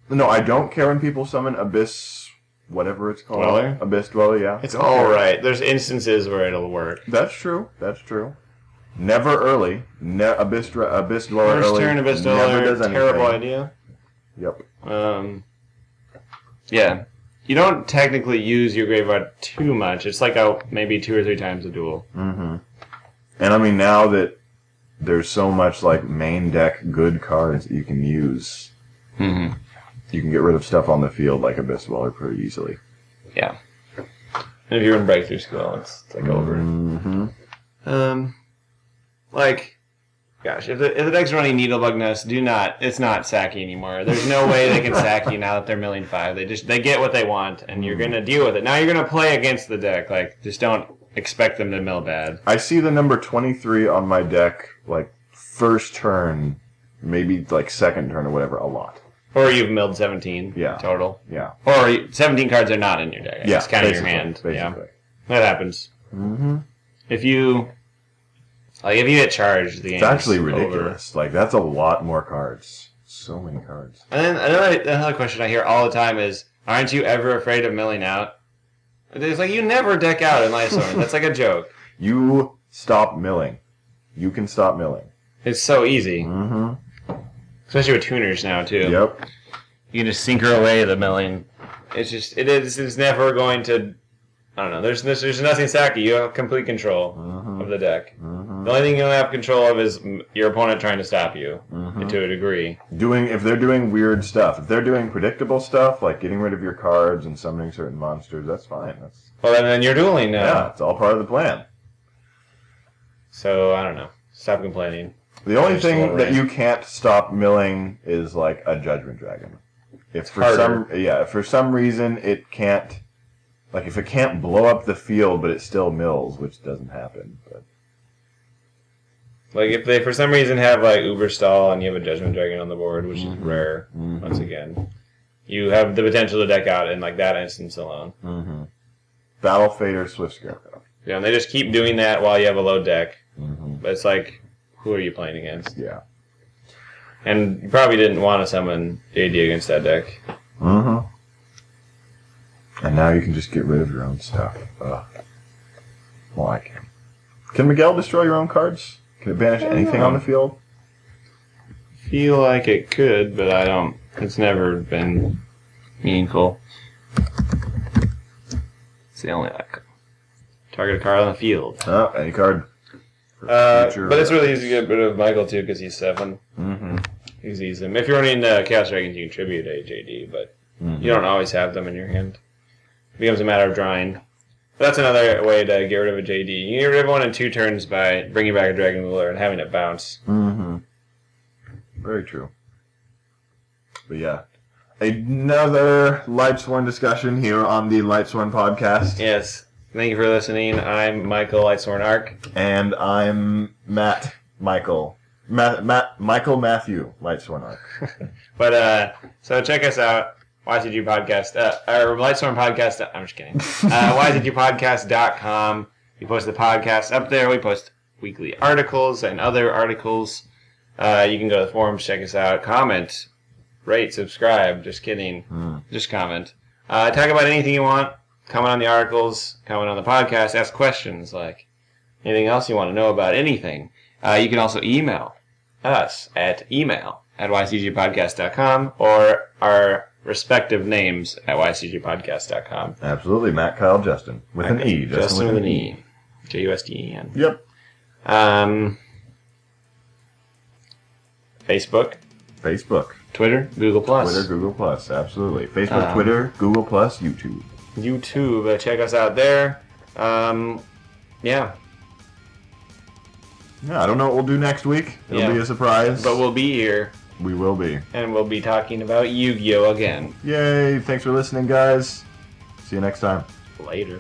Speaker 1: no, I don't care when people summon Abyss... whatever it's called.
Speaker 2: Dweller?
Speaker 1: Abyss Dweller, yeah.
Speaker 2: It's alright. There's instances where it'll work.
Speaker 1: That's true. That's true. Never early. Abyss Dweller
Speaker 2: First
Speaker 1: early.
Speaker 2: turn Abyss Dweller,
Speaker 1: does
Speaker 2: terrible
Speaker 1: anything.
Speaker 2: idea.
Speaker 1: Yep.
Speaker 2: Yeah. You don't technically use your graveyard too much. It's like maybe 2 or 3 times a duel.
Speaker 1: And I mean, now that there's so much like main deck good cards that you can use, you can get rid of stuff on the field like Abyss Dweller pretty easily.
Speaker 2: Yeah. And if you're in Breakthrough School, it's like over. Like, gosh, if the deck's running Needlebug Nest, it's not sacky anymore. There's no way they can sack you now that they're milling 5. They get what they want, and you're going to deal with it. Now you're going to play against the deck. Like, just don't expect them to mill bad.
Speaker 1: I see the number 23 on my deck, like, first turn, maybe, like, second turn or whatever, a lot.
Speaker 2: Or you've milled 17 total.
Speaker 1: Yeah.
Speaker 2: Or 17 cards are not in your deck.
Speaker 1: Yeah,
Speaker 2: it's kind of your hand.
Speaker 1: Basically.
Speaker 2: Yeah. That happens. If you get charged, the game
Speaker 1: It's actually
Speaker 2: is
Speaker 1: ridiculous.
Speaker 2: over.
Speaker 1: Like, that's a lot more cards. So many cards.
Speaker 2: And then another question I hear all the time is, aren't you ever afraid of milling out? It's like, you never deck out in Life Storm. That's like a joke.
Speaker 1: You stop milling. You can stop milling.
Speaker 2: It's so easy. Especially with tuners now, too.
Speaker 1: Yep.
Speaker 2: You can just sinker away the milling. It's never going to... I don't know. There's nothing sacky. You have complete control of the deck. The only thing you don't have control of is your opponent trying to stop you, to a degree.
Speaker 1: If they're doing weird stuff, if they're doing predictable stuff, like getting rid of your cards and summoning certain monsters, that's fine.
Speaker 2: Well, then you're dueling now.
Speaker 1: Yeah, it's all part of the plan.
Speaker 2: So, I don't know. Stop complaining.
Speaker 1: The only thing that you can't stop milling is like a Judgment Dragon. If for some reason it can't, like if it can't blow up the field but it still mills, which doesn't happen. But
Speaker 2: like if they for some reason have like Uber Stall and you have a Judgment Dragon on the board, which is rare once again, you have the potential to deck out in like that instance alone.
Speaker 1: Battle Fader, Swift Scarecrow.
Speaker 2: Yeah, and they just keep doing that while you have a low deck. But it's like, who are you playing against?
Speaker 1: Yeah.
Speaker 2: And you probably didn't want to summon JD against that deck.
Speaker 1: And now you can just get rid of your own stuff. Well, I can. Can Miguel destroy your own cards? Can it banish anything on the field?
Speaker 2: Feel like it could, but I don't. It's never been meaningful. It's the only target a card on the field.
Speaker 1: Oh, any card.
Speaker 3: But it's really easy to get rid of Michael, too, because he's 7.
Speaker 1: Mm-hmm.
Speaker 3: He's easy. If you're running Chaos Dragons, you can tribute a JD, but you don't always have them in your hand. It becomes a matter of drawing. But that's another way to get rid of a JD. You can get rid of one in 2 turns by bringing back a Dragon Ruler and having it bounce.
Speaker 1: Mm-hmm. Very true. But yeah. Another Lightsworn discussion here on the Lightsworn podcast.
Speaker 3: Yes. Thank you for listening. I'm Michael Lightsworn Arc.
Speaker 1: And I'm Michael Matthew Lightsworn Arc.
Speaker 3: But, so check us out. YCG Podcast, or Lightsworn Podcast. I'm just kidding. YCGpodcast.com. We post the podcast up there. We post weekly articles and other articles. You can go to the forums, check us out, comment, rate, subscribe. Just kidding. Just comment. Talk about anything you want. Comment on the articles. Comment on the podcast. Ask questions like anything else you want to know about anything. You can also email us at email@ycgpodcast.com or our respective names at ycgpodcast.com.
Speaker 1: Absolutely. Matt, Kyle, Justin. With an E.
Speaker 3: Justin with an E. Justen.
Speaker 1: Yep. Facebook.
Speaker 3: Twitter. Google+.
Speaker 1: Google+. Absolutely. Facebook, Twitter, Google+, YouTube.
Speaker 3: Check us out there. Yeah.
Speaker 1: Yeah, I don't know what we'll do next week. It'll be a surprise.
Speaker 3: But we'll be here.
Speaker 1: We will be.
Speaker 3: And we'll be talking about Yugioh again.
Speaker 1: Yay. Thanks for listening, guys. See you next time.
Speaker 3: Later.